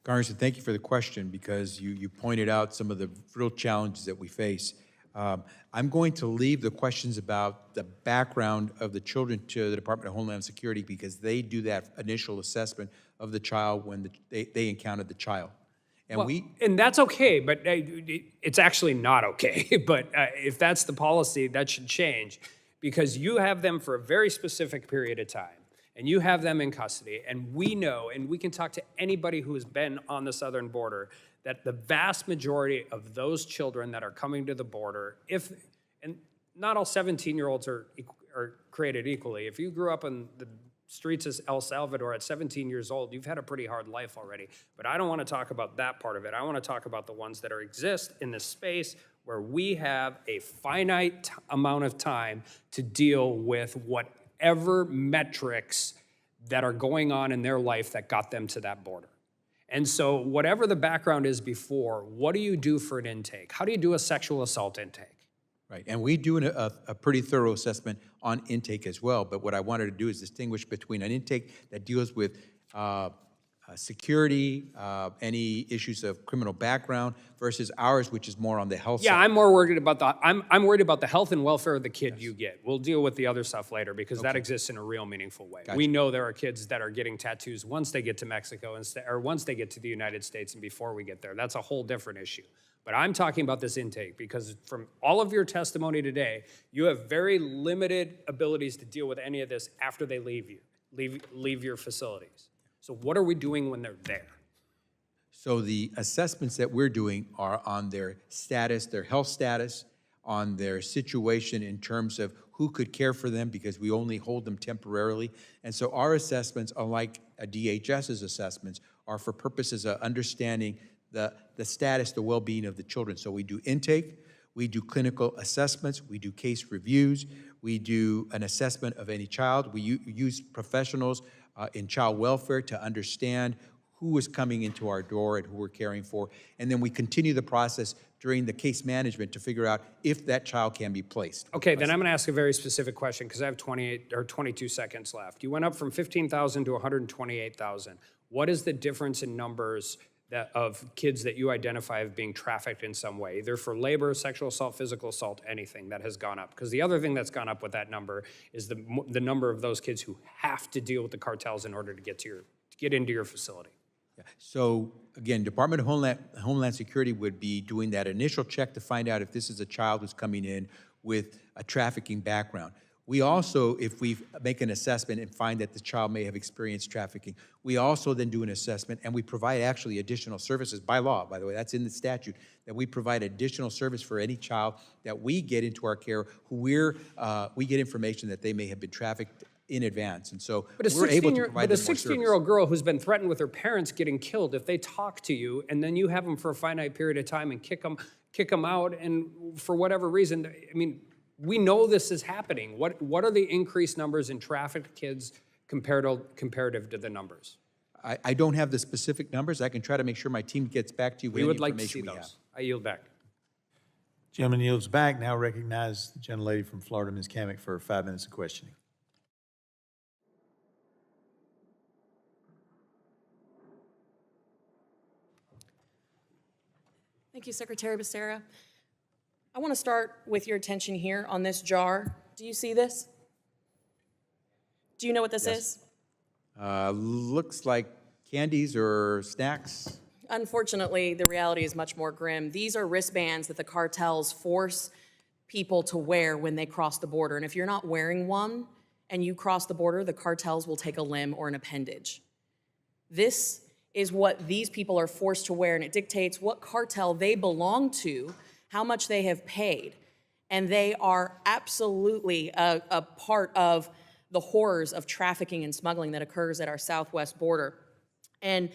Congressman, thank you for the question because you pointed out some of the real challenges that we face. I'm going to leave the questions about the background of the children to the Department of Homeland Security because they do that initial assessment of the child when they encounter the child. And And that's okay, but it's actually not okay. But if that's the policy, that should change, because you have them for a very specific period of time, and you have them in custody, and we know, and we can talk to anybody who has been on the southern border, that the vast majority of those children that are coming to the border, and not all 17-year-olds are created equally. If you grew up in the streets of El Salvador at 17 years old, you've had a pretty hard life already. But I don't want to talk about that part of it. I want to talk about the ones that exist in this space where we have a finite amount of time to deal with whatever metrics that are going on in their life that got them to that border. And so whatever the background is before, what do you do for an intake? How do you do a sexual assault intake? Right, and we do a pretty thorough assessment on intake as well, but what I wanted to do is distinguish between an intake that deals with security, any issues of criminal background, versus ours, which is more on the health side. Yeah, I'm more worried about I'm worried about the health and welfare of the kid you get. We'll deal with the other stuff later, because that exists in a real meaningful way. Gotcha. We know there are kids that are getting tattoos once they get to Mexico, or once they get to the United States and before we get there. That's a whole different issue. But I'm talking about this intake because from all of your testimony today, you have very limited abilities to deal with any of this after they leave your facilities. So what are we doing when they're there? So the assessments that we're doing are on their status, their health status, on their situation in terms of who could care for them, because we only hold them temporarily. And so our assessments, unlike a DHS's assessments, are for purposes of understanding the status, the well-being of the children. So we do intake, we do clinical assessments, we do case reviews, we do an assessment of any child. We use professionals in child welfare to understand who is coming into our door and who we're caring for. And then we continue the process during the case management to figure out if that child can be placed. Okay, then I'm going to ask a very specific question because I have 22 seconds left. You went up from 15,000 to 128,000. What is the difference in numbers of kids that you identify as being trafficked in some way, either for labor, sexual assault, physical assault, anything that has gone up? Because the other thing that's gone up with that number is the number of those kids who have to deal with the cartels in order to get into your facility. Yeah. So again, Department of Homeland Security would be doing that initial check to find out if this is a child who's coming in with a trafficking background. We also, if we make an assessment and find that the child may have experienced trafficking, we also then do an assessment, and we provide actually additional services by law, by the way, that's in the statute, that we provide additional service for any child that we get into our care who we get information that they may have been trafficked in advance. And so we're able to provide them more service. But a 16-year-old girl who's been threatened with her parents getting killed, if they talk to you and then you have them for a finite period of time and kick them out, and for whatever reason, I mean, we know this is happening. What are the increased numbers in trafficked kids comparative to the numbers? I don't have the specific numbers. I can try to make sure my team gets back to you with We any would like to see information we have. those. I yield back. Gentleman yields back. Now recognize the gentlelady from Florida, Ms. Kamick, for 5 minutes of questioning. Thank you, Secretary Becerra. I want to start with your attention here on this jar. Do you see this? Do you know what this is? Looks like candies or snacks. Unfortunately, the reality is much more grim. These are wristbands that the cartels force people to wear when they cross the border. And if you're not wearing one and you cross the border, the cartels will take a limb or an appendage. This is what these people are forced to wear, and it dictates what cartel they belong to, how much they have paid. And they are absolutely a part of the horrors of trafficking and smuggling that occurs at our southwest border. And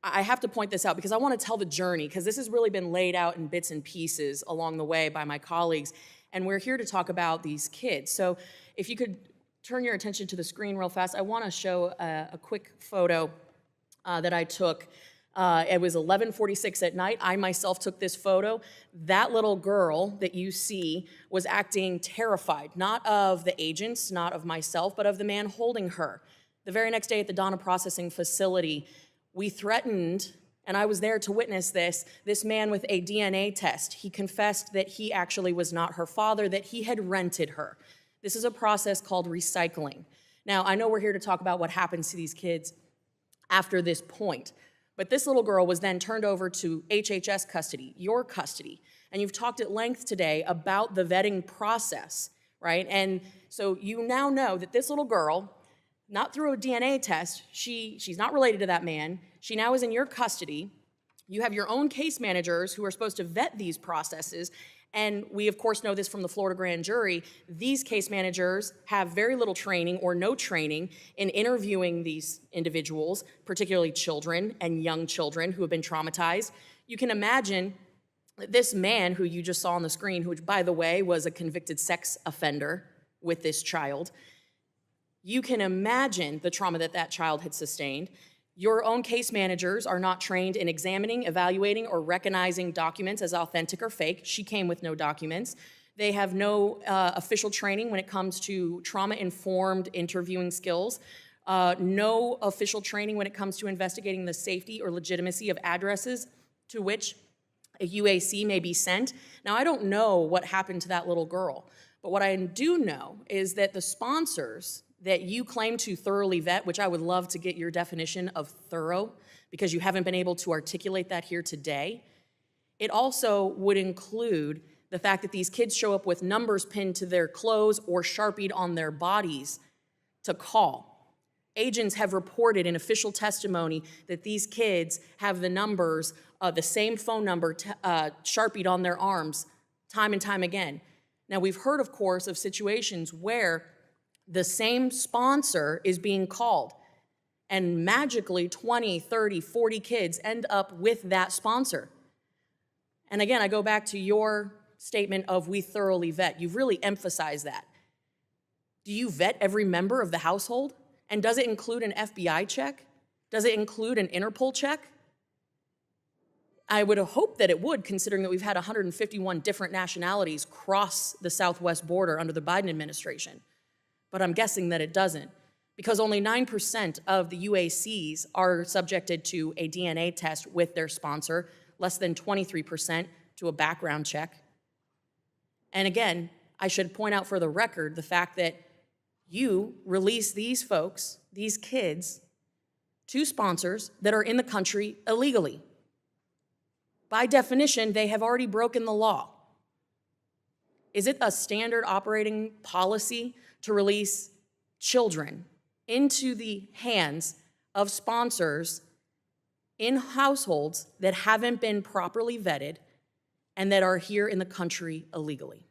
I have to point this out because I want to tell the journey, because this has really been laid out in bits and pieces along the way by my colleagues, and we're here to talk about these kids. So if you could turn your attention to the screen real fast, I want to show a quick photo that I took. It was 11:46 at night. I myself took this photo. That little girl that you see was acting terrified, not of the agents, not of myself, but of the man holding her. The very next day at the Donna Processing Facility, we threatened, and I was there to witness this man with a DNA test. He confessed that he actually was not her father, that he had rented her. This is a process called recycling. Now, I know we're here to talk about what happens to these kids after this point, But this little girl was then turned over to HHS custody, your custody. And you've talked at length today about the vetting process, right? And so you now know that this little girl, not through a DNA test, she's not related to that man. She now is in your custody. You have your own case managers who are supposed to vet these processes. And we, of course, know this from the Florida grand jury. These case managers have very little training or no training in interviewing these individuals, particularly children and young children who have been traumatized. You can imagine that this man who you just saw on the screen, who, by the way, was a convicted sex offender with this child, you can imagine the trauma that that child had sustained. Your own case managers are not trained in examining, evaluating, or recognizing documents as authentic or fake. She came with no documents. They have no official training when it comes to trauma-informed interviewing skills, no official training when it comes to investigating the safety or legitimacy of addresses to which a UAC may be sent. Now, I don't know what happened to that little girl, but what I do know is that the sponsors that you claim to thoroughly vet, which I would love to get your definition of thorough, because you haven't been able to articulate that here today. It also would include the fact that these kids show up with numbers pinned to their clothes or Sharpied on their bodies to call. Agents have reported in official testimony that these kids have the numbers, the same phone number Sharpied on their arms time and time again. Now, we've heard, of course, of situations where the same sponsor is being called, and magically 20, 30, 40 kids end up with that sponsor. And again, I go back to your statement of we thoroughly vet. You've really emphasized that. Do you vet every member of the household? And does it include an FBI check? Does it include an Interpol check? I would hope that it would, considering that we've had 151 different nationalities cross the southwest border under the Biden administration. But I'm guessing that it doesn't, because only 9% of the UACs are subjected to a DNA test with their sponsor, less than 23% to a background check. And again, I should point out for the record the fact that you release these folks, these kids, to sponsors that are in the country illegally. By definition, they have already broken the law. Is it a standard operating policy to release children into the hands of sponsors in households that haven't been properly vetted and that are here in the country illegally?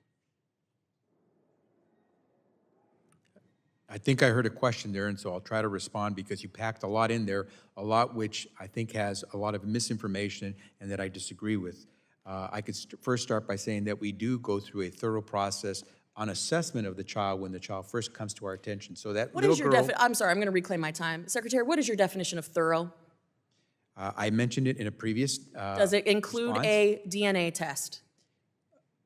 I think I heard a question there, and so I'll try to respond because you packed a lot in there, a lot which I think has a lot of misinformation and that I disagree with. I could first start by saying that we do go through a thorough process on assessment of the child when the child first comes to our attention. So that little girl, I'm sorry, I'm going to reclaim my time. Secretary, what is your definition of thorough? I mentioned it in a previous Does it include response. a DNA test?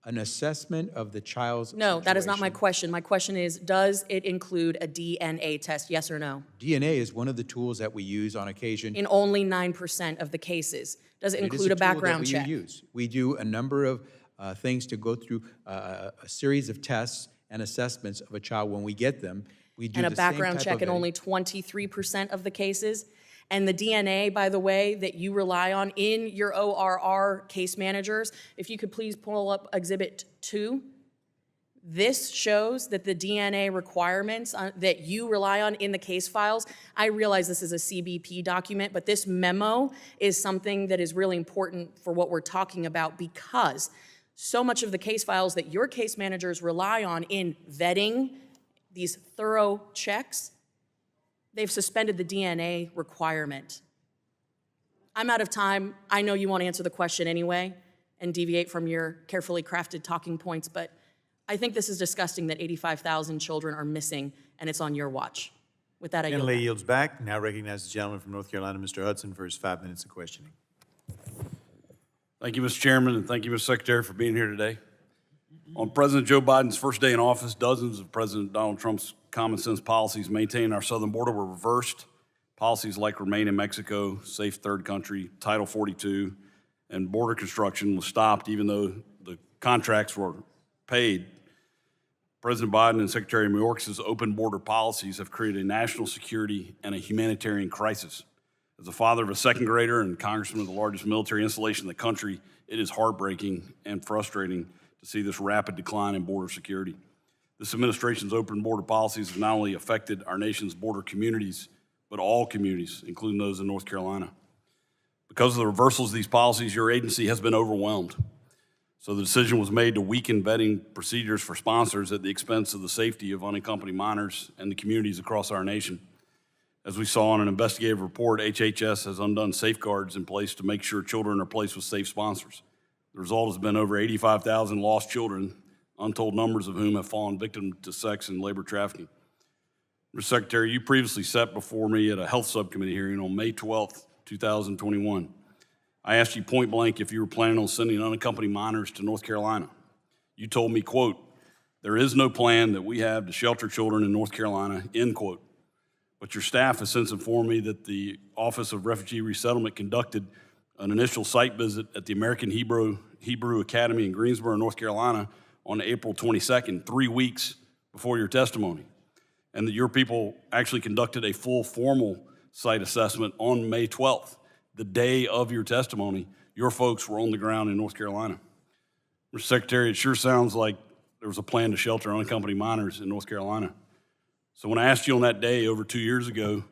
An assessment of the child's No, that is not my situation. question. My question is, does it include a DNA test, yes or no? DNA is one of the tools that we use on occasion. In only 9% of the cases. Does it It is include a tool that background we check? use. We do a number of things to go through a series of tests and assessments of a child when we get them. We do And a the same background type check of in vetting. only 23% of the cases? And the DNA, by the way, that you rely on in your ORR case managers, if you could please pull up Exhibit 2. This shows that the DNA requirements that you rely on in the case files, I realize this is a CBP document, but this memo is something that is really important for what we're talking about, because so much of the case files that your case managers rely on in vetting these thorough checks, they've suspended the DNA requirement. I'm out of time. I know you want to answer the question anyway and deviate from your carefully crafted talking points, but I think this is disgusting that 85,000 children are missing, and it's on your watch. With that, I yield Lee back. yields back. Now recognize the gentleman from North Carolina, Mr. Hudson, for his 5 minutes of questioning. Thank you, Mr. Chairman, and thank you, Mr. Secretary, for being here today. On President Joe Biden's first day in office, dozens of President Donald Trump's common sense policies maintaining our southern border were reversed. Policies like Remain in Mexico, Safe Third Country, Title 42, and border construction was stopped even though the contracts were paid. President Biden and Secretary Mayorkas' open border policies have created a national security and a humanitarian crisis. As a father of a second grader and congressman of the largest military installation in the country, it is heartbreaking and frustrating to see this rapid decline in border security. This administration's open border policies have not only affected our nation's border communities, but all communities, including those in North Carolina. Because of the reversals of these policies, your agency has been overwhelmed. So the decision was made to weaken vetting procedures for sponsors at the expense of the safety of unaccompanied minors and the communities across our nation. As we saw in an investigative report, HHS has undone safeguards in place to make sure children are placed with safe sponsors. The result has been over 85,000 lost children, untold numbers of whom have fallen victim to sex and labor trafficking. Mr. Secretary, you previously sat before me at a health subcommittee hearing on May 12th, 2021. I asked you point blank if you were planning on sending unaccompanied minors to North Carolina. You told me, quote, "There is no plan that we have to shelter children in North Carolina," end quote. But your staff has since informed me that the Office of Refugee Resettlement conducted an initial site visit at the American Hebrew Academy in Greensboro, North Carolina on April 22nd, 3 weeks before your testimony, and that your people actually conducted a full formal site assessment on May 12th, the day of your testimony. Your folks were on the ground in North Carolina. Mr. Secretary, it sure sounds like there was a plan to shelter unaccompanied minors in North Carolina. So when I asked you on that day over 2 years ago,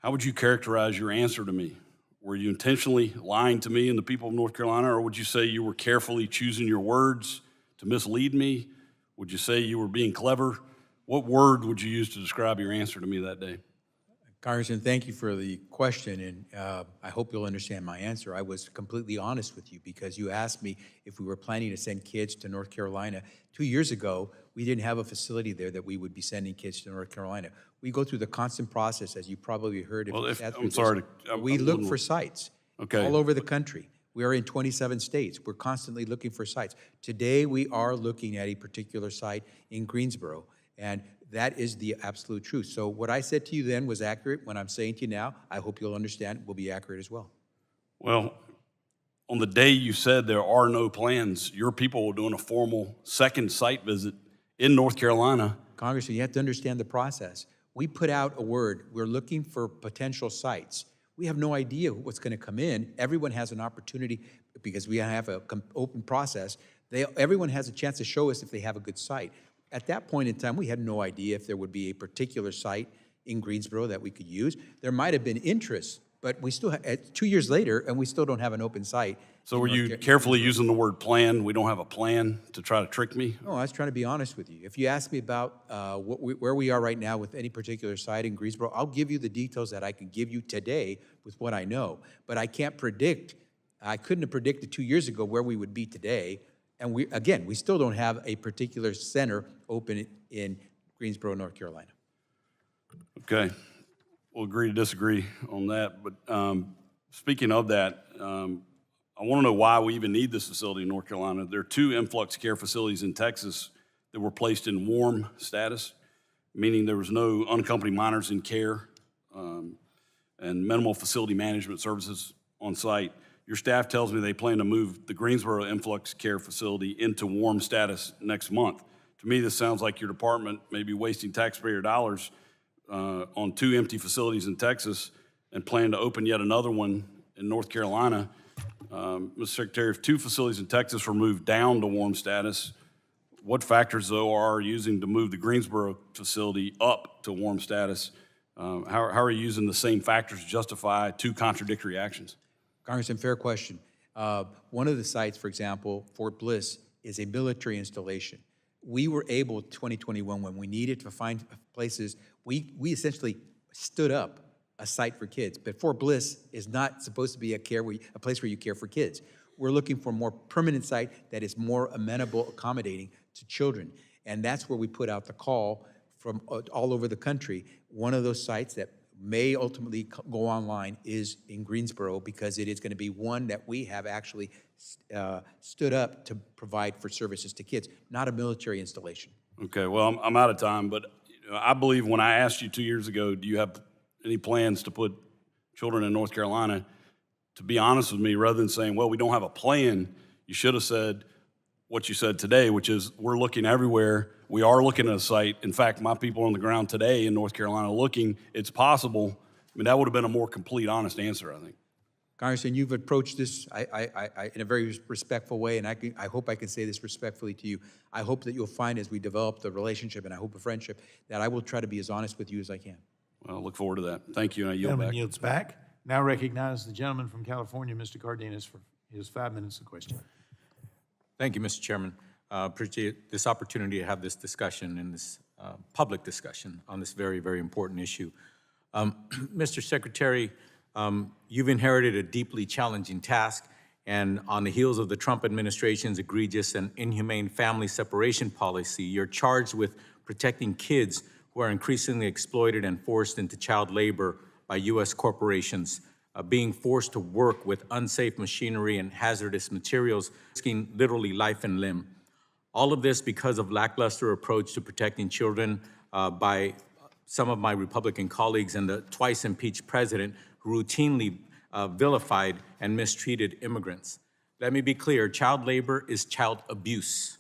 how would you characterize your answer to me? Were you intentionally lying to me and the people of North Carolina, or would you say you were carefully choosing your words to mislead me? Would you say you were being clever? What word would you use to describe your answer to me that day? Congressman, thank you for the question, and I hope you'll understand my answer. I was completely honest with you because you asked me if we were planning to send kids to North Carolina. 2 years ago, we didn't have a facility there that we would be sending kids to North Carolina. We go through the constant process, as you probably heard. We look for sites all over the country. We are in 27 states. We're constantly looking for sites. Today, we are looking at a particular site in Greensboro, and that is the absolute truth. So what I said to you then was accurate. What I'm saying to you now, I hope you'll understand, will be accurate as well. Well, on the day you said there are no plans, your people were doing a formal second site visit in North Carolina. Congressman, you have to understand the process. We put out a word, we're looking for potential sites. We have no idea what's going to come in. Everyone has an opportunity, because we have an open process. Everyone has a chance to show us if they have a good site. At that point in time, we had no idea if there would be a particular site in Greensboro that we could use. There might have been interest, but we still, 2 years later, and we still don't have an open site. So were you carefully using the word plan? We don't have a plan to try to trick me? No, I was trying to be honest with you. If you ask me about where we are right now with any particular site in Greensboro, I'll give you the details that I can give you today with what I know. But I can't predict, I couldn't have predicted 2 years ago where we would be today. And we still don't have a particular center open in Greensboro, North Carolina. Okay, we'll agree to disagree on that. But speaking of that, I want to know why we even need this facility in North Carolina. There are 2 influx care facilities in Texas that were placed in warm status, meaning there was no unaccompanied minors in care and minimal facility management services on site. Your staff tells me they plan to move the Greensboro influx care facility into warm status next month. To me, this sounds like your department may be wasting taxpayer dollars on 2 empty facilities in Texas and plan to open yet another one in North Carolina. Mr. Secretary, if 2 facilities in Texas were moved down to warm status, what factors, though, are using to move the Greensboro facility up to warm status? How are you using the same factors to justify 2 contradictory actions? Congressman, fair question. One of the sites, for example, Fort Bliss, is a military installation. We were able, 2021, when we needed to find places, we essentially stood up a site for kids. But Fort Bliss is not supposed to be a place where you care for kids. We're looking for a more permanent site that is more amenable, accommodating to children. And that's where we put out the call from all over the country. One of those sites that may ultimately go online is in Greensboro, because it is going to be one that we have actually stood up to provide for services to kids, not a military installation. Okay, well, I'm out of time, but I believe when I asked you 2 years ago, do you have any plans to put children in North Carolina, to be honest with me, rather than saying, well, we don't have a plan, you should have said what you said today, which is we're looking everywhere. We are looking at a site. In fact, my people on the ground today in North Carolina looking. It's possible I mean, that would have been a more complete, honest answer, I think. Congressman, you've approached this in a very respectful way, and I hope I can say this respectfully to you. I hope that you'll find as we develop the relationship, and I hope a friendship, that I will try to be as honest with you as I can. Well, I look forward to that. Thank you, and I yield Gentleman back. yields back. Now recognize the gentleman from California, Mr. Cardenas, for his 5 minutes of question. Thank you, Mr. Chairman. Appreciate this opportunity to have this discussion and this public discussion on this very, very important issue. Mr. Secretary, you've inherited a deeply challenging task, and on the heels of the Trump administration's egregious and inhumane family separation policy, you're charged with protecting kids who are increasingly exploited and forced into child labor by U.S. corporations, being forced to work with unsafe machinery and hazardous materials, risking literally life and limb. All of this because of lackluster approach to protecting children by some of my Republican colleagues and the twice impeached president who routinely vilified and mistreated immigrants. Let me be clear, child labor is child abuse,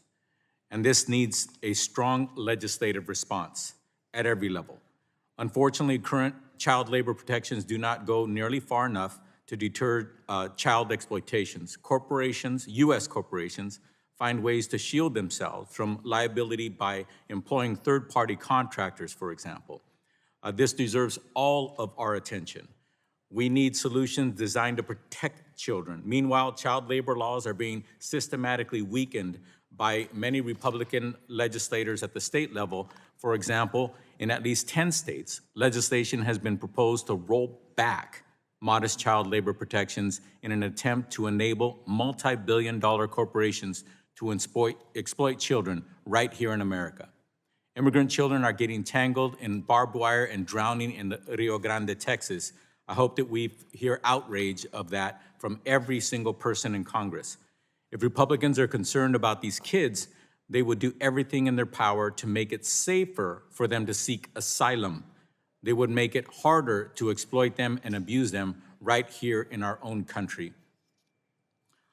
and this needs a strong legislative response at every level. Unfortunately, current child labor protections do not go nearly far enough to deter child exploitations. Corporations, U.S. corporations, find ways to shield themselves from liability by employing third-party contractors, for example. This deserves all of our attention. We need solutions designed to protect children. Meanwhile, child labor laws are being systematically weakened by many Republican legislators at the state level. For example, in at least 10 states, legislation has been proposed to roll back modest child labor protections in an attempt to enable multi-billion-dollar corporations to exploit children right here in America. Immigrant children are getting tangled in barbed wire and drowning in the Rio Grande, Texas. I hope that we hear outrage of that from every single person in Congress. If Republicans are concerned about these kids, they would do everything in their power to make it safer for them to seek asylum. They would make it harder to exploit them and abuse them right here in our own country.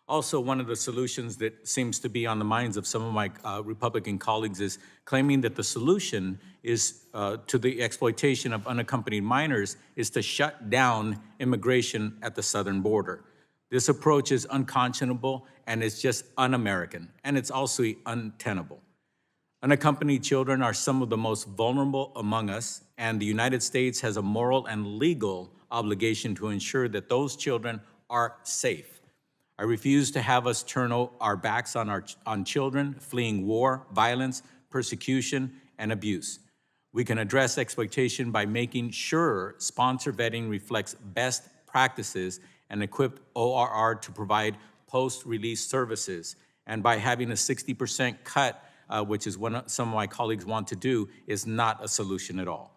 Also, one of the solutions that seems to be on the minds of some of my Republican colleagues is claiming that the solution is to the exploitation of unaccompanied minors is to shut down immigration at the southern border. This approach is unconscionable and it's just un-American, and it's also untenable. Unaccompanied children are some of the most vulnerable among us, and the United States has a moral and legal obligation to ensure that those children are safe. I refuse to have us turn our backs on children fleeing war, violence, persecution, and abuse. We can address exploitation by making sure sponsor vetting reflects best practices and equip ORR to provide post-release services. And by having a 60% cut, which is what some of my colleagues want to do, is not a solution at all.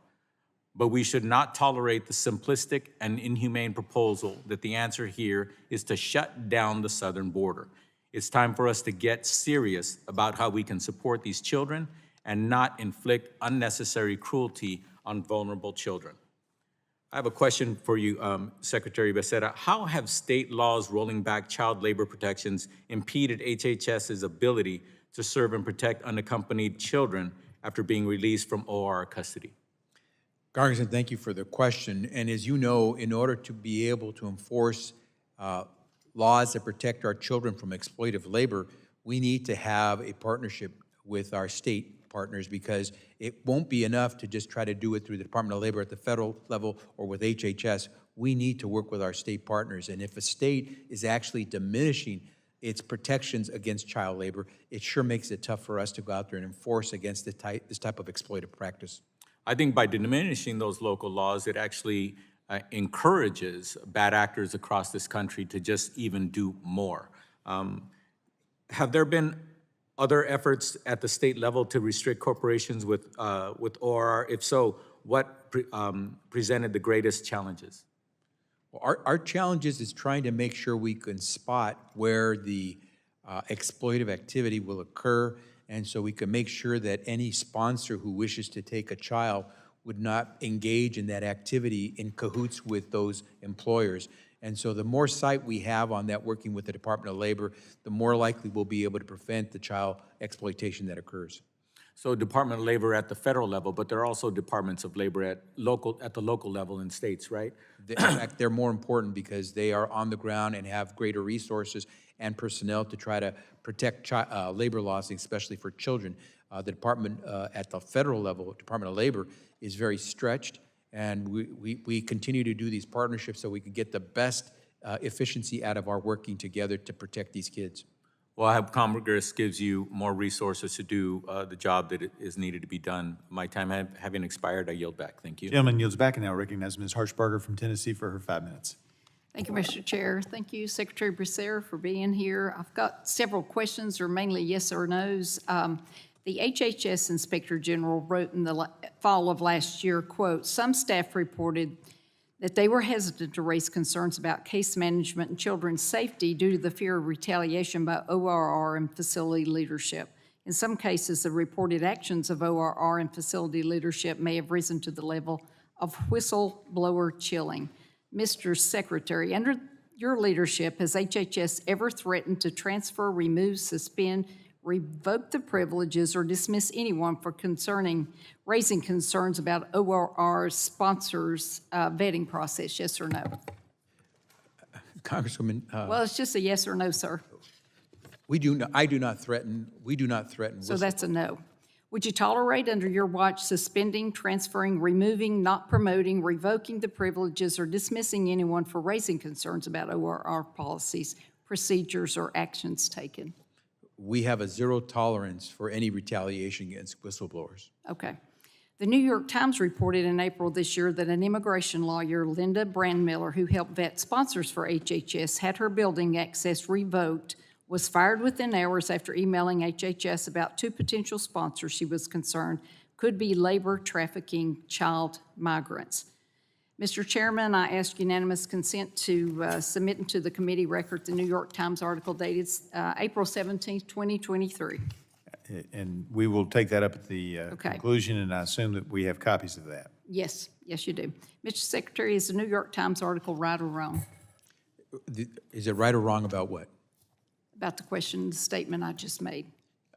But we should not tolerate the simplistic and inhumane proposal that the answer here is to shut down the southern border. It's time for us to get serious about how we can support these children and not inflict unnecessary cruelty on vulnerable children. I have a question for you, Secretary Becerra. How have state laws rolling back child labor protections impeded HHS's ability to serve and protect unaccompanied children after being released from OR custody? Congressman, thank you for the question. And as you know, in order to be able to enforce laws that protect our children from exploitive labor, we need to have a partnership with our state partners, because it won't be enough to just try to do it through the Department of Labor at the federal level or with HHS. We need to work with our state partners. And if a state is actually diminishing its protections against child labor, it sure makes it tough for us to go out there and enforce against this type of exploitive practice. I think by diminishing those local laws, it actually encourages bad actors across this country to just even do more. Have there been other efforts at the state level to restrict corporations with ORR? If so, what presented the greatest challenges? Well, our challenges is trying to make sure we can spot where the exploitive activity will occur, and so we can make sure that any sponsor who wishes to take a child would not engage in that activity in cahoots with those employers. And so the more sight we have on that working with the Department of Labor, the more likely we'll be able to prevent the child exploitation that occurs. So Department of Labor at the federal level, but there are also departments of labor at the local level in states, right? In fact, they're more important because they are on the ground and have greater resources and personnel to try to protect labor laws, especially for children. The department at the federal level, Department of Labor, is very stretched, and we continue to do these partnerships so we can get the best efficiency out of our working together to protect these kids. Well, I hope Congress gives you more resources to do the job that is needed to be done. My time having expired, I yield back. Thank you. Gentleman yields back, and now recognize Ms. Hirschberger from Tennessee for her 5 minutes. Thank you, Mr. Chair. Thank you, Secretary Becerra, for being here. I've got several questions, or mainly yes or no's. The HHS Inspector General wrote in the fall of last year, quote, "Some staff reported that they were hesitant to raise concerns about case management and children's safety due to the fear of retaliation by ORR and facility leadership. In some cases, the reported actions of ORR and facility leadership may have risen to the level of whistleblower chilling." Mr. Secretary, under your leadership, has HHS ever threatened to transfer, remove, suspend, revoke the privileges, or dismiss anyone for raising concerns about ORR sponsors' vetting process, yes or no? Congresswoman. Well, it's just a yes or no, sir. I do not threaten. We do not threaten. So that's a no. Would you tolerate under your watch suspending, transferring, removing, not promoting, revoking the privileges, or dismissing anyone for raising concerns about ORR policies, procedures, or actions taken? We have a zero tolerance for any retaliation against whistleblowers. Okay. The New York Times reported in April this year that an immigration lawyer, Linda Brandmiller, who helped vet sponsors for HHS, had her building access revoked, was fired within hours after emailing HHS about 2 potential sponsors she was concerned could be labor trafficking child migrants. Mr. Chairman, I ask unanimous consent to submit into the committee record the New York Times article dated April 17th, 2023. And we will take that up at the Okay. conclusion, and I assume that we have copies of that. Yes, yes, you do. Mr. Secretary, is the New York Times article right or wrong? Is it right or wrong about what? About the question, the statement I just made.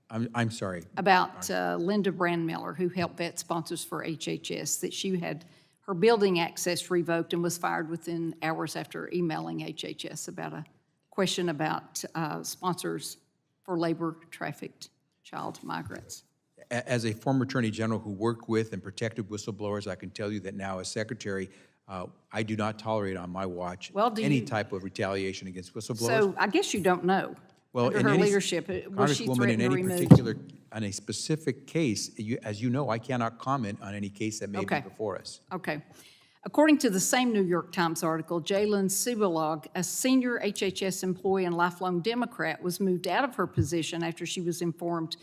I'm sorry. About Linda Brandmiller, who helped vet sponsors for HHS, that she had her building access revoked and was fired within hours after emailing HHS about a question about sponsors for labor trafficked child migrants. As a former Attorney General who worked with and protected whistleblowers, I can tell you that now as Secretary, I do not tolerate on my watch any type of retaliation against whistleblowers. So I guess you don't know. Well, Under in her any- leadership, was she Congresswoman, in threatened to any remove? particular, on a specific case, as you know, I cannot comment on any case that may be Okay. before us. Okay. According to the same New York Times article, Jalen Subalog, a senior HHS employee and lifelong Democrat, was moved out of her position after she informed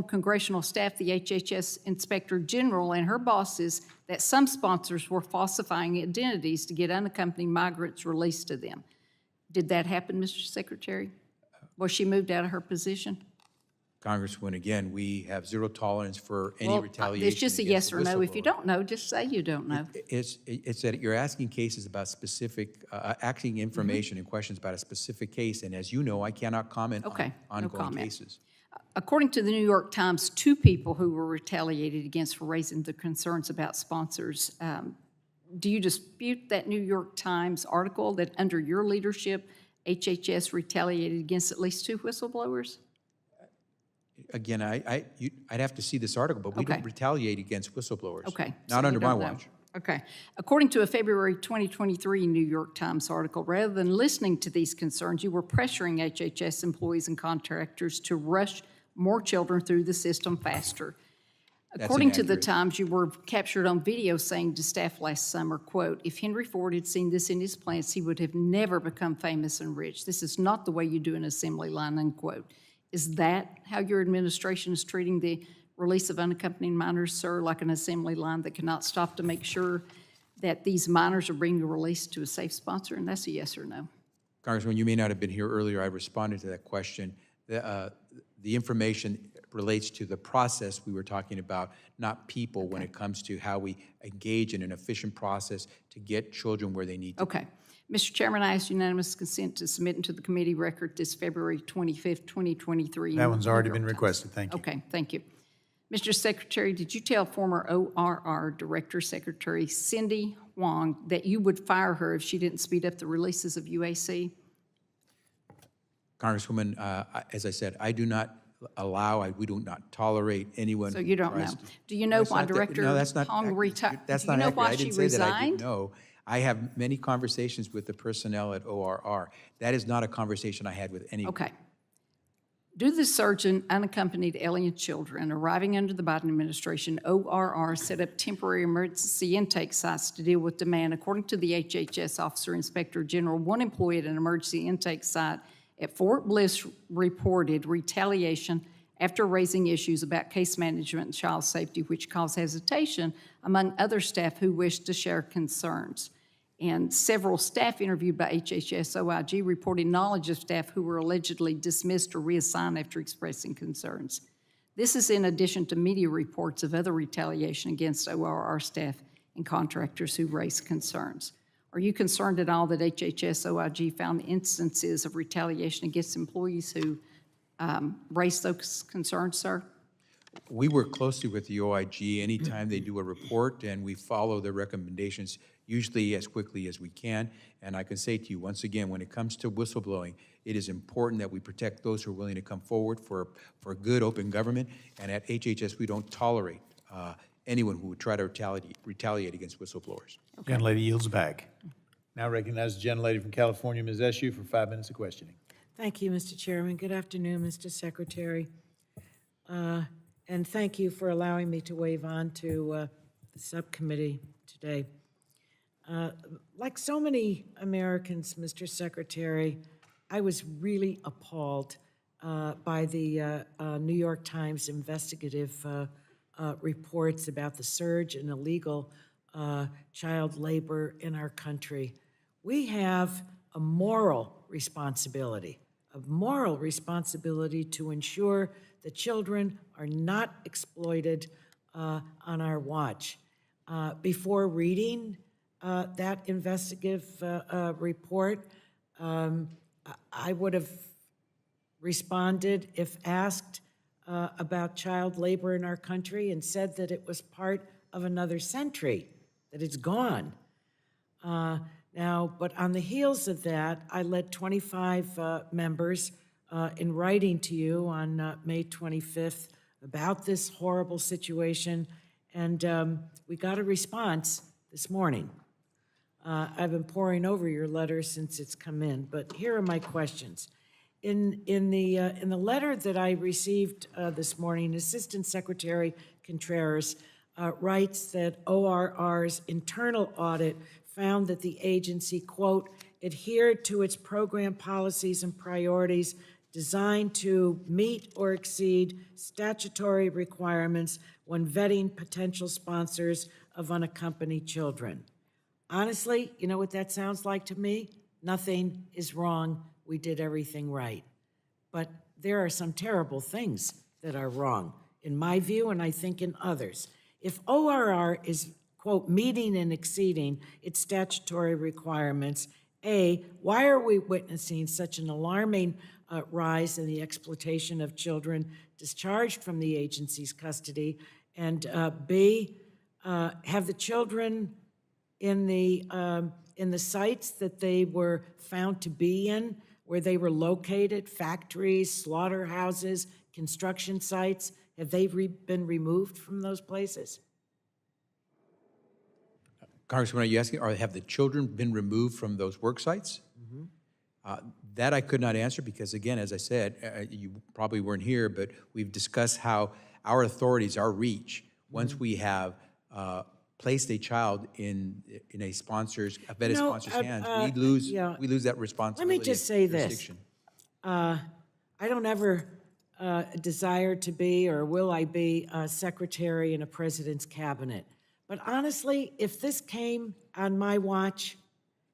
congressional staff, the HHS Inspector General, and her bosses that some sponsors were falsifying identities to get unaccompanied migrants released to them. Did that happen, Mr. Secretary? Was she moved out of her position? Congresswoman, again, we have zero tolerance for any retaliation. It's just a against yes or no. If you don't know, just say you don't know. It's that you're asking cases about specific, asking information and questions about a specific case, and as you know, I cannot comment on ongoing cases. According to the New York Times, 2 people who were retaliated against for raising the concerns about sponsors. Do you dispute that New York Times article that under your leadership, HHS retaliated against at least 2 whistleblowers? Again, I'd have to see this article, but we don't retaliate against whistleblowers. Okay. Not so under you my don't know. watch. Okay. According to a February 2023 New York Times article, rather than listening to these concerns, you were pressuring HHS employees and contractors to rush more children through the system faster. According to the Times, you were captured on video saying to staff last summer, quote, "If Henry Ford had seen this in his plants, he would have never become famous and rich. This is not the way you do an assembly line," unquote. Is that how your administration is treating the release of unaccompanied minors, sir, like an assembly line that cannot stop to make sure that these minors are being released to a safe sponsor? And that's a yes or no. Congressman, you may not have been here earlier. I responded to that question. The information relates to the process we were talking about, not people, when it comes to how we engage in an efficient process to get children where they need to be. Okay. Mr. Chairman, I ask unanimous consent to submit into the committee record this February 25th, 2023. That one's already New been York Times. requested. Thank you. Okay, thank you. Mr. Secretary, did you tell former ORR Director Secretary Cindy Huang that you would fire her if she didn't speed up the releases of UAC? Congresswoman, as I said, I do not allow, we do not tolerate anyone So who you don't know. tries to- Do you know That's why not the- Director no, that's not Huang accurate. retired? That's Do you not know accurate. why I she didn't say that I didn't resigned? know. I have many conversations with the personnel at ORR. That is not a conversation I had with anyone. Okay. Due to the surge in unaccompanied alien children arriving under the Biden administration, ORR set up temporary emergency intake sites to deal with demand. According to the HHS Officer Inspector General, one employee at an emergency intake site at Fort Bliss reported retaliation after raising issues about case management and child safety, which caused hesitation among other staff who wished to share concerns. And several staff interviewed by HHS OIG reported knowledge of staff who were allegedly dismissed or reassigned after expressing concerns. This is in addition to media reports of other retaliation against ORR staff and contractors who raised concerns. Are you concerned at all that HHS OIG found instances of retaliation against employees who raised those concerns, sir? We work closely with the OIG anytime they do a report, and we follow their recommendations usually as quickly as we can. And I can say to you, once again, when it comes to whistleblowing, it is important that we protect those who are willing to come forward for good, open government. And at HHS, we don't tolerate anyone who would try to retaliate against whistleblowers. Gentlelady yields back. Now recognize the gentlelady from California, Ms. Eshoo, for 5 minutes of questioning. Thank you, Mr. Chairman. Good afternoon, Mr. Secretary. And thank you for allowing me to wave on to the subcommittee today. Like so many Americans, Mr. Secretary, I was really appalled by the New York Times investigative reports about the surge in illegal child labor in our country. We have a moral responsibility to ensure that children are not exploited on our watch. Before reading that investigative report, I would have responded if asked about child labor in our country and said that it was part of another century, that it's gone. But on the heels of that, I led 25 members in writing to you on May 25th about this horrible situation, and we got a response this morning. I've been poring over your letter since it's come in, but here are my questions. In the letter that I received this morning, Assistant Secretary Contreras writes that ORR's internal audit found that the agency, quote, adhered to its program policies and priorities designed to meet or exceed statutory requirements when vetting potential sponsors of unaccompanied children. Honestly, you know what that sounds like to me? Nothing is wrong. We did everything right. But there are some terrible things that are wrong, in my view, and I think in others. If ORR is, quote, meeting and exceeding its statutory requirements, A, why are we witnessing such an alarming rise in the exploitation of children discharged from the agency's custody? And B, have the children in the sites that they were found to be in, where they were located, factories, slaughterhouses, construction sites, have they been removed from those places? Congresswoman, are you asking, have the children been removed from those work sites? That I could not answer because, again, as I said, you probably weren't here, but we've discussed how our authorities, our reach, once we have placed a child in a vetted sponsor's hands, we lose that responsibility. Let me just say this. jurisdiction. I don't ever desire to be, or will I be, a secretary in a president's cabinet. But honestly, if this came on my watch,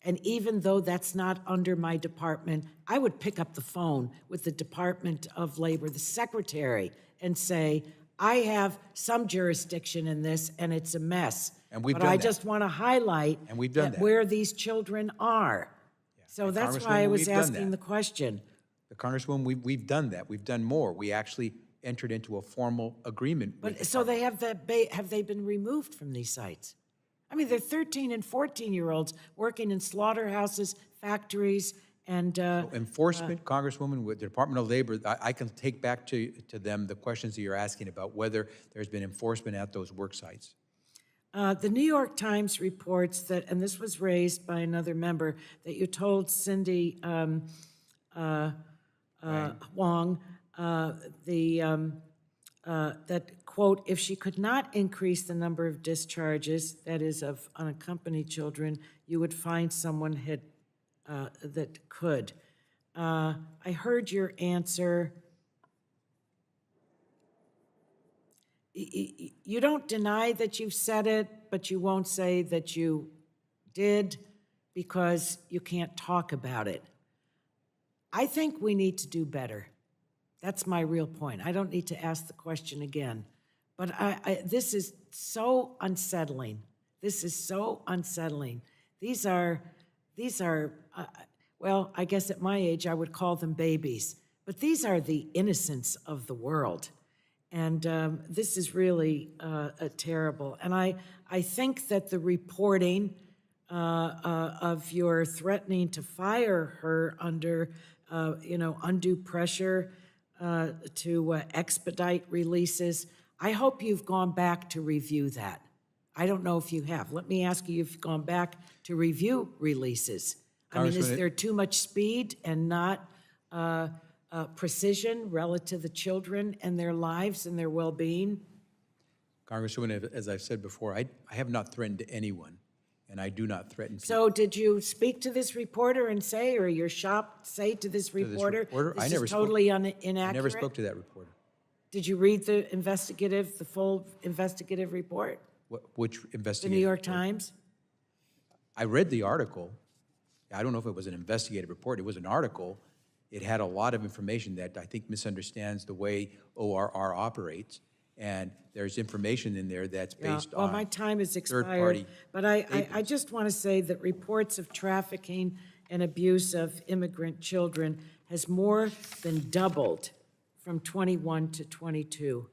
and even though that's not under my department, I would pick up the phone with the Department of Labor, the secretary, and say, I have some jurisdiction in this, and it's a mess. And we've but done I that. just want to highlight And we've done that. where these children are. So that's Congresswoman, why I was we've done asking that. the question. The Congresswoman, we've done that. We've done more. We actually entered into a formal agreement with But the so they have have they been removed from these sites? I mean, they're 13 and 14-year-olds working in slaughterhouses, factories, and Enforcement, Congresswoman, with the Department of Labor, I can take back to them the questions that you're asking about whether there's been enforcement at those work sites. the New York Times reports that, and this was raised by another member, that you told Cindy Wong that, quote, if she could not increase the number of discharges, that is of unaccompanied children, you would find someone that could. I heard your answer. You don't deny that you've said it, but you won't say that you did because you can't talk about it. I think we need to do better. That's my real point. I don't need to ask the question again. But this is so unsettling. This is so unsettling. These are well, I guess at my age I would call them babies. But these are the innocents of the world. And this is really terrible. And I think that the reporting of your threatening to fire her under, undue pressure to expedite releases, I hope you've gone back to review that. I don't know if you have. Let me ask you if you've gone back to review releases. I mean, is there too much speed and not precision relative to the children and their lives and their well-being? Congresswoman, as I've said before, I have not threatened anyone, and I do not threaten people. So did you speak to this reporter and say, or your shop say to this reporter, I this never is spoke- totally inaccurate? I never spoke to that reporter. Did you read the full investigative report? Which The investigative? New York report? Times? I read the article. I don't know if it was an investigative report. It was an article. It had a lot of information that I think misunderstands the way ORR operates. And there's information in there that's based Well, on my time has expired, third-party but I just want to say that reports of trafficking and abuse of immigrant children has more than doubled from 21 to 22.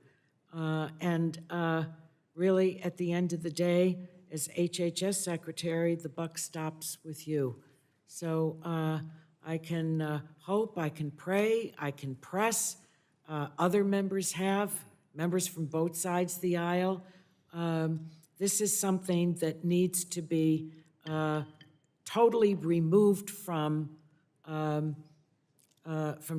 Really, at the end of the day, as HHS Secretary, the buck stops with you. So I can hope, I can pray, I can press. Other members have, members from both sides of the aisle. This is something that needs to be totally removed from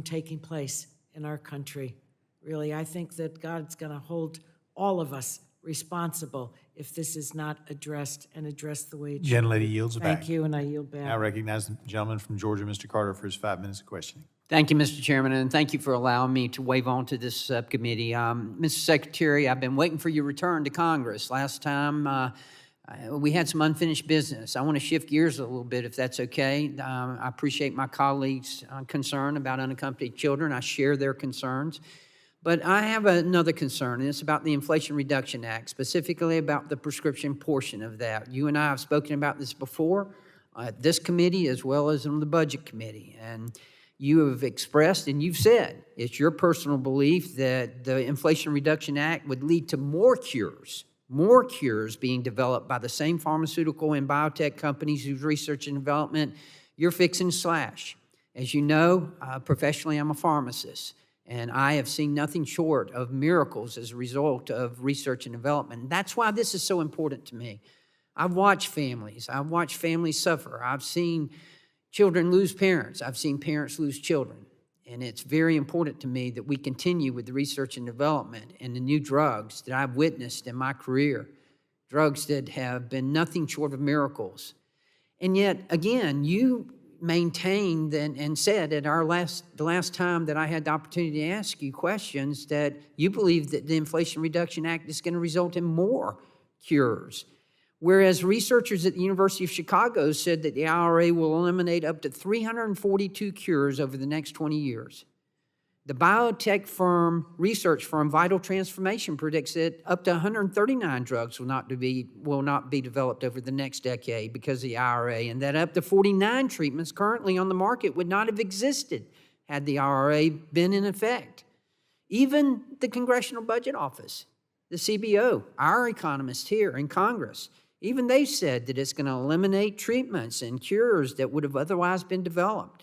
taking place in our country. Really, I think that God's going to hold all of us responsible if this is not addressed and addressed the way it should. Gentlelady yields back. Thank you, and I yield back. Now recognize the gentleman from Georgia, Mr. Carter, for his 5 minutes of questioning. Thank you, Mr. Chairman, and thank you for allowing me to wave on to this subcommittee. Mr. Secretary, I've been waiting for your return to Congress. Last time, we had some unfinished business. I want to shift gears a little bit, if that's okay. I appreciate my colleagues' concern about unaccompanied children. I share their concerns. But I have another concern, and it's about the Inflation Reduction Act, specifically about the prescription portion of that. You and I have spoken about this before, at this committee as well as on the Budget Committee. And you have expressed and you've said it's your personal belief that the Inflation Reduction Act would lead to more cures being developed by the same pharmaceutical and biotech companies whose research and development you're fixing to slash. As you know, professionally, I'm a pharmacist. And I have seen nothing short of miracles as a result of research and development. And that's why this is so important to me. I've watched families. I've watched families suffer. I've seen children lose parents. I've seen parents lose children. And it's very important to me that we continue with the research and development and the new drugs that I've witnessed in my career, drugs that have been nothing short of miracles. And yet, again, you maintained and said at the last time that I had the opportunity to ask you questions that you believe that the Inflation Reduction Act is going to result in more cures. Whereas researchers at the University of Chicago said that the IRA will eliminate up to 342 cures over the next 20 years. The biotech firm, research firm Vital Transformation predicts that up to 139 drugs will not be developed over the next decade because of the IRA, and that up to 49 treatments currently on the market would not have existed had the IRA been in effect. Even the Congressional Budget Office, the CBO, our economists here in Congress, even they said that it's going to eliminate treatments and cures that would have otherwise been developed.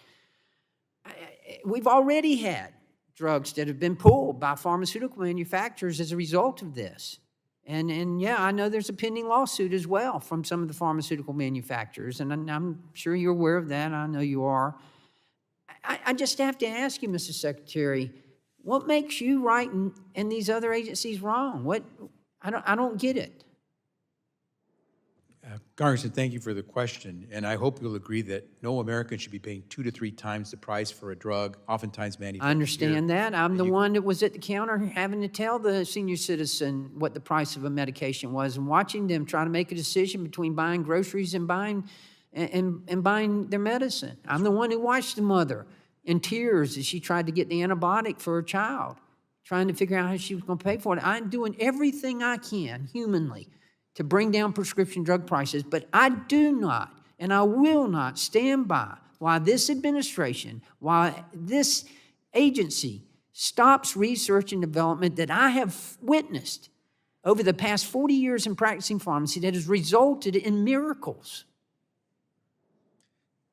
We've already had drugs that have been pulled by pharmaceutical manufacturers as a result of this. And yeah, I know there's a pending lawsuit as well from some of the pharmaceutical manufacturers, and I'm sure you're aware of that. I know you are. I just have to ask you, Mr. Secretary, what makes you right and these other agencies wrong? I don't get it. Congressman, thank you for the question, and I hope you'll agree that no American should be paying 2 to 3 times the price for a drug, oftentimes manufactured. I understand that. I'm the one that was at the counter having to tell the senior citizen what the price of a medication was and watching them try to make a decision between buying groceries and buying their medicine. I'm the one who watched the mother in tears as she tried to get the antibiotic for her child, trying to figure out how she was going to pay for it. I'm doing everything I can humanly to bring down prescription drug prices, but I do not and I will not stand by while this administration, while this agency stops research and development that I have witnessed over the past 40 years in practicing pharmacy that has resulted in miracles.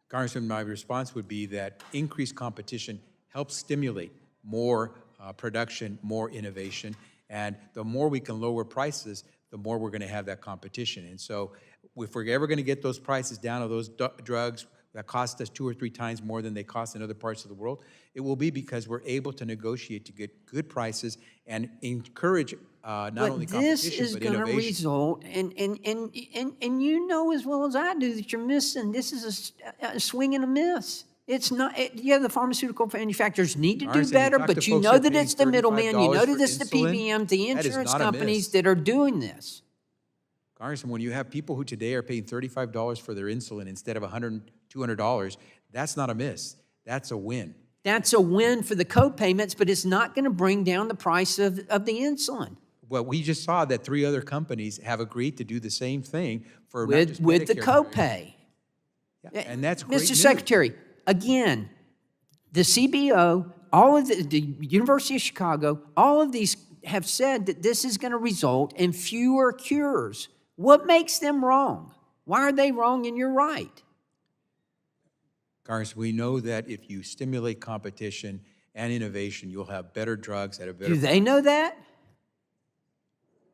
Congressman, my response would be that increased competition helps stimulate more production, more innovation, and the more we can lower prices, the more we're going to have that competition. And so if we're ever going to get those prices down of those drugs that cost us 2 or 3 times more than they cost in other parts of the world, it will be because we're able to negotiate to get good prices and encourage not only competition, but innovation. This is going to result, and you know as well as I do that you're missing. This is a swing and a miss. It's not, yeah, the pharmaceutical manufacturers need to do better, but you know that it's the middleman, you know that it's the PBMs, the insurance companies that are doing this. Congressman, when you have people who today are paying $35 for their insulin instead of $100, $200, that's not a miss. That's a win. That's a win for the co-payments, but it's not going to bring down the price of the insulin. Well, we just saw that 3 other companies have agreed to do the same thing for with the copay. Yeah, and that's great Mr. news. Secretary, again, the CBO, all of the University of Chicago, all of these have said that this is going to result in fewer cures. What makes them wrong? Why are they wrong and you're right? Congress, we know that if you stimulate competition and innovation, you'll have better drugs at a better Do they know that?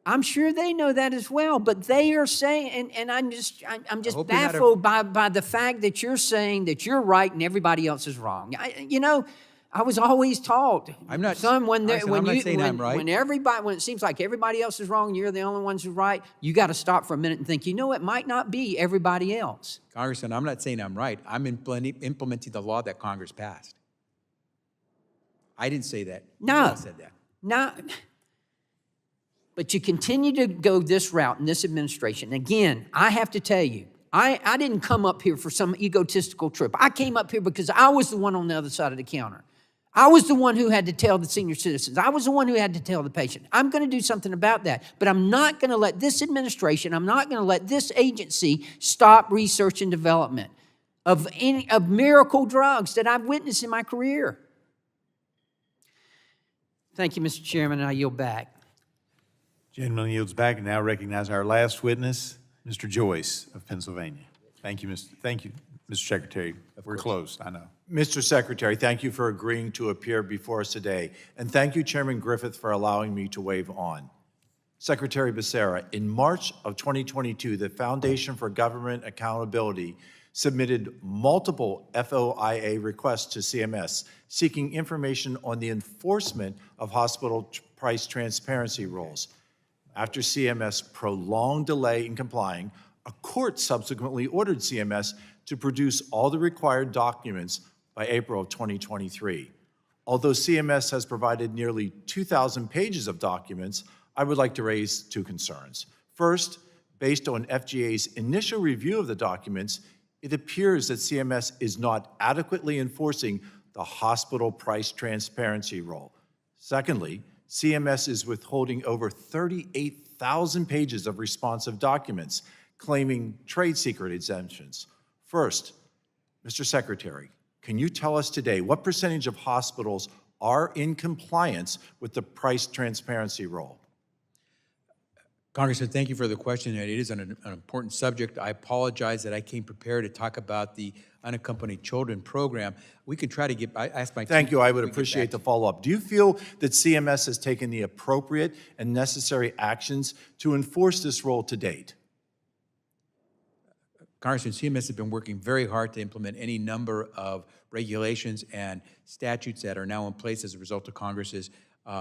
I'm sure they know that as well, but they are saying, and I'm just baffled by the fact that you're saying that you're right and everybody else is wrong. I was always taught, I'm not son, when saying it seems like everybody else is wrong and you're the only ones who's right, you got to stop for a minute and think, it might not be everybody else. Congressman, I'm not saying I'm right. I'm implementing the law that Congress passed. I didn't say that. No. You all said that. No. But you continue to go this route in this administration. Again, I have to tell you, I didn't come up here for some egotistical trip. I came up here because I was the one on the other side of the counter. I was the one who had to tell the senior citizens. I was the one who had to tell the patient. I'm going to do something about that. But I'm not going to let this administration, I'm not going to let this agency stop research and development of miracle drugs that I've witnessed in my career. Thank you, Mr. Chairman, and I yield back. Gentleman yields back and now recognize our last witness, Mr. Joyce of Pennsylvania. Thank you, Mr. Secretary. We're closed, I know. Mr. Secretary, thank you for agreeing to appear before us today. And thank you, Chairman Griffith, for allowing me to wave on. Secretary Becerra, in March of 2022, the Foundation for Government Accountability submitted multiple FOIA requests to CMS seeking information on the enforcement of hospital price transparency rules. After CMS prolonged delay in complying, a court subsequently ordered CMS to produce all the required documents by April of 2023. Although CMS has provided nearly 2,000 pages of documents, I would like to raise 2 concerns. First, based on FGA's initial review of the documents, it appears that CMS is not adequately enforcing the hospital price transparency rule. Secondly, CMS is withholding over 38,000 pages of responsive documents claiming trade secret exemptions. First, Mr. Secretary, can you tell us today what percentage of hospitals are in compliance with the price transparency rule? Congressman, thank you for the question. It is an important subject. I apologize that I came prepared to talk about the unaccompanied children program. We can try to get, I asked my team. Thank you. I would appreciate the follow-up. Do you feel that CMS has taken the appropriate and necessary actions to enforce this rule to date? Congressman, CMS has been working very hard to implement any number of regulations and statutes that are now in place as a result of Congress's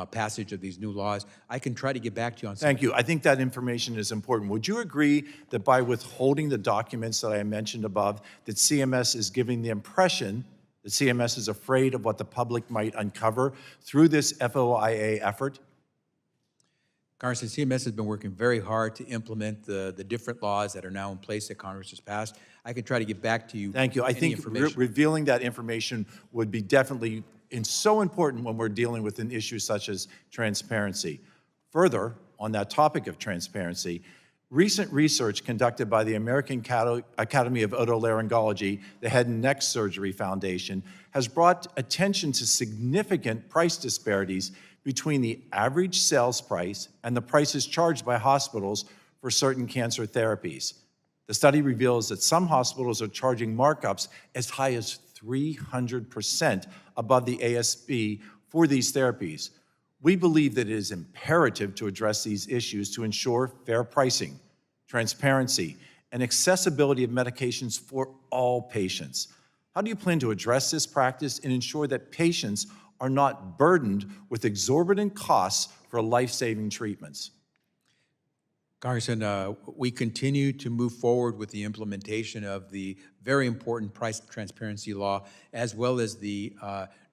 passage of these new laws. I can try to get back to you on some. Thank you. I think that information is important. Would you agree that by withholding the documents that I mentioned above, that CMS is giving the impression that CMS is afraid of what the public might uncover through this FOIA effort? Congressman, CMS has been working very hard to implement the different laws that are now in place that Congress has passed. I can try to get back to you. Thank you. I think revealing that information would be definitely so important when we're dealing with an issue such as transparency. Further, on that topic of transparency, recent research conducted by the American Academy of Otolaryngology, the Head and Neck Surgery Foundation, has brought attention to significant price disparities between the average sales price and the prices charged by hospitals for certain cancer therapies. The study reveals that some hospitals are charging markups as high as 300% above the ASP for these therapies. We believe that it is imperative to address these issues to ensure fair pricing, transparency, and accessibility of medications for all patients. How do you plan to address this practice and ensure that patients are not burdened with exorbitant costs for life-saving treatments? Congressman, we continue to move forward with the implementation of the very important price transparency law, as well as the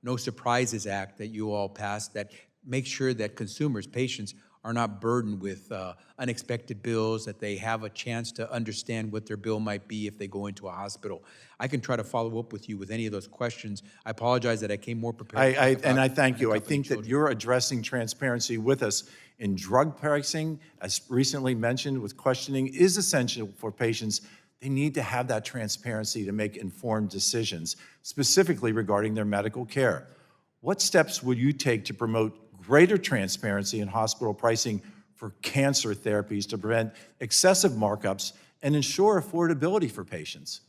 No Surprises Act that you all passed that makes sure that consumers, patients, are not burdened with unexpected bills, that they have a chance to understand what their bill might be if they go into a hospital. I can try to follow up with you with any of those questions. I apologize that I came more prepared. I thank you. I think that you're addressing transparency with us in drug pricing, as recently mentioned with questioning, is essential for patients. They need to have that transparency to make informed decisions, specifically regarding their medical care. What steps will you take to promote greater transparency in hospital pricing for cancer therapies to prevent excessive markups and ensure affordability for patients?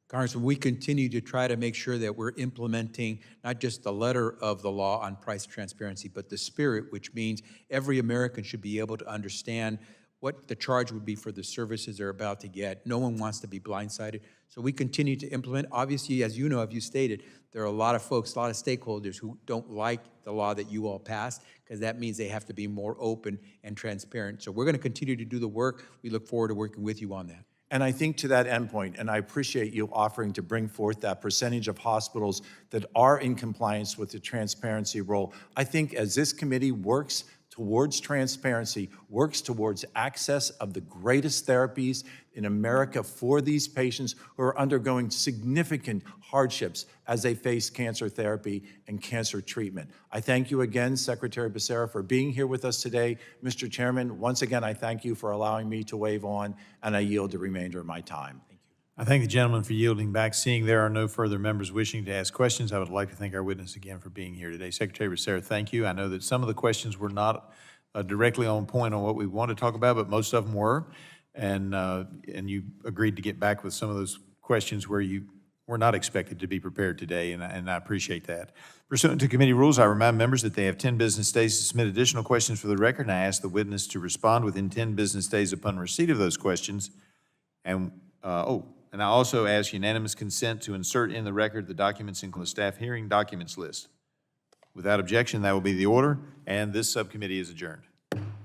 Congressman, we continue to try to make sure that we're implementing not just the letter of the law on price transparency, but the spirit, which means every American should be able to understand what the charge would be for the services they're about to get. No one wants to be blindsided. So we continue to implement. Obviously, as you know, as you stated, there are a lot of folks, a lot of stakeholders who don't like the law that you all passed, because that means they have to be more open and transparent. So we're going to continue to do the work. We look forward to working with you on that. And I think to that endpoint, and I appreciate you offering to bring forth that percentage of hospitals that are in compliance with the transparency rule, I think as this committee works towards transparency, works towards access of the greatest therapies in America for these patients who are undergoing significant hardships as they face cancer therapy and cancer treatment. I thank you again, Secretary Becerra, for being here with us today. Mr. Chairman, once again, I thank you for allowing me to wave on, and I yield the remainder of my time. Thank you. I thank the gentleman for yielding back. Seeing there are no further members wishing to ask questions, I would like to thank our witness again for being here today. Secretary Becerra, thank you. I know that some of the questions were not directly on point on what we want to talk about, but most of them were. And you agreed to get back with some of those questions where you were not expected to be prepared today, and I appreciate that. Pursuant to committee rules, I remind members that they have 10 business days to submit additional questions for the record, and I ask the witness to respond within 10 business days upon receipt of those questions. And I also ask unanimous consent to insert in the record the documents in the staff hearing documents list. Without objection, that will be the order, and this subcommittee is adjourned.